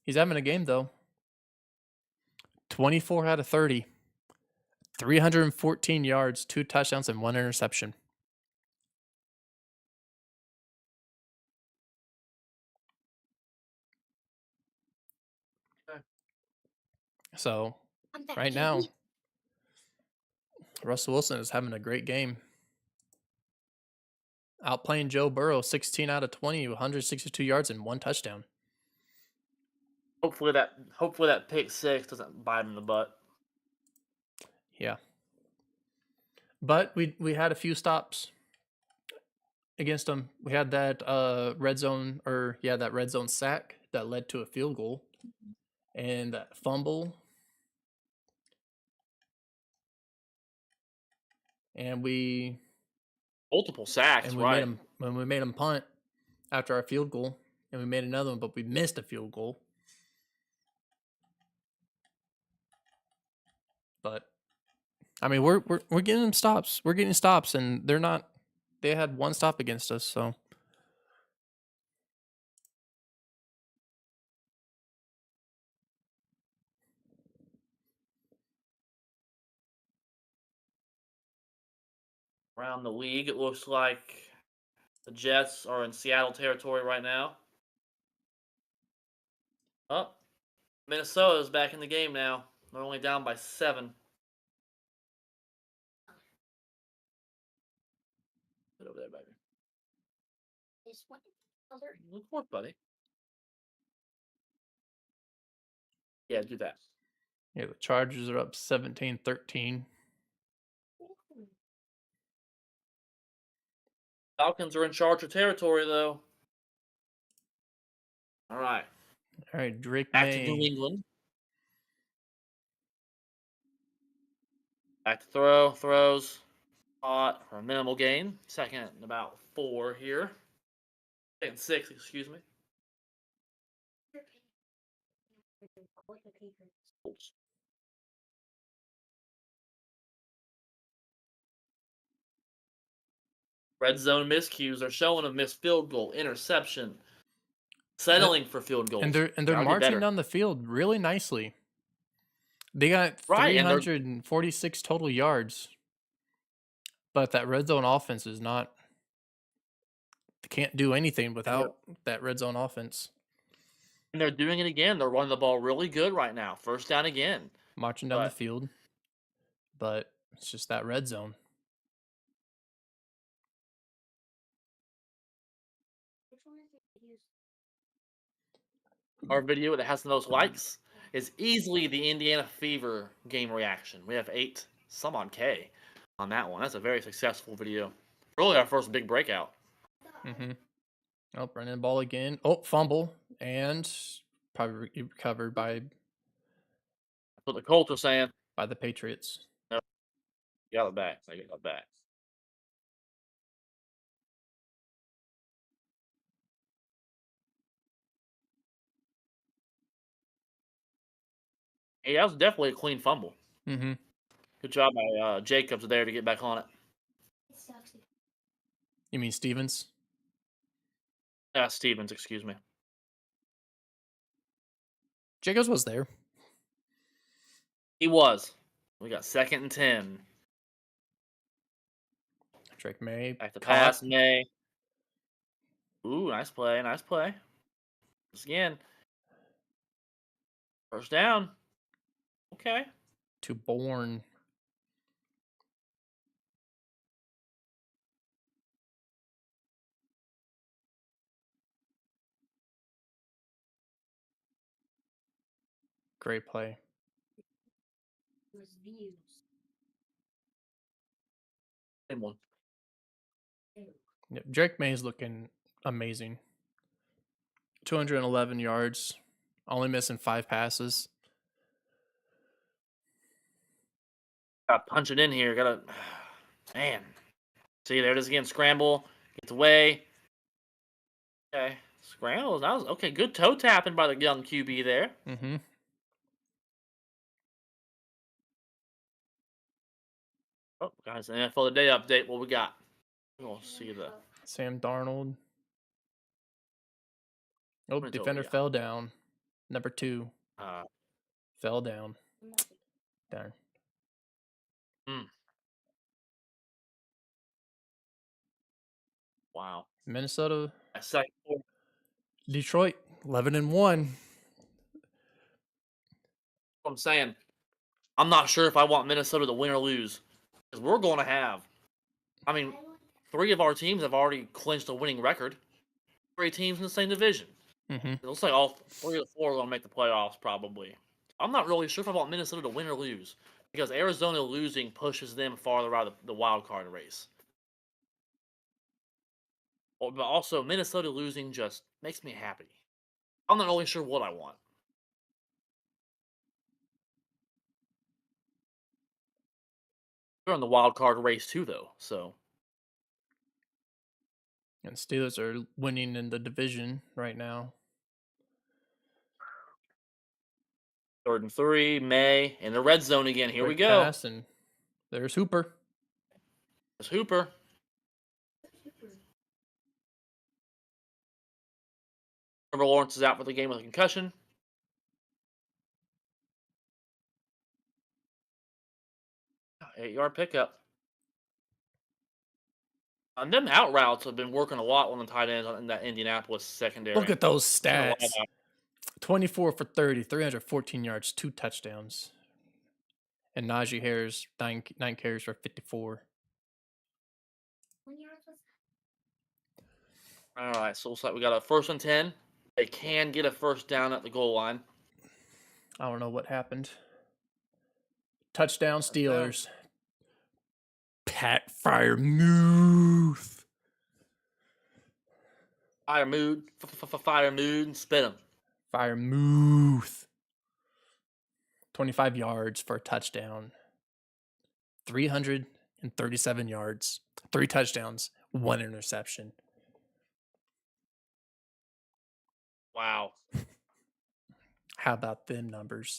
He's having a game, though. 24 out of 30. 314 yards, 2 touchdowns, and 1 interception. Okay. So, I'm back, right JB. now, Russell Wilson is having a great game. Outplaying Joe Burrow, 16 out of 20, 162 yards, and 1 touchdown. Hopefully that pick 6 doesn't bite him in the butt. Yeah. But we had a few stops against them. We had that red zone sack that led to a field goal, and that fumble, and we Multiple sacks, right? made him punt after our field goal, and we made another one, but we missed a field goal. But I mean, we're getting them stops. We're getting stops, and they're not. They had 1 stop against us, so. Around the league, it looks like the Jets are in Seattle territory right now. Oh, Minnesota's back in the game now. They're only down by 7. Get over there, baby. This one color. Look forth, buddy. Yeah, do that. Yeah, the Chargers are up 17-13. Falcons are in Charger territory, though. All right, All right, Drake back to New May. England. Back to throws. Caught for a minimal gain. Second and about 4 here. Second 6, excuse me. Colts. Red zone miscues are showing a missed field goal, interception, settling for field And goals. they're Gotta get marching better. down the field really nicely. They got Right, and they're 346 total yards. But that red zone offense is not they can't do anything and without that red zone offense. they're doing it again. They're running the ball really good right now. First down again. Marching down the But field. But it's just that red zone. our video that has the most likes is easily the Indiana Fever game reaction. We have 8 some on K on that one. That's a very successful video. Really our first big breakout. Mm-hmm. Oh, running the ball again. Oh, fumble. And probably recovered That's what the Colts are saying. by the Patriots. No, you got it back. I got it back. Hey, that was definitely a clean fumble. Mm-hmm. Good job by Jacobs there to get back on it. You mean Stevens? Stevens, excuse me. Jacobs was there. He was. We got 2nd and 10. Drake May Back to caught. pass, May. Ooh, nice play, nice play. Once again. First down. Okay. To Bourne. Great play. Same one. Yeah, Drake May's looking amazing. 211 yards, only missing 5 passes. Gotta punch it in here. Gotta. Man. See, there it is again. Scramble. Gets away. Okay. Scramble. That was okay. Good toe tapping by the young QB there. Mm-hmm. Oh, guys, NFL Today update. What we got? We'll see the. Sam Darnold. Oh, It's over, defender yeah. fell down. Number 2 Uh, fell down. Darn. wow. Minnesota, Second quarter. Detroit, 11-1. I'm saying, I'm not sure if I want Minnesota to win or lose because we're going to have. I mean, 3 of our teams have already clinched a winning record. 3 teams in the same division. Mm-hmm. It looks like all 3 or 4 are going to make the playoffs probably. I'm not really sure if I want Minnesota to win or lose because Arizona losing pushes them farther out of the wild card race. But also, Minnesota losing just makes me happy. I'm not really sure what I want. They're in the wild card race too, though. So And Steelers are winning in the division right now. 3rd and 3, May, in the red zone again. Here we Quick go. pass, and there's Hooper. There's Hooper. Trevor Lawrence is out for the game with a concussion. Eight-yard pickup. Them out routes have been working a lot on the tight ends in that Indianapolis Look secondary. at those Seen a lot of stats. 24 for 30, 314 yards, 2 touchdowns. And Najee Harris, nine carries for 54. All right, so looks like we got a 1st and 10. They can get a first down at the goal line. I don't know what happened. Touchdown Steelers. Pat Fryermuth. Fire mood, fire mood, and spit him. Fryermuth. 25 yards for a touchdown. 337 yards. 3 touchdowns. 1 interception. Wow. How about them numbers?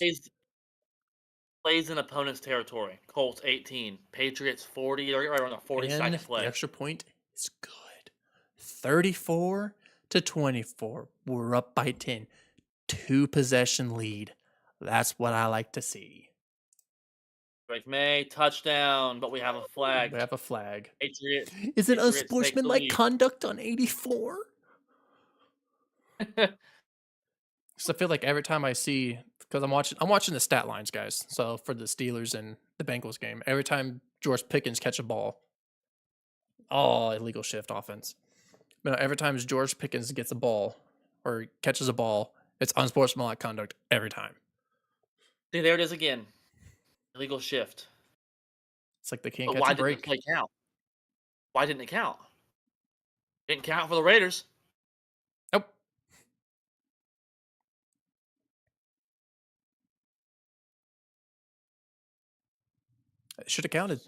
Plays in opponent's territory. Colts 18, Patriots 40. They're right around the 42nd And play. the extra point is good. 34-24. We're up by 10. 2 possession lead. That's what I like to see. Drake May, touchdown, but we have a flag. We have a flag. Patriots. Is it Patriots take the unsportsmanlike lead. conduct on 84? So I feel like every time I see, because I'm watching the stat lines, guys. So for the Steelers and the Bengals game, every time George Pickens catch a ball, illegal shift offense. But every time George Pickens gets a ball or catches a ball, it's unsportsmanlike conduct every time. See, there it is again. Illegal shift. It's like they can't But catch why a didn't break. the play count? Why didn't it count? Didn't count for the Raiders. Nope. It should have counted.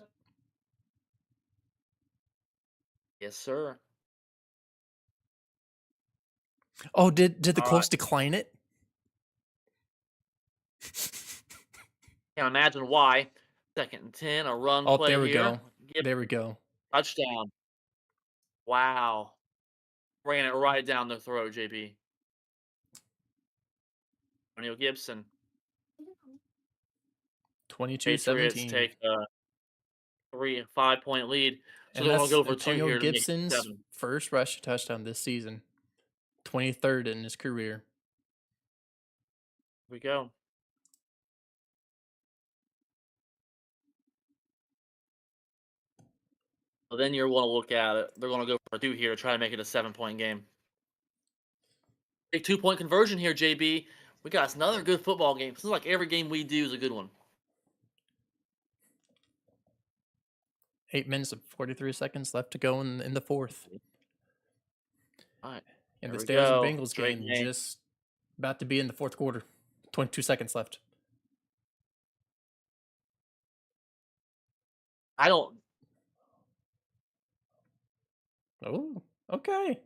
Yes, sir. Oh, did the All Colts right. decline it? Can't imagine why. 2nd and 10, a run Oh, play there we here. go. Give There we go. touchdown. Wow. Ran it right down the throat, JB. O'Neal Gibson. 22-17. Patriots take a 5-point lead. So And they're going that's to go for 2 Antonio here to make it Gibson's 7. first rushing touchdown this season. 23rd in his career. Here we go. So then you're going to look at it. They're going to go for 2 here to try to make it a 7-point game. Big 2-point conversion here, JB. We got us another good football game. Seems like every game we do is a good one. 8 minutes and 43 seconds left to go in the fourth. All right. And the There we Steelers go. and Bengals Drake game May. just about to be in the fourth quarter. 22 seconds left. I don't. Oh, okay.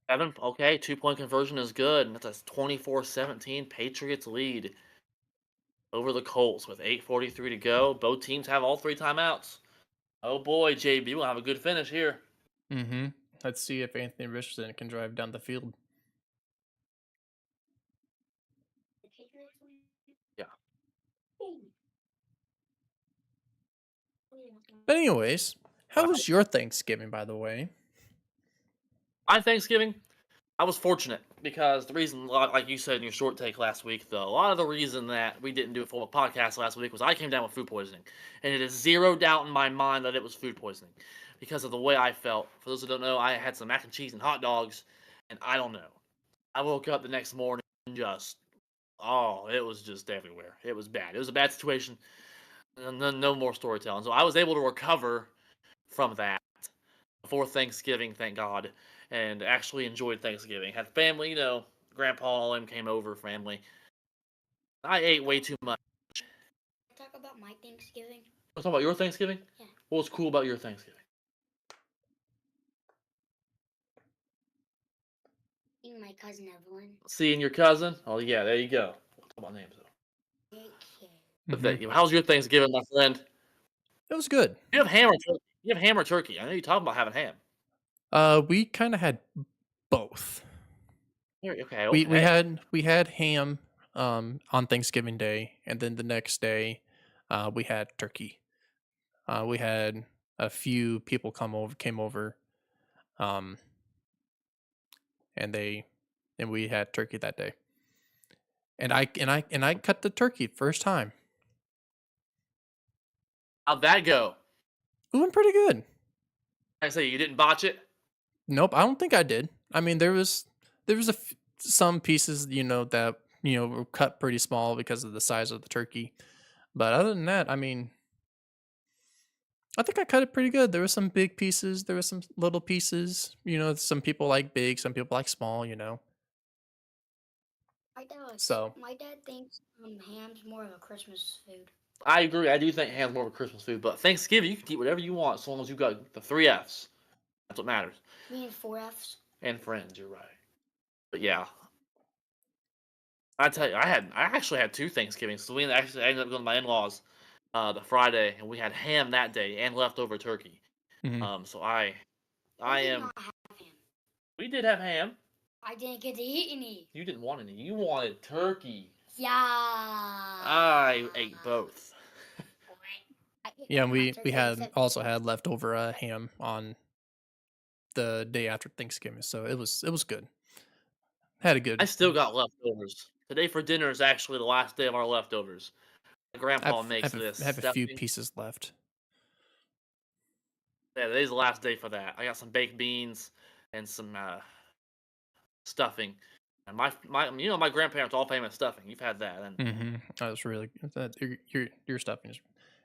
7. Okay, 2-point conversion is good. And that's a 24-17 Patriots lead over the Colts with 8:43 to go. Both teams have all 3 timeouts. Oh boy, JB will have a good finish here. Mm-hmm. Let's see if Anthony Richardson can drive down the field. Yeah. But anyways, how Wow. was your Thanksgiving, by the way? My Thanksgiving, I was fortunate because the reason, like you said in your short take last week, though, a lot of the reason that we didn't do a full podcast last week was I came down with food poisoning. And it is zero doubt in my mind that it was food poisoning because of the way I felt. For those who don't know, I had some mac and cheese and hot dogs, and I don't know. I woke up the next morning and it was just everywhere. It was bad. It was a bad situation. No more storytelling. So I was able to recover from that before Thanksgiving, thank God, and actually enjoyed Thanksgiving. Had family, Grandpa and all them came over, family. I ate way too much. Talk about my Thanksgiving. Let's talk about your Thanksgiving? Yeah. What was cool about your Thanksgiving? Seeing my cousin Evelyn. Seeing your cousin? Oh, yeah, there you go. We'll talk about names, though. Mhm. How's your Thanksgiving, my friend? It was good. You have ham or turkey? You have ham or turkey? I know you talking about having ham. We kind of had both. Okay. We had ham on Thanksgiving Day, and then the next day we had turkey. We had a few people came over, um, and we had turkey that day. And I cut the turkey first time. How'd that go? It went pretty good. I say you didn't botch it. Nope, I don't think I did. I mean, there was some pieces, that were cut pretty small because of the size of the turkey. But other than that, I mean, I think I cut it pretty good. There were some big pieces, there were some little pieces. Some people like big, some people like small. So My dad thinks ham's more of a Christmas food. I agree. I do think ham's more of a Christmas food, but Thanksgiving you can eat whatever you want as long as you got the three F's. That's what matters. Me and four F's. And friends, you're right. But yeah, I tell you, I actually had two Thanksgivings. So we actually ended up going to my in-laws the Friday, and we had ham that day and leftover turkey. mhm. So I I did am. not have ham. We did have ham. I didn't get to eat any. You didn't want any. You wanted turkey. Yeah. I ate both. Yeah, and we also had leftover ham on the day after Thanksgiving, so it was good. Had a I good. still got leftovers. Today for dinner is actually the last day of our leftovers. My I grandpa have, I makes have, this a, I have a few stuffing. pieces left. Yeah, today's the last day for that. I got some baked beans and some stuffing. And my grandparents all famous stuffing. You've had that, and That was really your stuffing is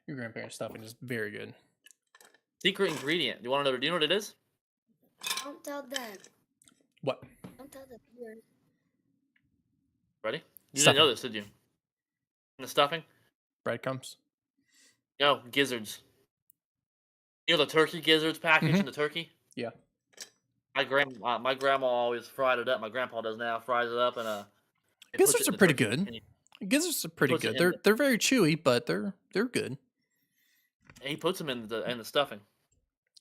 your grandparents' stuffing is very good. secret ingredient. Do you want to know? Do you know what it is? Don't tell them. What Don't tell the viewers. Ready? You didn't stuffing? know this, did you? In the stuffing? Breadcrumbs. No, gizzards. You know the turkey gizzards package in Mhm. the turkey? Yeah. My grandma always fried it up. My grandpa does now. Fries it up and it puts it Gizzards in are the pretty turkey. good. And Gizzards are he pretty puts it good. in They're very chewy, but they're good. he puts them in the stuffing.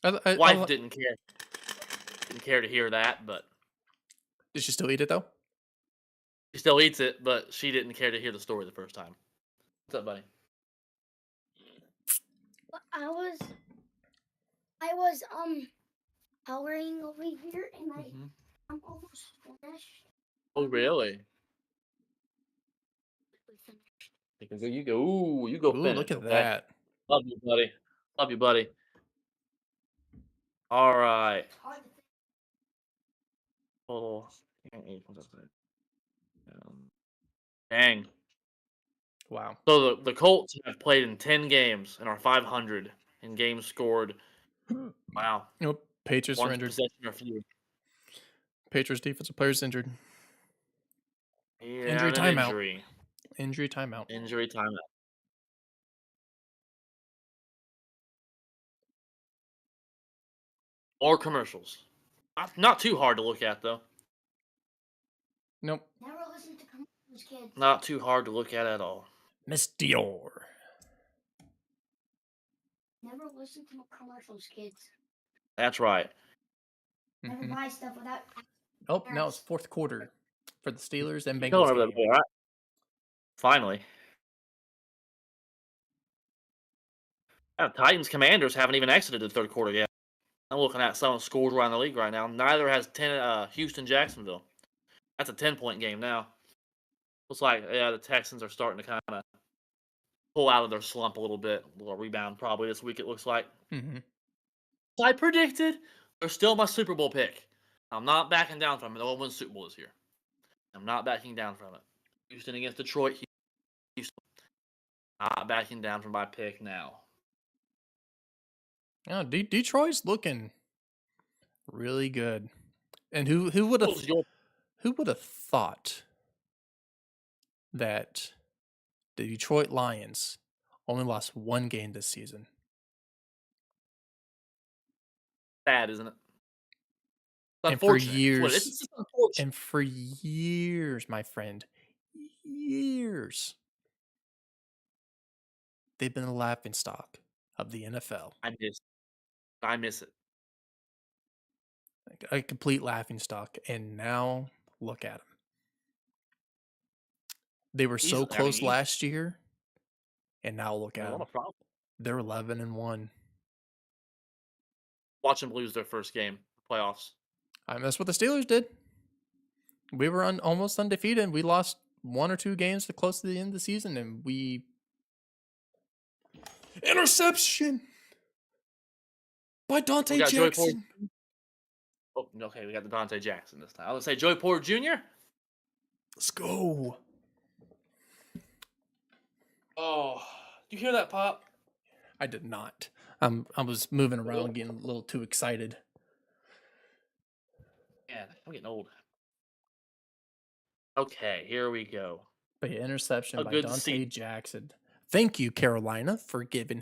I Wife didn't care. Didn't care to hear that, but did she still eat it though? she still eats it. But she didn't care to hear the story the first time. What's up, buddy? I was coloring over here and I'm almost finished. Oh, really? Finished. You go. Ooh, you go Ooh, look finish. at Okay. that! Love you, buddy. Love you, buddy. All right. It's hard to think. Total. Dang. Wow. So the Colts have played in 10 games and are 500 in games scored. Wow. Nope. Patriots are One injured. possession or fewer. Patriots defensive players injured. Yeah, Injury an timeout. injury. Injury timeout. Injury timeout. Or commercials. Not too hard to look at, though. Nope. Never listen to commercials, kids. Not too hard to look at all. Miss Dior. Never listen to commercials, kids. That's right. Never Mhm. buy stuff without. Oh, now it's fourth quarter for the Steelers and You're going Bengals over that game. boy, right? Finally. Titans Commanders haven't even exited the third quarter yet. I'm looking at some scores around the league right now. Neither has Houston Jacksonville. That's a 10-point game now. Looks like the Texans are starting to kind of pull out of their slump a little bit. A little rebound probably this week, it looks like. Mm-hmm. As I predicted, they're still my Super Bowl pick. I'm not backing down from it. No one wins Super Bowl this year. I'm not backing down from it. Houston against Detroit. Houston. Not backing down from my pick now. Oh, Detroit's looking really good. And who would have thought that the Detroit Lions only lost one game this season? Sad, isn't it? It's And for unfortunate. It's what it is. years, It's just unfortunate. and for years, my friend, years, they've been the laughing stock of the NFL. I miss it. Like a complete laughing stock. And now look at them. They were so close last year, and now look at Not them. a problem. They're 11-1. Watch them lose their first game, playoffs. I mean, that's what the Steelers did. We were almost undefeated. We lost 1 or 2 games to close to the end of the season, and we interception by Dante We got Joey Porter. Jackson. Oh, okay, we got the Dante Jackson this time. I was gonna say Joey Porter Jr. Let's go. Oh, you hear that pop? I did not. I was moving around, getting a little too excited. Man, I'm getting old. Okay, here we go. But yeah, interception Oh, by good to see. Dante Jackson. Thank you, Carolina, for giving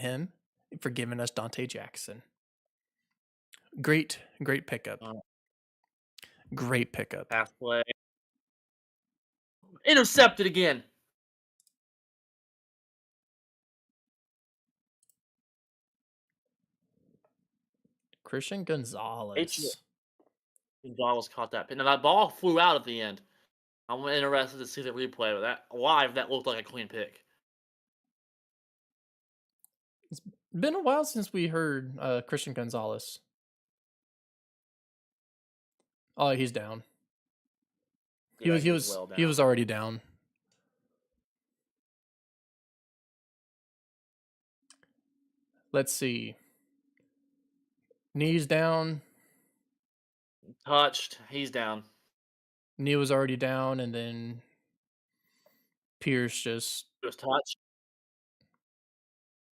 us Dante Jackson. Great pickup. Great pickup. Pass play. Intercepted again. Christian Gonzalez. Gonzalez caught that. Now that ball flew out at the end. I'm interested to see the replay of that. Live, that looked like a clean pick. It's been a while since we heard Christian Gonzalez. Oh, he's down. He Yeah, was well he down. was already down. Let's see. Knees down. Touched. He's down. Knee was already down, and then Pierce just Just touched.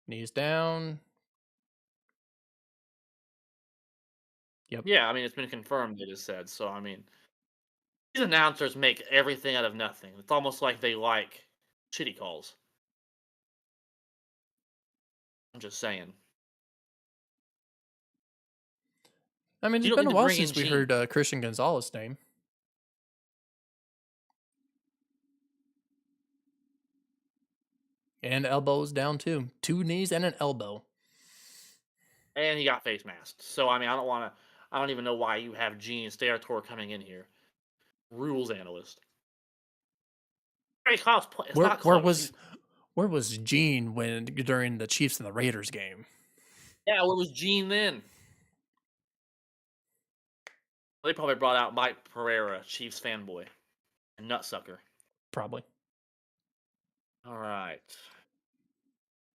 knees down. Yep. Yeah, I mean it's been confirmed. They just said so. I mean, these announcers make everything out of nothing. It's almost like they like shitty calls. I'm just saying. I mean, You it's don't been need a to while bring in since we Gene. heard Christian Gonzalez' name. And elbows down too. 2 knees and an elbow. And he got face masked. So I mean, I don't want to. I don't even know why you have Gene Steratore coming in here. Rules analyst. Very close. It's Where not close. where was Gene when during the Chiefs and the Raiders game? Yeah, where was Gene then? They probably brought out Mike Pereira, Chiefs fanboy, and nutsucker. Probably. All right.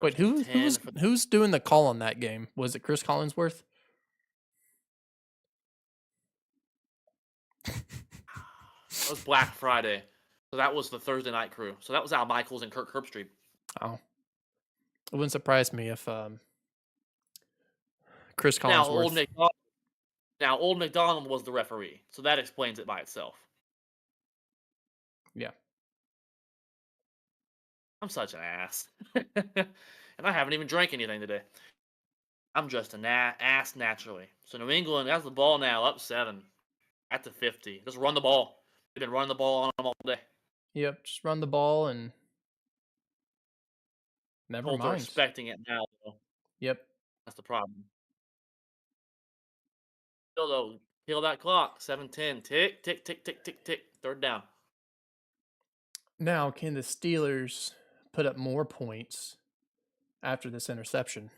Wait, First and 10 for who's doing the call on that game? Was it Chris Collinsworth? that was Black Friday. So that was the Thursday night crew. So that was Al Michaels and Kirk Herbstreit. Oh, it wouldn't surprise me if Chris Now Collinsworth. Old McDonald was the referee, so that explains it by itself. Yeah. I'm such an ass, and I haven't even drank anything today. I'm just an ass naturally. So New England has the ball now, up 7 at the 50. Just run the ball. They've been running the ball on them all day. Yep, just run the ball and never Colts are mind. expecting it now, though. Yep. That's the problem. Still, though, kill that clock. 7:10. Tick, tick, tick, tick, tick, tick. Third down. Now, can the Steelers put up more points after this interception?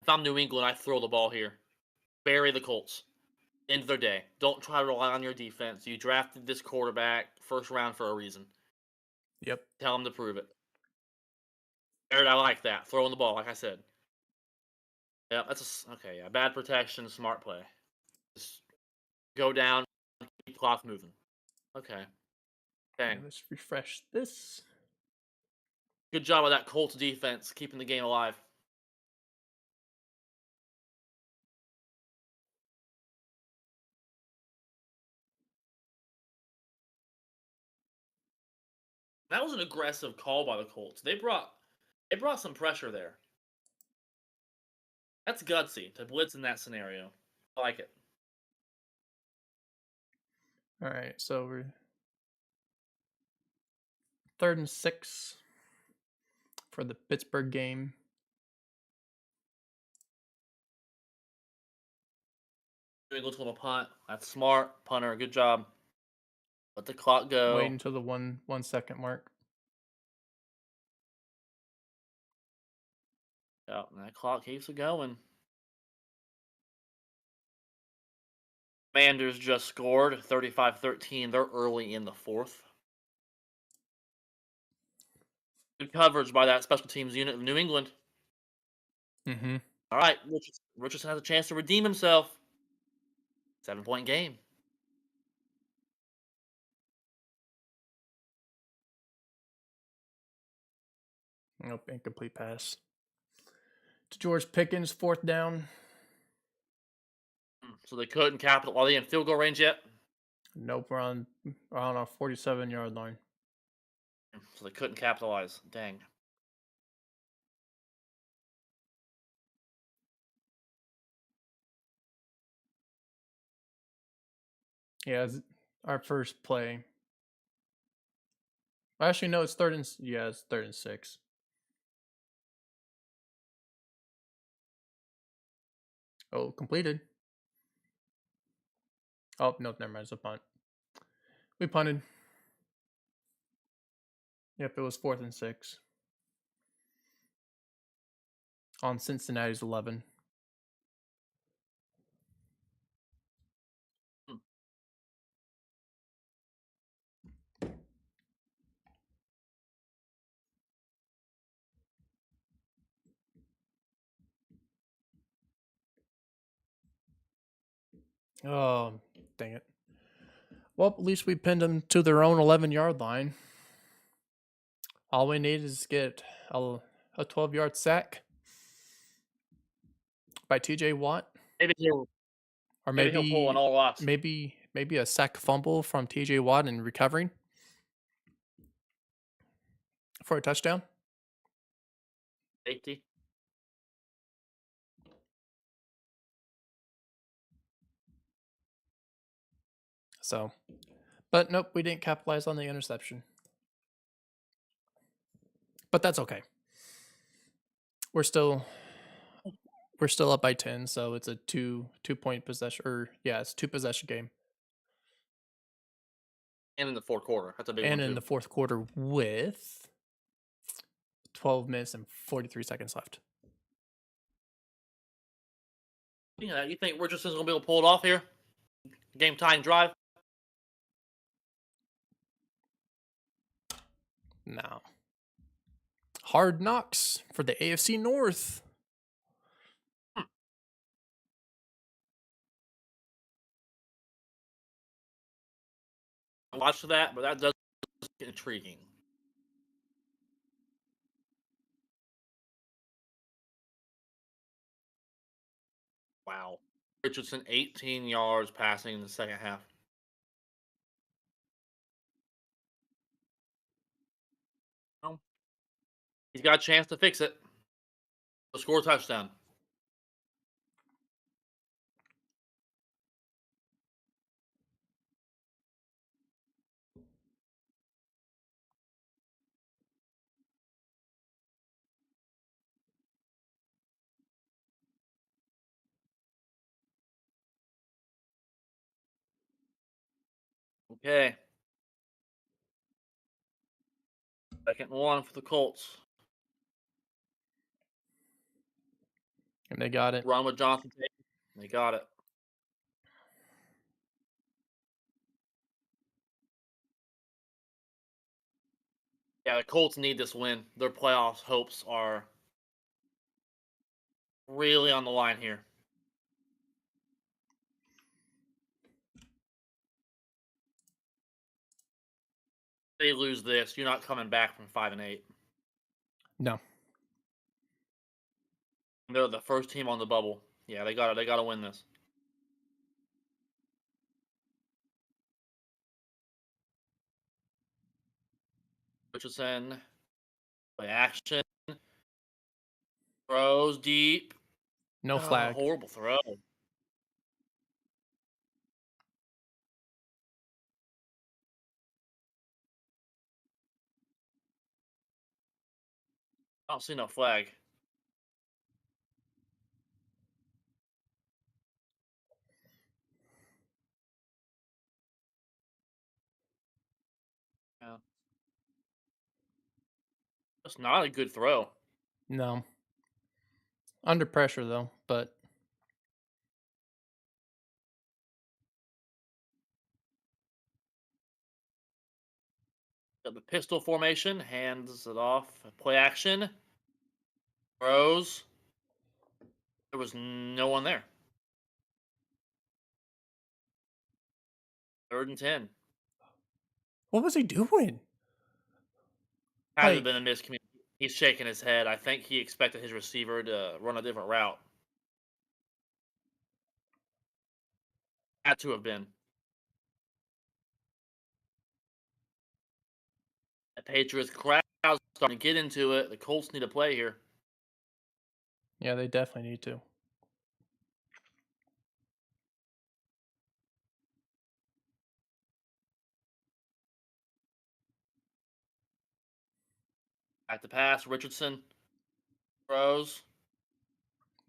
If I'm New England, I throw the ball here. Bury the Colts. End of their day. Don't try to rely on your defense. You drafted this quarterback first round for a reason. Yep. Tell them to prove it. Jared, I like that. Throwing the ball, like I said. Yeah, okay. Yeah, bad protection, smart play. Just go down, keep the clock moving. Okay. Dang. Let's refresh this. Good job of that Colts defense keeping the game alive. That was an aggressive call by the Colts. They brought some pressure there. That's gutsy to blitz in that scenario. I like it. All right, so we're 3rd and 6 for the Pittsburgh game. New England's going to punt. That's smart. Punter, good job. Let the clock go. Wait until the 1 second mark. Yeah, and that clock keeps it going. Commanders just scored 35-13. They're early in the fourth. Good coverage by that special teams unit of New England. Mm-hmm. All right, Richardson has a chance to redeem himself. 7-point game. Nope, incomplete pass. To George Pickens, fourth down. So they couldn't capitalize. Are they in field goal range yet? Nope, we're on our 47-yard line. So they couldn't capitalize. Dang. Yeah, it's our first play. Actually, no, it's it's 3rd and 6. Oh, completed. Oh, no, never mind. It's a punt. We punted. Yep, it was 4th and 6 on Cincinnati's 11. Hmm. Oh, dang it. Well, at least we pinned them to their own 11-yard line. All we need is get a 12-yard sack by TJ Watt, Maybe he'll or maybe he'll pull an all us maybe a sack fumble from TJ Watt and recovering for a touchdown. safety. So, but nope, we didn't capitalize on the interception. But that's okay. We're still up by 10, so it's a 2-point possession, or yeah, it's 2 possession game. And in the fourth quarter. That's a big And one in too. the fourth quarter with 12 minutes and 43 seconds left. Yeah, you think Richardson's gonna be able to pull it off here? Game tying drive? Now, hard knocks for the AFC North. Watch that, but that does get intriguing. Wow. Richardson 18 yards passing in the second half. Well, he's got a chance to fix it. To score a touchdown. Okay. 2nd and 1 for the Colts. And they got it. Run with Jonathan Taylor. They got it. Yeah, the Colts need this win. Their playoffs hopes are really on the line here. They lose this, you're not coming back from 5-8. No. They're the first team on the bubble. Yeah, they got it. They got to win this. Richardson, play action, throws deep. No Oh, flag. horrible throw. I don't see no flag. Yeah. That's not a good throw. No. Under pressure though, but Got the pistol formation, hands it off. Play action. Throws. There was no one there. 3rd and 10. what was he doing? Had to have Like, been a miscommunication. He's shaking his head. I think he expected his receiver to run a different route. Had to have been. The Patriots crowd starting to get into it. The Colts need to play here. yeah, they definitely need to. Back to pass. Richardson throws.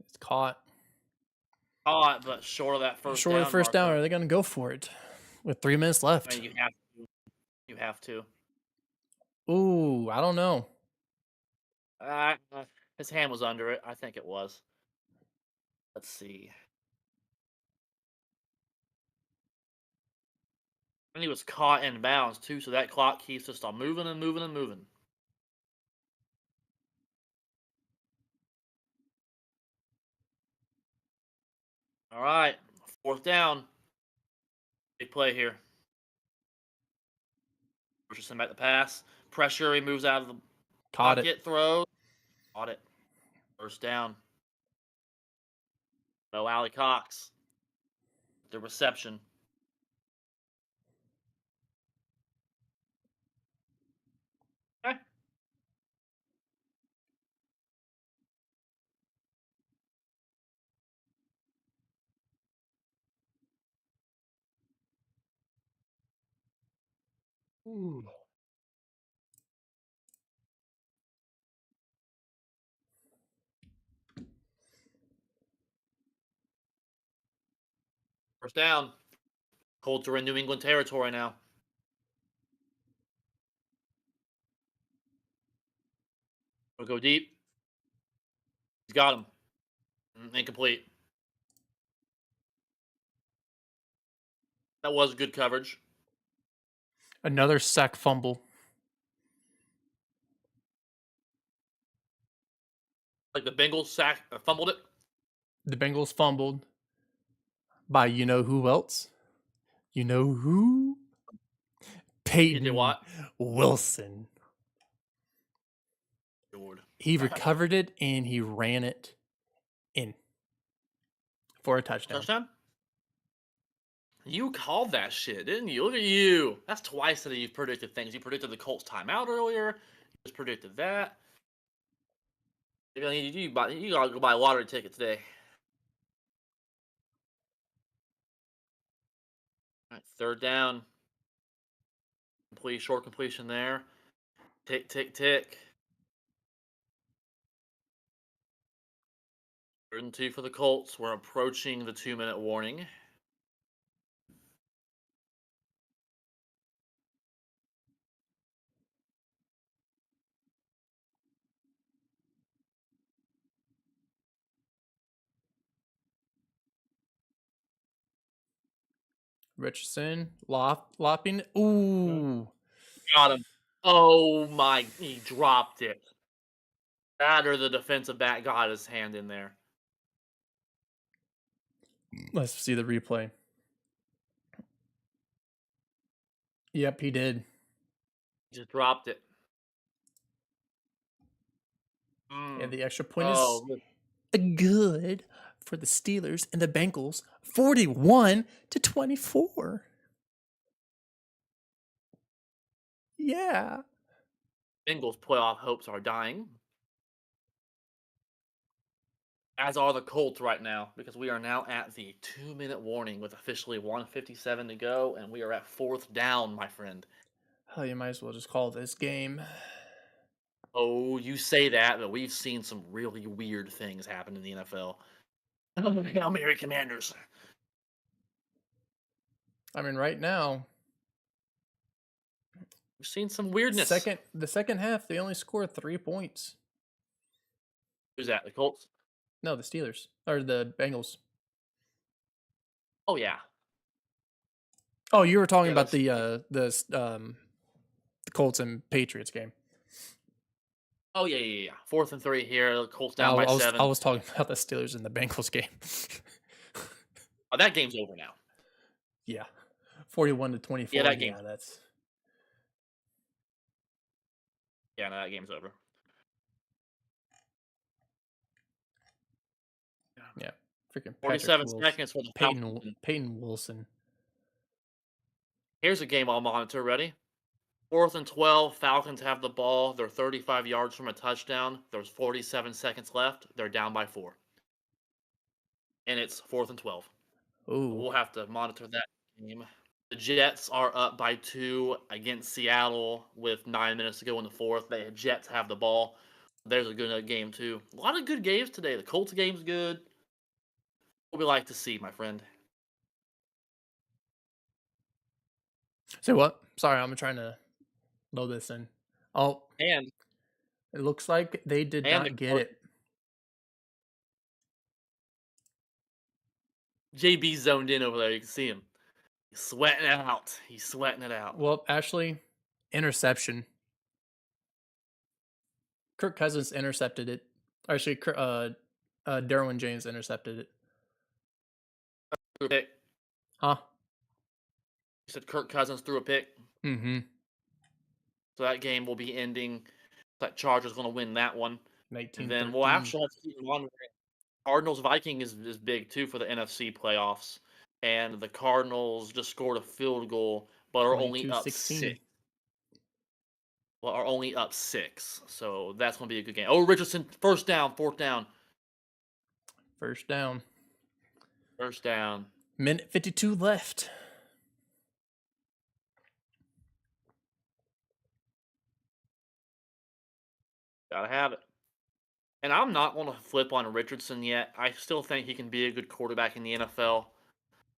It's caught. Caught, but short of that first Short of the down first down, marker. are they going to go for it with 3 minutes I left? mean, you have to. You have to. Ooh, I don't know. Uh, his hand was under it. I think it was. Let's see. And he was caught in bounds too, so that clock keeps just on moving and moving and moving. All right, 4th down. Big play here. Richardson back to pass. Pressure. He moves out of the Caught it. pocket. Throws. Caught it. 1st down. No Alley Cox. The reception. Okay. Ooh. First down. Colts are in New England territory now. We'll go deep. He's got him. Incomplete. That was good coverage. Another sack fumble. Like the Bengals fumbled it. The Bengals fumbled by you know who else? You know who? He did Peyton what? Wilson. Lord. He recovered it and he ran it in for a touchdown. Touchdown? You called that shit, didn't you? Look at you. That's twice that you've predicted things. You predicted the Colts timeout earlier. You just predicted that. Maybe you gotta go buy a lottery ticket today. All right, 3rd down. Short completion there. Tick, tick, tick. 3rd and 2 for the Colts. We're approaching the 2-minute warning. Richardson lopping. Ooh. Got him. Oh my, he dropped it. That or the defensive back got his hand in there. Let's see the replay. Yep, he did. Just dropped it. And the extra point Oh, is good for the Steelers and the Bengals, 41-24. Yeah. Bengals playoff hopes are dying. As are the Colts right now, because we are now at the 2-minute warning with officially 1:57 to go, and we are at 4th down, my friend. Hell, you might as well just call this game. Oh, you say that, but we've seen some really weird things happen in the NFL. Oh, Hail Mary Commanders. I mean, right now, We've seen some weirdness. the second half, they only scored 3 points. Who's that? The Colts? No, the Steelers or the Bengals. Oh yeah, Oh, you were talking yeah. about That's the Colts and Patriots game. oh yeah. 4th and 3 here. The Colts I down by was I 7. was talking about the Steelers and the Bengals game. Oh, that game's over now. Yeah, 41 to Yeah, 24. that game's Yeah, that's yeah, no, that game's over. yeah. Freaking Patrick 47 Wilson, seconds for the Falcons. Peyton Wilson. Here's a game I'll monitor. Ready? 4th and 12. Falcons have the ball. They're 35 yards from a touchdown. There's 47 seconds left. They're down by 4, and it's 4th and 12. Ooh, We'll have to monitor that game. The Jets are up by 2 against Seattle with 9 minutes to go in the 4th. The Jets have the ball. There's a good game too. A lot of good games today. The Colts game's good. What we like to see, my friend. say what? Sorry, I'm trying to load this in. Oh, And it looks like they did and the not get it. JB zoned in over there. You can see him. He's sweating it out. He's sweating it out. Well, actually, interception. Kirk Cousins intercepted it. Actually, Derwin James intercepted it. Threw a pick. Huh? You said Kirk Cousins threw a pick. Mm-hmm. So that game will be ending. That Chargers going to win that one. And then we'll 19-13. actually have to keep monitoring. Cardinals Viking is big too for the NFC playoffs. And the Cardinals just scored a field goal, but are only up 22-16. 6. Well, are only up 6. So that's going to be a good game. Oh, Richardson, first down, 4th down. First down. First down. Minute 52 left. Gotta have it. And I'm not going to flip on Richardson yet. I still think he can be a good quarterback in the NFL.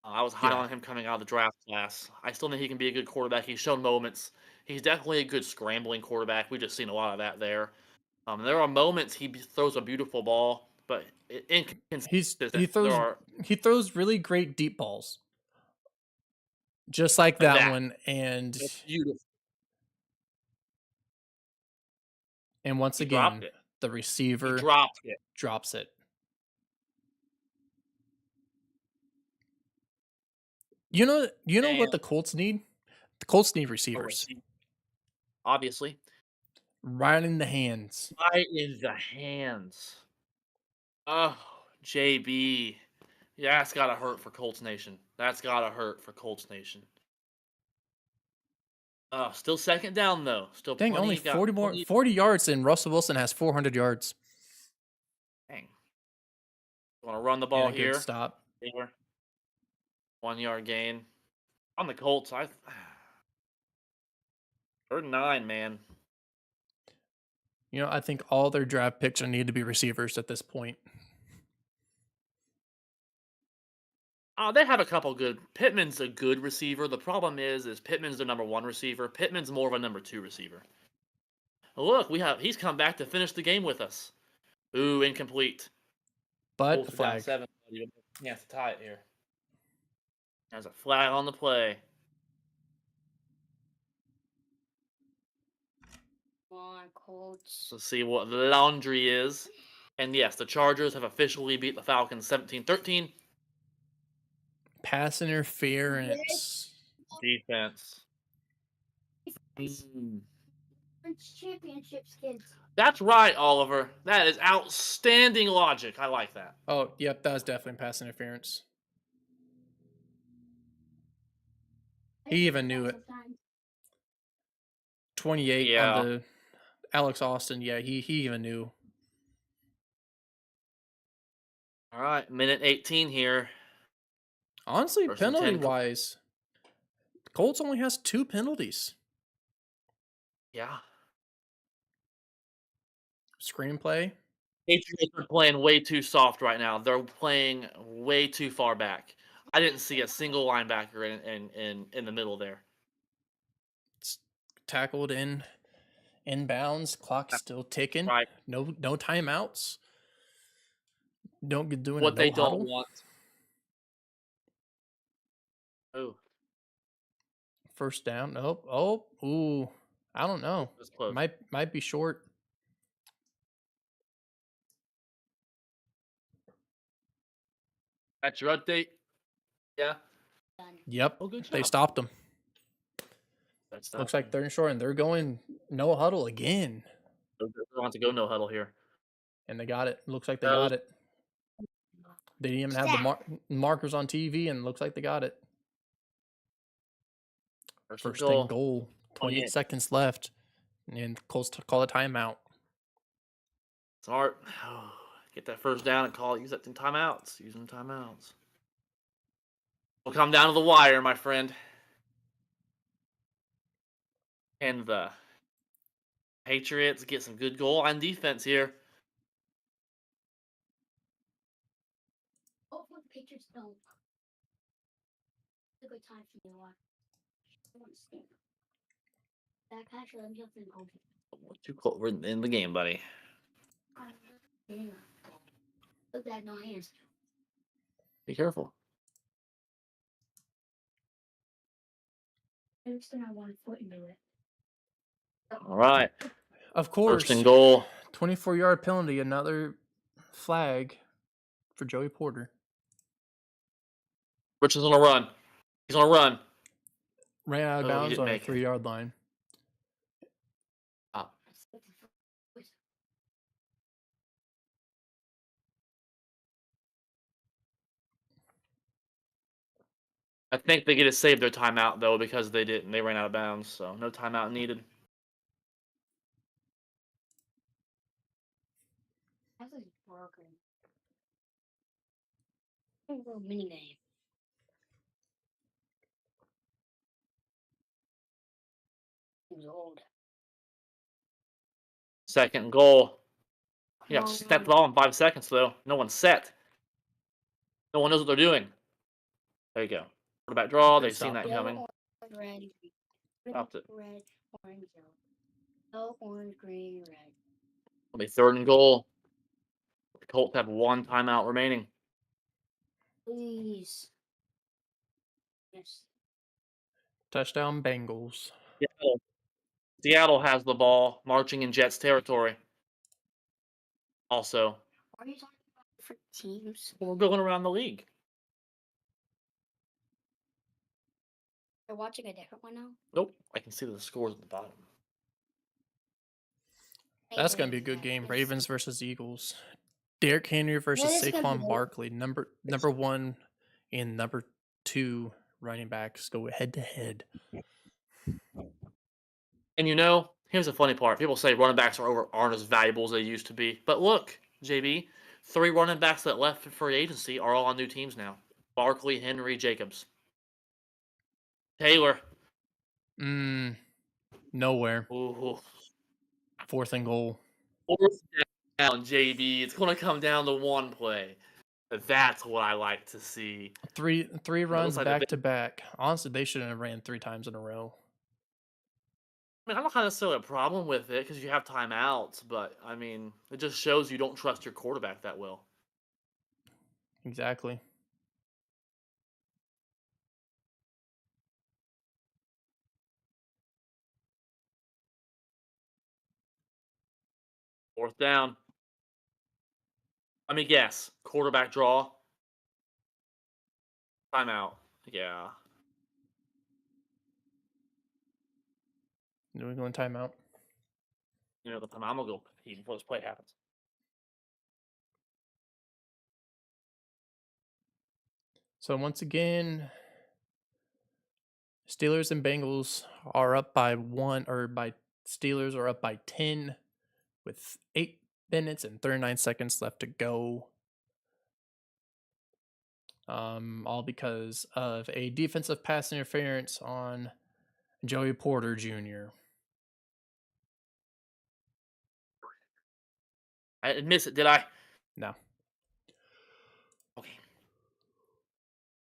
I was high Yeah. on him coming out of the draft class. I still think he can be a good quarterback. He's shown moments. He's definitely a good scrambling quarterback. We've just seen a lot of that there. There are moments he throws a beautiful ball, but inconsistent. He throws really great deep balls. Just like that one, and It's beautiful. once He again, dropped it. the He receiver dropped it. drops it. You know And what the Colts need? The Colts need a receivers. receiver, obviously, Right in the hands. right in the hands. Oh, JB. Yeah, that's gotta hurt for Colts Nation. That's gotta hurt for Colts Nation. Still second down though. Still Dang, plenty. only Got 40 yards, and Russell Wilson has 400 yards. Dang. Want to run the And ball a good here? stop. Here. 1 yard gain on the Colts. 3rd and 9, man. I think all their draft picks need to be receivers at this point. They have a couple good. Pittman's a good receiver. The problem is Pittman's the number 1 receiver. Pittman's more of a number 2 receiver. Look, he's come back to finish the game with us. Ooh, incomplete. But Colts a are down flag. 7. He has to tie it here. There's a flag on the play. Come on, Colts. Let's see what the laundry is. And yes, the Chargers have officially beat the Falcons 17-13. Pass interference. Defense. It's championships, kids. That's right, Oliver. That is outstanding logic. I like that. Oh, yep, that was definitely pass interference. He even knew it. 28 Yeah. on the Alex Austin. Yeah, he even knew. All right, minute 18 here. Honestly, First and penalty 10. wise, Colts only has 2 penalties. Yeah. Screenplay. Patriots are playing way too soft right now. They're playing way too far back. I didn't see a single linebacker in the middle there. It's tackled in bounds. Clock still ticking. Right. No timeouts. Don't get doing a what they no don't huddle. want. Oh, First down. Ooh. I don't know. that's close. Might be short. That's your update. Yeah. Done. Yep. Oh, good They job. stopped them. That's Looks like third and short, and they're going no huddle again. They want to go no huddle here. And they got it. Looks like they Goes got it. They didn't even have the markers on TV, and looks like they got it. First and goal. 28 28. seconds left. And Colts call a timeout. Smart. Get that first down and call it. Use that in timeouts. Use them timeouts. We'll come down to the wire, my friend. And the Patriots get some good goal line defense here. Hopefully the Patriots don't. It's a good time for me to watch. I want to stand up. Back actually, let me just think over. Too close. We're in the game, buddy. Yeah. Look at that, no hands. Be careful. Maybe still not one foot into it. All right. Of course. First and goal. 24-yard penalty. Another flag for Joey Porter. Richard's on a run. He's on a run. Ran out of Oh, he bounds didn't on a make it. 3-yard line. Ah. I think they get to save their timeout, though, because they didn't. They ran out of bounds, so no timeout needed. That's a broken. A little mini game. He was old. Second and goal. You have to No, snap the ball in 5 seconds, though. No one's set. No one knows what they're doing. There you go. Quarterback draw. They They've seen stopped that him. coming. Yellow, orange, red, green. Stopped it. Red, orange, yellow. Yellow, orange, green, red. It'll be third and goal. The Colts have one timeout remaining. Please. Yes. Touchdown Bengals. Seattle has the ball, marching in Jets territory. Also, Why are you talking about different teams? we're going around the league. They're watching a different one now? Nope, I can see the scores at the bottom. That's going to be a good game. Ravens versus Eagles. Derrick Henry versus That is gonna be Saquon good. Barkley. Number one and number two running backs go head to head. And here's the funny part. People say running backs aren't as valuable as they used to be. But look, JB, 3 running backs that left for free agency are all on new teams now. Barkley, Henry, Jacobs. Taylor. Nowhere. Ooh. Fourth and goal. Fourth down, JB. It's going to come down to one play. That's what I like to see. Three runs like back to back. Honestly, they shouldn't have ran 3 times in a row. I mean, I don't have necessarily a problem with it because you have timeouts, but I mean, it just shows you don't trust your quarterback that well. Exactly. Fourth down. Let me guess. Quarterback draw. Timeout. Yeah. New England timeout. The timeout. I'm going to go pee before this play happens. So once again, Steelers and Bengals are up by 1, or by Steelers are up by 10 with 8 minutes and 39 seconds left to go. All because of a defensive pass interference on Joey Porter Jr. I didn't miss it, did I? No.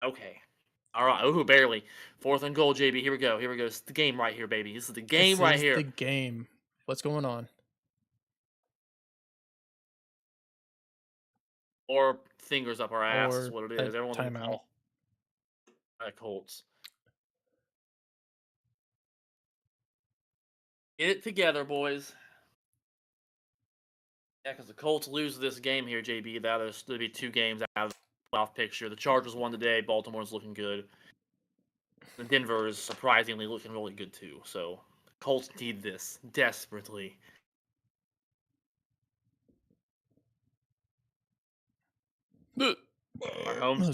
Okay. All right. Ooh, barely. Fourth and goal, JB. Here we go. Here we go. This is the game right here, baby. This is the game This right is here. the game. What's going on? Or fingers up our ass is or what it a is. Everyone's gonna timeout. call Colts. Get it together, boys. Yeah, because the Colts lose this game here, JB. That'll be 2 games out of the playoff picture. The Chargers won today. Baltimore's looking good. And Denver is surprisingly looking really good too. So the Colts need this desperately. Excuse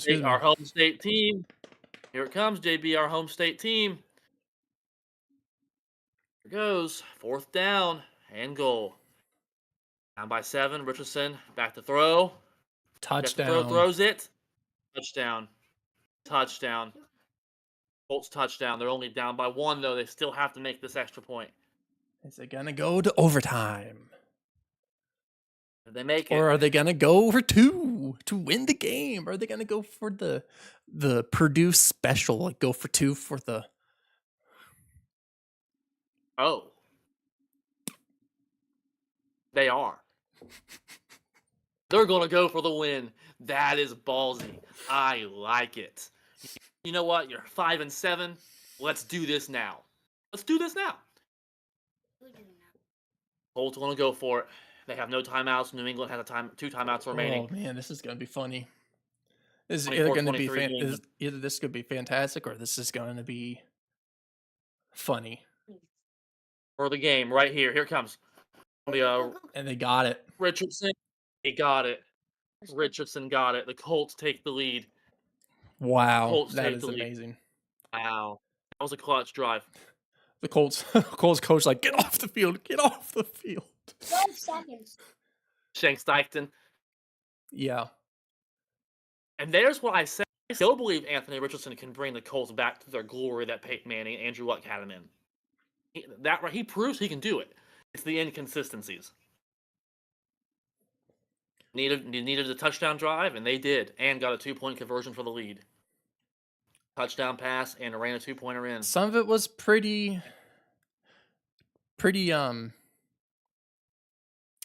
me. Our home state team. Here it comes, JB. Our home state team. Here goes 4th down and goal. Down by 7. Richardson back to throw. Touchdown. Throws it. Touchdown. Touchdown. Colts touchdown. They're only down by 1 though. They still have to make this extra point. Is it gonna go to overtime? Did they make it? Or are they gonna go for 2 to win the game? Are they gonna go for the Purdue special? Like go for 2 for the Oh. They are. They're going to go for the win. That is ballsy. I like it. You know what? You're 5-7. Let's do this now. Let's do this now. Colts going to go for it. They have no timeouts. New England has 2 timeouts remaining. Oh man, this is gonna be funny. This is 24, either gonna be 23 game. either this could be fantastic or this is gonna be funny. For the game right here. Here it comes. And they got it. Richardson. He got it. Richardson got it. The Colts take the lead. Wow, Colts that take is the lead. amazing. Wow. That was a clutch drive. The Colts coach like, get off the field, get off the field. 12 seconds. Shanks Dykton. Yeah. And there's what I said. I still believe Anthony Richardson can bring the Colts back to their glory that Peyton Manning and Andrew Luck had him in. He proves he can do it. It's the inconsistencies. Needed a touchdown drive, and they did, and got a 2-point conversion for the lead. Touchdown pass and ran a 2-pointer in. Some of it was pretty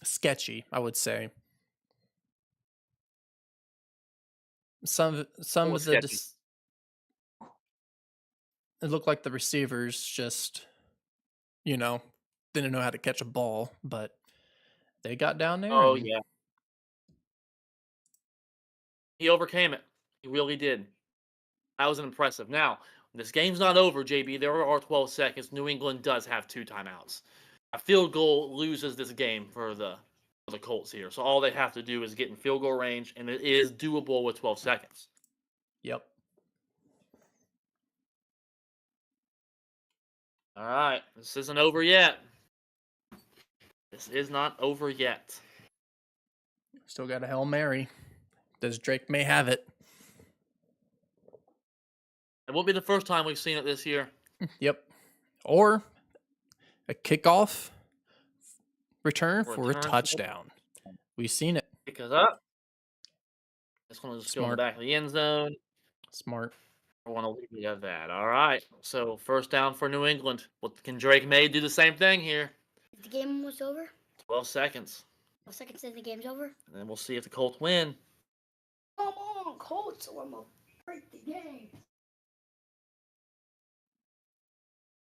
sketchy, I would say. Some of the it looked like the receivers just didn't know how to catch a ball, but they got down there. Oh yeah. He overcame it. He really did. That was impressive. Now, this game's not over, JB. There are 12 seconds. New England does have 2 timeouts. A field goal loses this game for the Colts here. So all they have to do is get in field goal range, and it is doable with 12 seconds. Yep. All right. This isn't over yet. This is not over yet. Still got a Hail Mary. Does Drake may have it. It won't be the first time we've seen it this year. Yep. Or a kickoff return for a touchdown. We've seen it. Pick us up. This one will just go in the back of the end zone. Smart. I want to leave you at that. All right. So first down for New England. Can Drake May do the same thing here? Is the game almost over? 12 seconds. 12 seconds and the game's over? And then we'll see if the Colts win. Come on, Colts, or I'm going to break the game.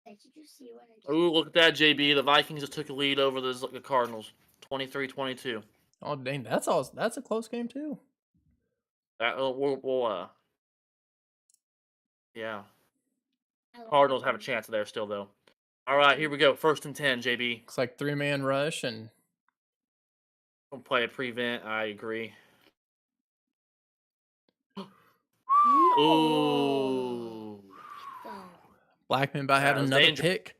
Did you see what I did? Ooh, look at that, JB. The Vikings just took a lead over the Cardinals. 23-22. Oh, dang. That's a close game, too. Yeah. Cardinals have a chance there still, though. All right, here we go. 1st and 10, JB. Looks like 3-man rush and... Don't play a prevent. I agree. Ooh. Blackman about had another pick.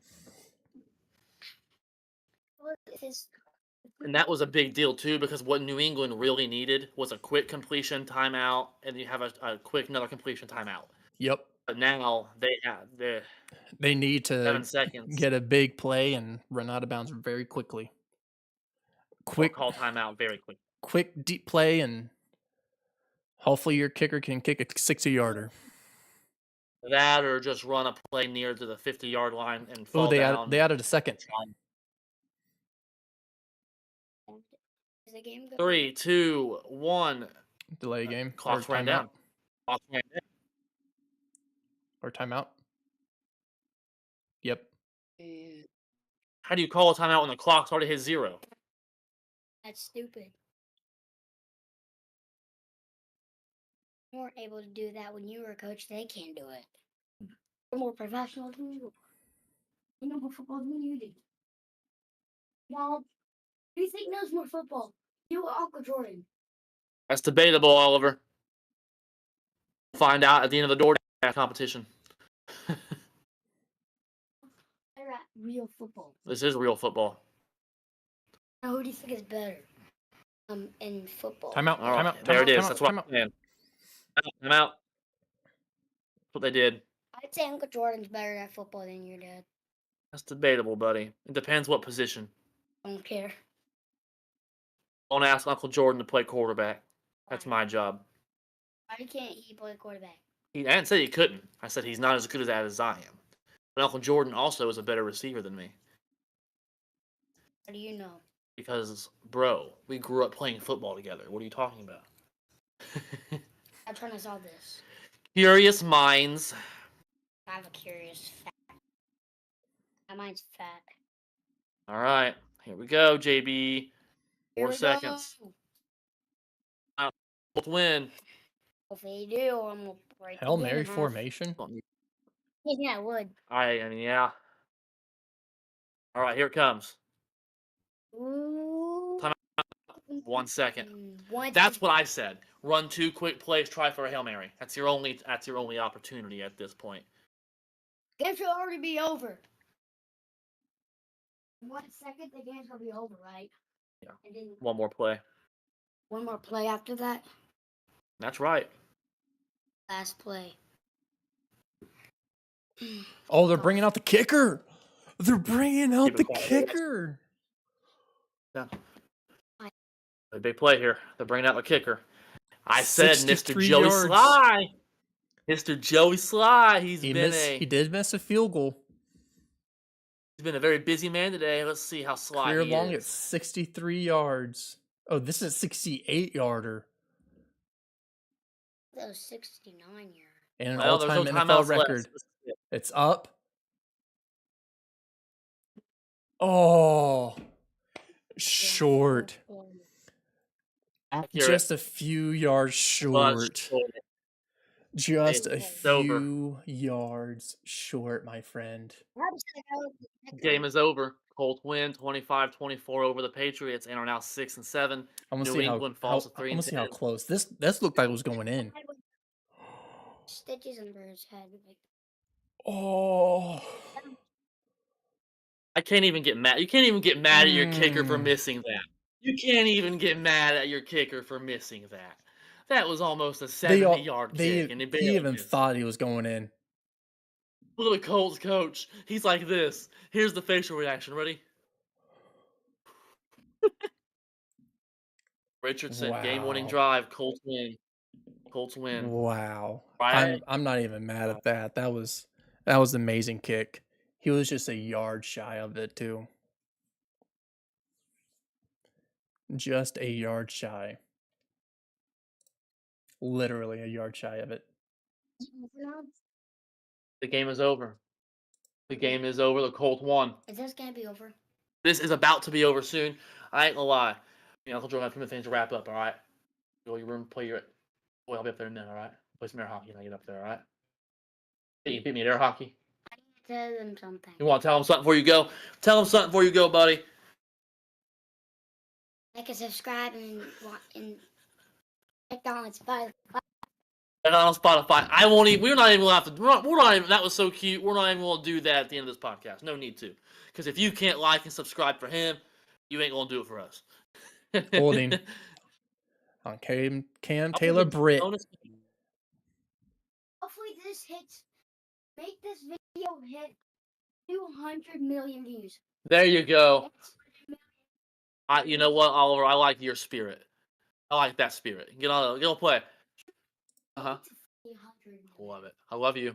And that was a big deal, too, because what New England really needed was a quick completion timeout, and you have a quick another completion timeout. Yep. But now they need to 7 seconds. Get a big play and run out of bounds very quickly. Call timeout very quick. Quick deep play, and hopefully your kicker can kick a 60-yarder. That or just run a play near to the 50-yard line and fall down. They added a second. 3, 2, 1. Delay game or Clock's ran timeout down. Clock ran down. or timeout. Yep. How do you call a timeout when the clock's already hit 0? That's stupid. You weren't able to do that when you were a coach. They can't do it. They're more professional than you. They know more football than you do. Dad, who do you think knows more football? You or Uncle Jordan? That's debatable, Oliver. Find out at the end of the DoorDash competition. They're at real football. This is real football. Now, who do you think is better? In football. Timeout. All right, Timeout. there it Timeout. is. That's what I'm Timeout. saying. Time out. That's what they did. I'd say Uncle Jordan's better at football than your dad. That's debatable, buddy. It depends what position. I don't care. Don't ask Uncle Jordan to play quarterback. That's Why? my job. Why can't he play quarterback? I didn't say he couldn't. I said he's not as good at that as I am. But Uncle Jordan also is a better receiver than me. How do you know? Because, bro, we grew up playing football together. What are you talking about? I'm trying to solve this. Curious minds. I have a curious fact. My mind's fat. All right, here we go, JB. Here 4 we seconds. go. Both win. If they do, I'm gonna break Hail the game Mary in half. formation. Yeah, I would. I mean, yeah. All right, here it comes. Ooh. Time 1 second. One That's second. what I said. Run 2 quick plays, try for a Hail Mary. That's your only opportunity at this point. Game should already be over. 1 second, the game's gonna be over, right? Yeah. And then One more play. one more play after that. That's right. Last play. Oh, they're bringing out the kicker. They're bringing out Keep the it quiet. kicker. Yeah. A big play here. They're bringing out the kicker. I said Mr. 63 Joey yards. Sly. Mr. Joey Sly. He did miss a field goal. He's been a very busy man today. Let's see how Sly Career he long is. at 63 yards. Oh, this is a 68-yarder. That was 69 yards. And an Well, there's all-time no NFL timeouts left. record. It's up. Oh, short. Accurate. Just a few yards short. Just a It's over. few yards short, my friend. Game is over. Colts win 25-24 over the Patriots and are now 6-7. I'm gonna New see England falls to I'm gonna see 3-10. how close this looked like it was going in. Stitches under his head. Oh, I can't even get mad. You can't even get mad at your kicker for missing that. You can't even get mad at your kicker for missing that. That was almost a 70-yard kick, and he even thought he was going in. Look at the Colts coach. He's like this. Here's the facial reaction. Ready? Richardson, game-winning Wow. drive. Colts win. Colts win. Wow. Right? I'm not even mad at that. That was an amazing kick. He was just a yard shy of it too. Just a yard shy. Literally a yard shy of it. The game is over. The game is over. The Colts won. Is this gonna be over? This is about to be over soon. I ain't gonna lie. Uncle Joe, I have a few things to wrap up, alright? Go to your room, play your... Boy, I'll be up there in a minute, alright? Play some air hockey and I get up there, alright? Hey, you beat me at air hockey? I need to tell them something. You want to tell them something before you go? Tell them something before you go, buddy. Like and subscribe and click on Spotify. And on Spotify, I won't even... We're not even going to have to... We're not even... That was so cute. We're not even going to do that at the end of this podcast. No need to. Because if you can't like and subscribe for him, you ain't going to do it for us. Holding on Cam Taylor Britt. Hopefully this hits. Make this video hit 200 million views. There you go. You know what, Oliver? I like your spirit. I like that spirit. Get on play. Uh-huh. Love it. I love you.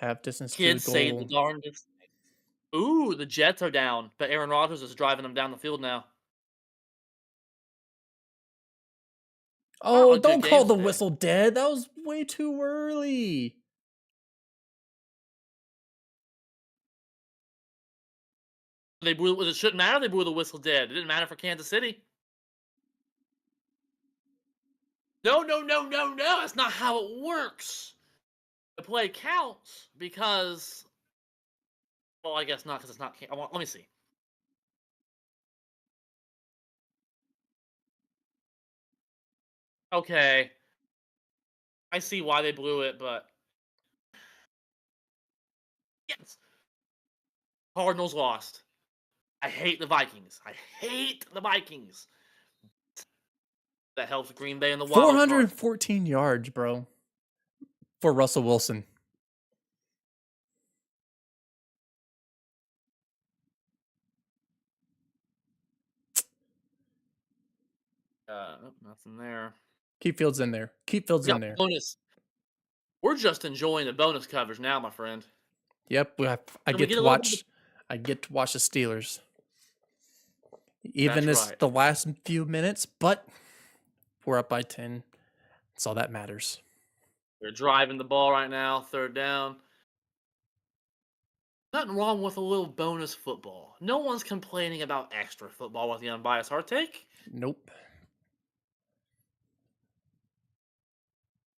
Half distance Kids to say goal. the darndest. Ooh, the Jets are down, but Aaron Rodgers is driving them down the field now. Oh, Oh, a good don't call game the today. whistle dead. That was way too early. They blew. It shouldn't matter. They blew the whistle dead. It didn't matter for Kansas City. No, no, no, no, no. That's not how it works. The play counts because. Well, I guess not because it's not. Let me see. Okay, I see why they blew it, but yes, Cardinals lost. I hate the Vikings. I hate the Vikings. That helps Green Bay in the wild card. 414 yards, bro, for Russell Wilson. Nothing there. Keep Fields in there. Keep Fields We in got there. bonus. We're just enjoying the bonus coverage now, my friend. Yep, I Can we get get to a little bit? watch. I get to watch the Steelers, even That's as right. the last few minutes. But we're up by 10. That's all that matters. They're driving the ball right now, third down. Nothing wrong with a little bonus football. No one's complaining about extra football with the unbiased hard take. Nope.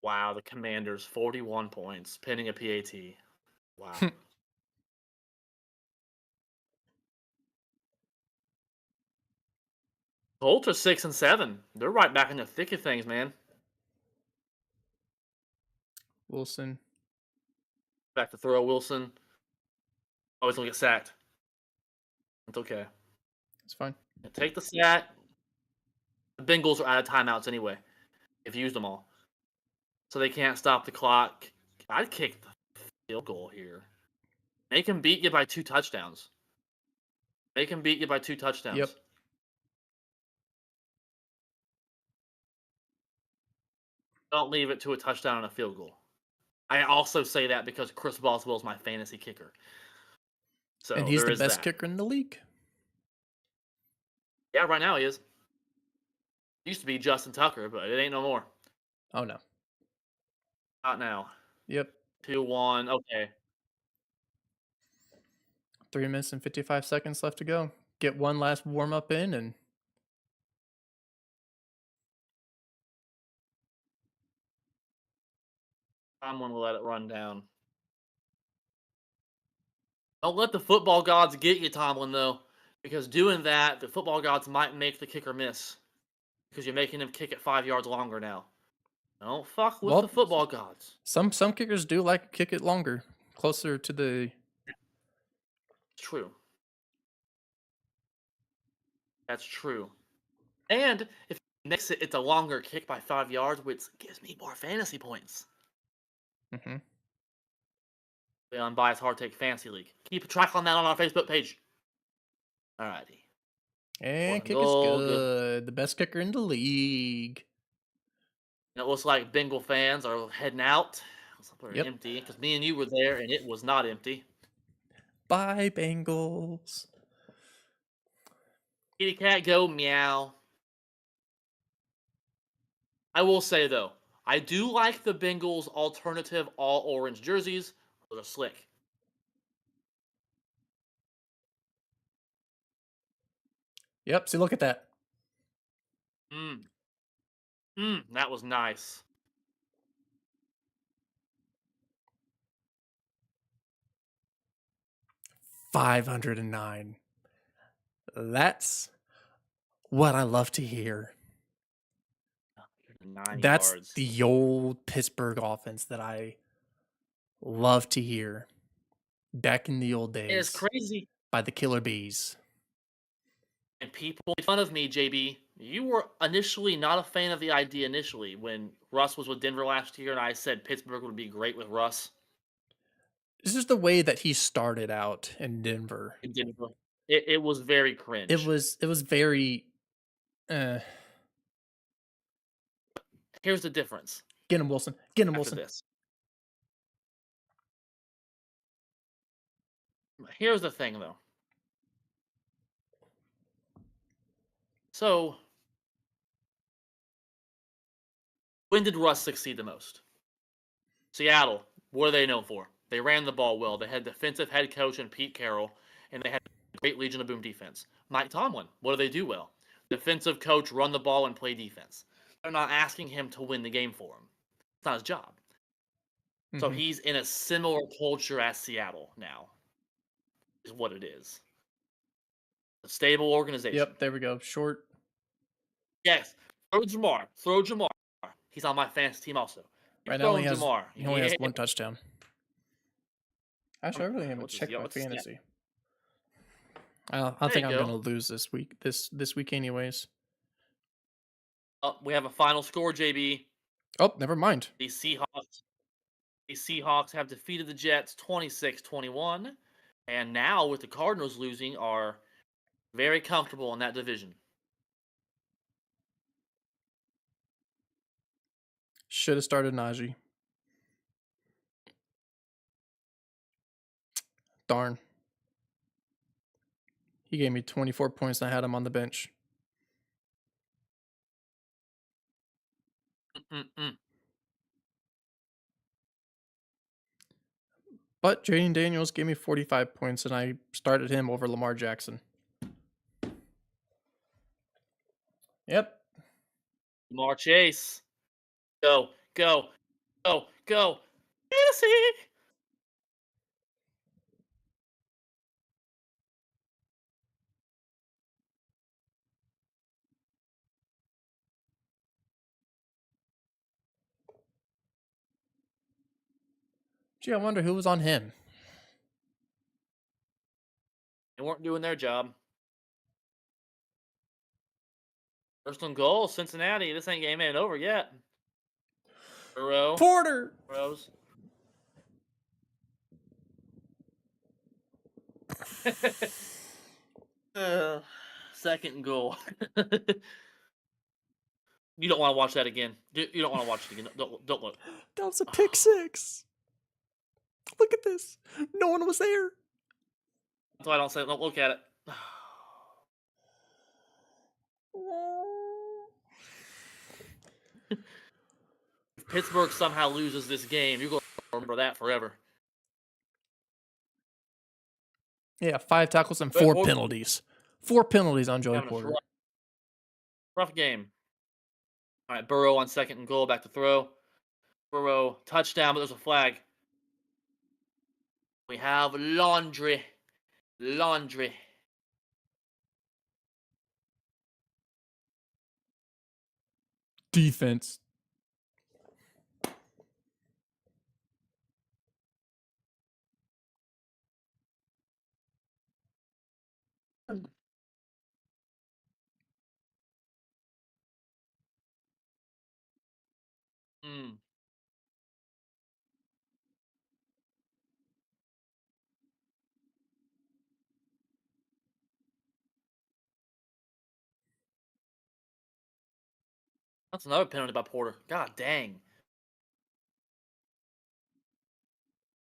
Wow, the Commanders 41 points, pinning a PAT. Wow. Colts are 6-7. They're right back in the thick of things, man. Wilson. Back to throw Wilson. Always gonna get sacked. It's okay. It's fine. Take the sack. The Bengals are out of timeouts anyway. They've used them all. So they can't stop the clock. I'd kick the field goal here. Make them beat you by 2 touchdowns. Make them beat you by 2 touchdowns. Yep. Don't leave it to a touchdown and a field goal. I also say that because Chris Boswell is my fantasy kicker. And So he's there the is best that. kicker in the league. Yeah, right now he is. Used to be Justin Tucker, but it ain't no more. Oh no. Not now. Yep. 2-1. Okay. 3 minutes and 55 seconds left to go. Get one last warm up in, and I'm gonna let it run down. Don't let the football gods get you, Tomlin, though. Because doing that, the football gods might make the kicker miss. Because you're making him kick it 5 yards longer now. Don't fuck with the well, football gods. some kickers do like to kick it longer, closer to the. It's true. That's true. And if he makes it, it's a longer kick by 5 yards, which gives me more fantasy points. Mm-hmm. The Unbiased Hard Take Fantasy League. Keep a track on that on our Facebook page. Alrighty. And Fourth and kick is goal. Good. good. The best kicker in the league. And it looks like Bengal fans are heading out. They're Yep. empty because me and you were there and it was not empty. Bye, Bengals. Kitty cat, go meow. I will say though, I do like the Bengals' alternative all orange jerseys. Those are slick. Yep. See, look at that. That was nice. 509. That's what I love to hear. 9 That's yards. the old Pittsburgh offense that I love to hear. Back in the old It's days crazy. by the Killer Bees. And people made fun of me, JB. You were initially not a fan of the idea initially when Russ was with Denver last year, and I said Pittsburgh would be great with Russ This is the way that he started out in Denver. in Denver. It was very cringe. It was very Here's the difference get him Wilson. Get him after Wilson. this. Here's the thing, though. So, When did Russ succeed the most? Seattle. What are they known for? They ran the ball well. They had defensive head coach and Pete Carroll, and they had a great Legion of Boom defense. Mike Tomlin. What do they do well? Defensive coach, run the ball, and play defense. They're not asking him to win the game for him. It's not his job. So Mhm. he's in a similar culture as Seattle now, is what it is. A stable organization. Yep, there we go. Short. Yes. Throw Jamar. Throw Jamar. He's on my fantasy team also. Keep Right now throwing Jamar. he only has Yeah. one touchdown. Actually, I really haven't What's his- checked yeah, my what's his- yeah. fantasy. I There think you I'm go. gonna lose this week. This week, anyways. We have a final score, JB. Oh, never mind. The Seahawks have defeated the Jets 26-21, and now with the Cardinals losing are very comfortable in that division. Should have started Najee. Darn. He gave me 24 points and I had him on the bench. Mm-mm-mm. But Jaden Daniels gave me 45 points and I started him over Lamar Jackson. Yep. Lamar Chase. Go, go, go, go. Tennessee. Gee, I wonder who was on him. They weren't doing their job. First and goal, Cincinnati. This ain't game ain't over yet. Burrow. Porter! Rose. Second and goal. You don't want to watch that again. You don't want to watch it again. Don't look. That was a pick six. Look at this. No one was there. That's why I don't say don't look at it. If Pittsburgh somehow loses this game, you're going to remember that forever. Yeah, 5 tackles and Joey 4 Porter. penalties. 4 penalties on Joey Having a Porter. rough game. All right, Burrow on second and goal, back to throw. Burrow touchdown, but there's a flag. We have laundry. Defense. Mm. That's another penalty by Porter. God dang.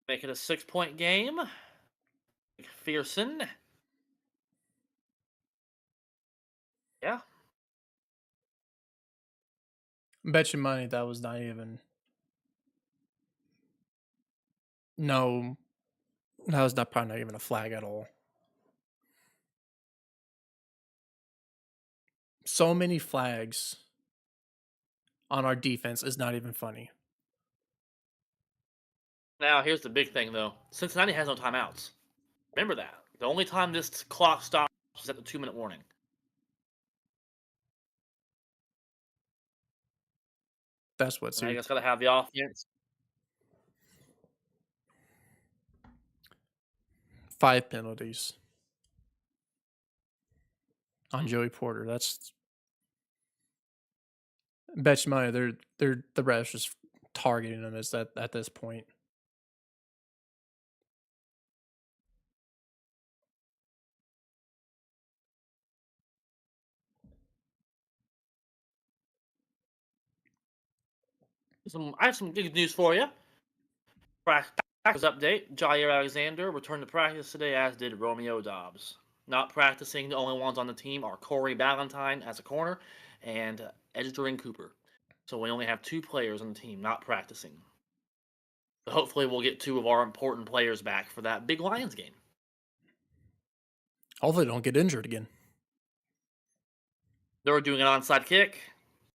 Make it a 6-point game. McPherson. Yeah. Bet you money that was not even. No, that was not probably not even a flag at all. So many flags on our defense is not even funny. Now, here's the big thing, though. Cincinnati has no timeouts. Remember that. The only time this clock stops is at the 2-minute warning. That's what Now you suits. just got to have the offense. 5 penalties on Joey Porter. That's bet you money the refs just targeting him as that at this point. I have some good news for you. Practice update. Jair Alexander returned to practice today, as did Romeo Dobbs. Not practicing, the only ones on the team are Corey Ballantyne as a corner and Edgerrin Cooper. So we only have 2 players on the team not practicing. But hopefully we'll get 2 of our important players back for that big Lions game. Hopefully, they don't get injured again. They're doing an onside kick.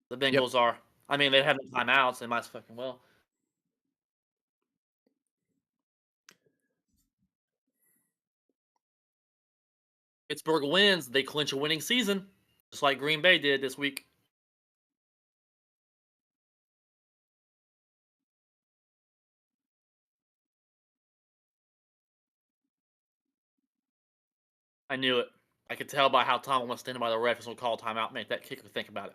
The Yep. Bengals are. I mean, they have the timeouts. They might as fucking well. Pittsburgh wins. They clinch a winning season, just like Green Bay did this week. I knew it. I could tell by how Tom was standing by the ref and call timeout, make that kicker think about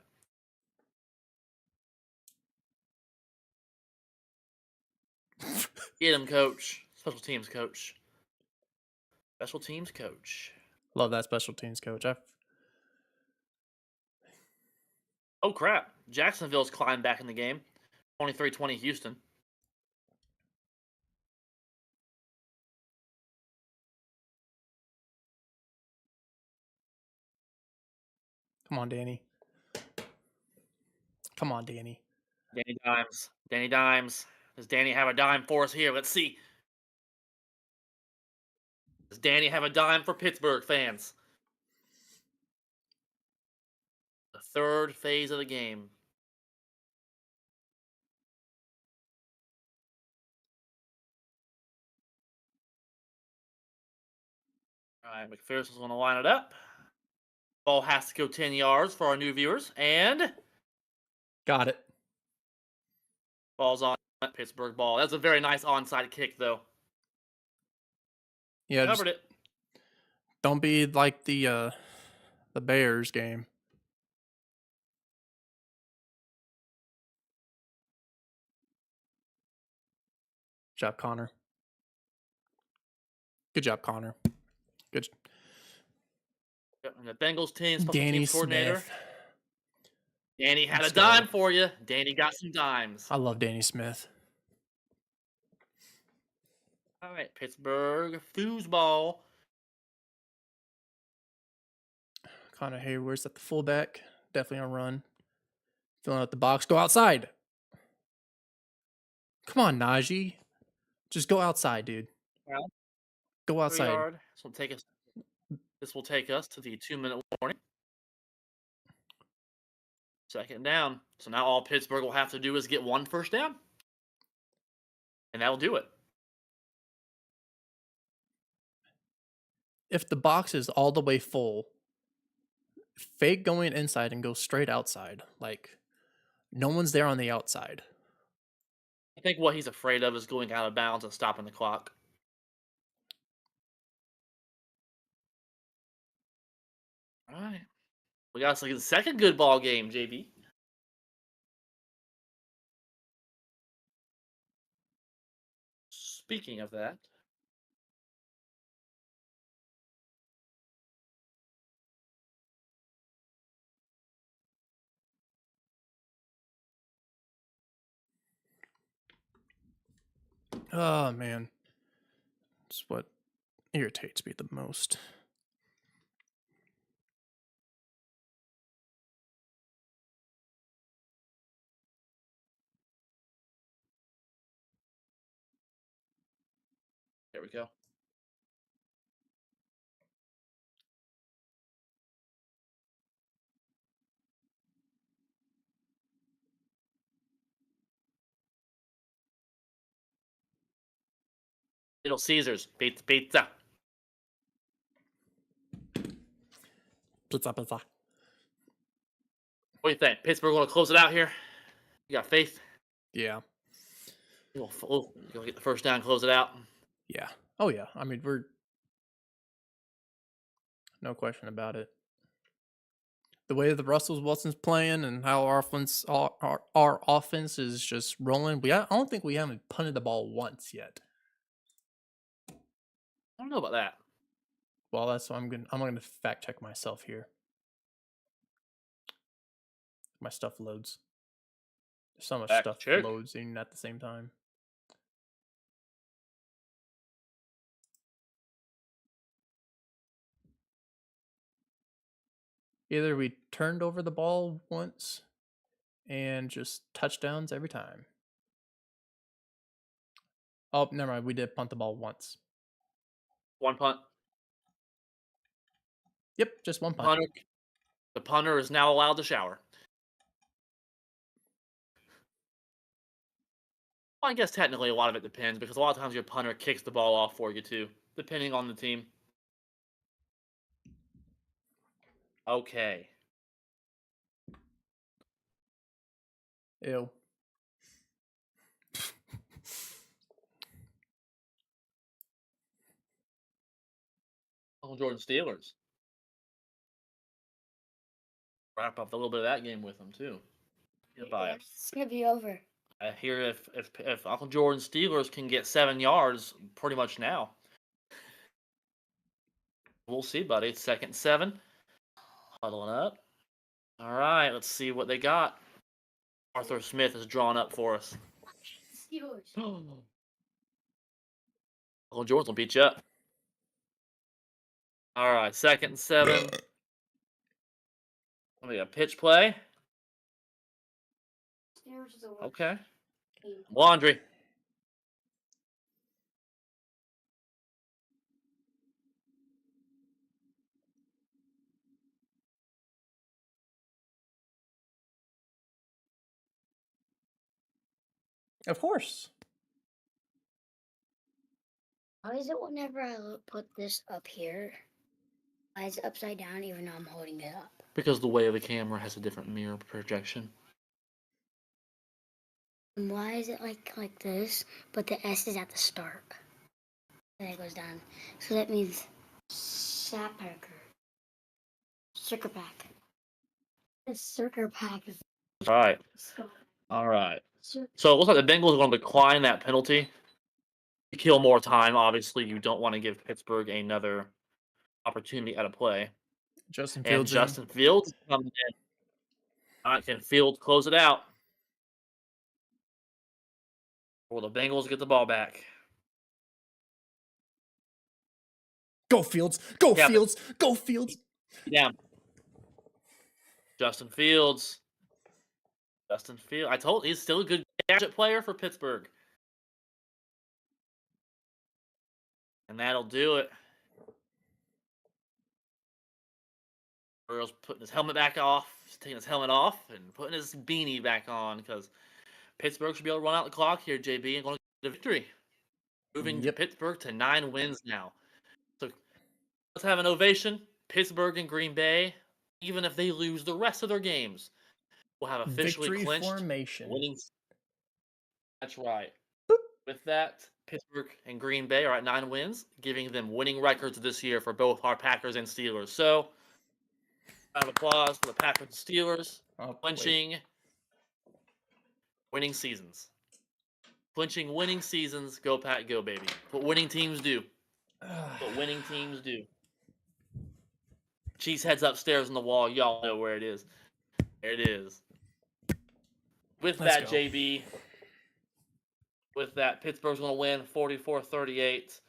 it. Get him, coach. Special teams coach. Special teams coach. Love that special teams coach. Oh, crap. Jacksonville's climbed back in the game. 23-20 Houston. Come on, Danny. Come on, Danny. Danny Dimes. Danny Dimes. Does Danny have a dime for us here? Let's see. Does Danny have a dime for Pittsburgh fans? The third phase of the game. All right, McPherson's going to line it up. Ball has to go 10 yards for our new viewers. And Got it. ball's on Pittsburgh ball. That's a very nice onside kick, though. Yeah, Covered it. don't be like the Bears game. Good job, Connor. Good job, Connor. Good. Yep, and the Bengals team special Danny teams coordinator. Smith. Danny had Let's a dime go. for you. Danny got some dimes. I love Danny Smith. All right, Pittsburgh foosball. Connor Hayward's at the fullback. Definitely on run. Filling out the box. Go outside. Come on, Najee. Just go outside, dude. Well, Go 3 outside. yard. This will take us to the 2-minute warning. Second down. So now all Pittsburgh will have to do is get 1 first down. And that'll do it. If the box is all the way full, fake going inside and go straight outside. Like, no one's there on the outside. I think what he's afraid of is going out of bounds and stopping the clock. All right. We got a second good ball game, JB. Speaking of that, Oh, man. It's what irritates me the most. there we go. Little Caesars, pizza, pizza. Pizza, pizza. What do you think? Pittsburgh going to close it out here? You got faith? Yeah. You're going to get the first down, close it out. Yeah. Oh, yeah. I mean, we're... No question about it. The way that Russell Wilson's playing and how our offense is just rolling, I don't think we haven't punted the ball once yet. I don't know about that. Well, that's what I'm gonna fact check myself here. My stuff loads. There's so much Fact stuff check. loading at the same time. Either we turned over the ball once and just touchdowns every time. Oh, never mind. We did punt the ball once. One punt. Yep, just one punt. The punter is now allowed to shower. Well, I guess technically a lot of it depends because a lot of times your punter kicks the ball off for you too, depending on the team. Okay. Ew. Uncle Jordan Steelers. Wrap up a little bit of that game with them too. Goodbye. It's gonna be over. I hear if Uncle Jordan Steelers can get 7 yards pretty much now. We'll see, buddy. It's 2nd and 7. Huddling up. All right, let's see what they got. Arthur Smith is drawn up for us. Steelers. Uncle Jordan will beat you up. All right, 2nd and 7. Let me get a pitch play. Steelers is over. Okay. Laundry. Of course. Why is it whenever I put this up here, why is it upside down even though I'm holding it up? Because the way of the camera has a different mirror projection. And why is it like this, but the S is at the start? Then it goes down. So that means Sappacker. Circle pack. The circle pack is All right. All right. So it looks like the Bengals are going to decline that penalty. To kill more time, obviously, you don't want to give Pittsburgh another opportunity at a play. Justin And Fields. Justin Fields comes in. All right, can Fields close it out? Or the Bengals get the ball back? Go Fields. Go Yeah, Fields. Go Fields. Down. Justin Fields. I told he's still a good gadget player for Pittsburgh. And that'll do it. Burrow's putting his helmet back off. He's taking his helmet off and putting his beanie back on because Pittsburgh should be able to run out the clock here, JB, and going to get a victory. Moving Pittsburgh to 9 wins now. So let's have an ovation. Pittsburgh and Green Bay, even if they lose the rest of their games, will have officially Victory clinched formation. winning. That's right. With that, Pittsburgh and Green Bay are at 9 wins, giving them winning records this year for both our Packers and Steelers. So, round of applause for the Packers and Steelers. Clinching winning seasons. Clinching winning seasons. Go Pack, go baby. What winning teams do. What winning teams do. Cheese heads upstairs on the wall. Y'all know where it is. There it is. With that, JB. With that, Pittsburgh's going to win 44-38.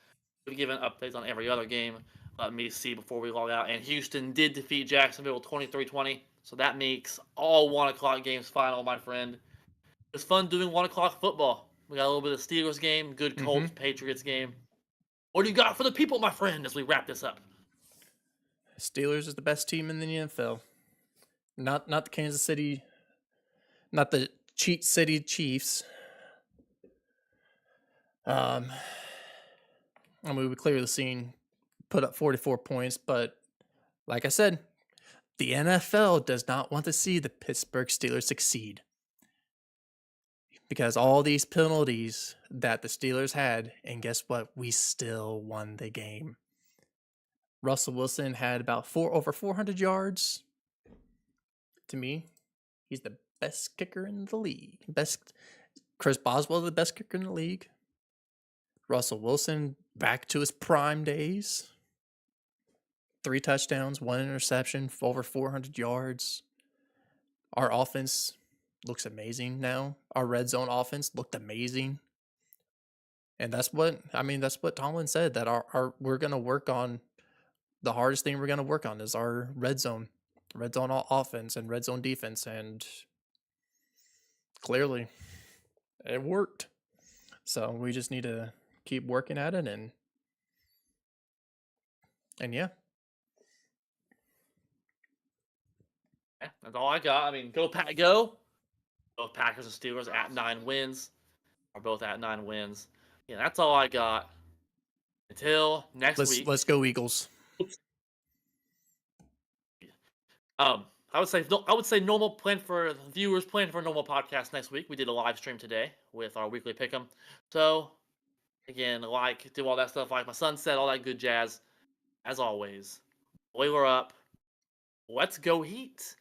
We've given updates on every other game. Let me see before we log out. And Houston did defeat Jacksonville 23-20. So that makes all 1 o'clock games final, my friend. It's fun doing 1 o'clock football. We got a little bit of Steelers game, good Colts, Patriots game. What do you got for the people, my friend, as we wrap this up? Steelers is the best team in the NFL. Not the Kansas City, not the Cheat City Chiefs. I mean, we clearly seen put up 44 points, but like I said, the NFL does not want to see the Pittsburgh Steelers succeed. Because all these penalties that the Steelers had, and guess what? We still won the game. Russell Wilson had about over 400 yards. To me, he's the best kicker in the league. Chris Boswell, the best kicker in the league. Russell Wilson back to his prime days. 3 touchdowns, 1 interception, over 400 yards. Our offense looks amazing now. Our red zone offense looked amazing. And that's what Tomlin said, that we're going to work on. The hardest thing we're going to work on is our red zone offense and red zone defense. And clearly it worked. So we just need to keep working at it and yeah. Yeah, that's all I got. I mean, go Pack, go! Both Packers and Steelers at 9 wins. Are both at 9 wins. Yeah, that's all I got. Until next week. Let's go Eagles. I would say normal plan for the viewers. Plan for a normal podcast next week. We did a live stream today with our weekly pick'em. So again, do all that stuff like my son said, all that good jazz. As always, boiler up. Let's go Heat.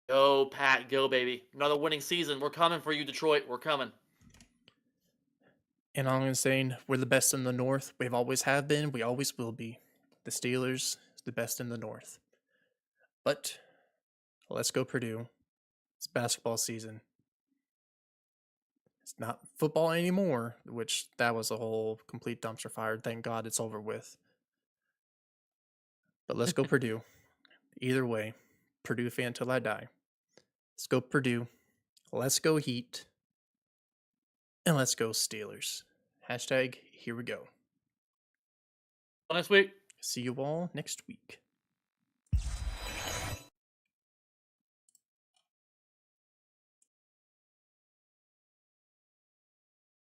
Go Pat, go baby. Another winning season. We're coming for you, Detroit. We're coming. And I'm saying we're the best in the North. We've always have been. We always will be. The Steelers is the best in the North. But let's go Purdue. It's basketball season. It's not football anymore, which that was a whole complete dumpster fire. Thank God it's over with. But let's go Purdue. Either way, Purdue fan till I die. Let's go Purdue. Let's go Heat. And let's go Steelers. Hashtag here we go. Next week. See you all next week.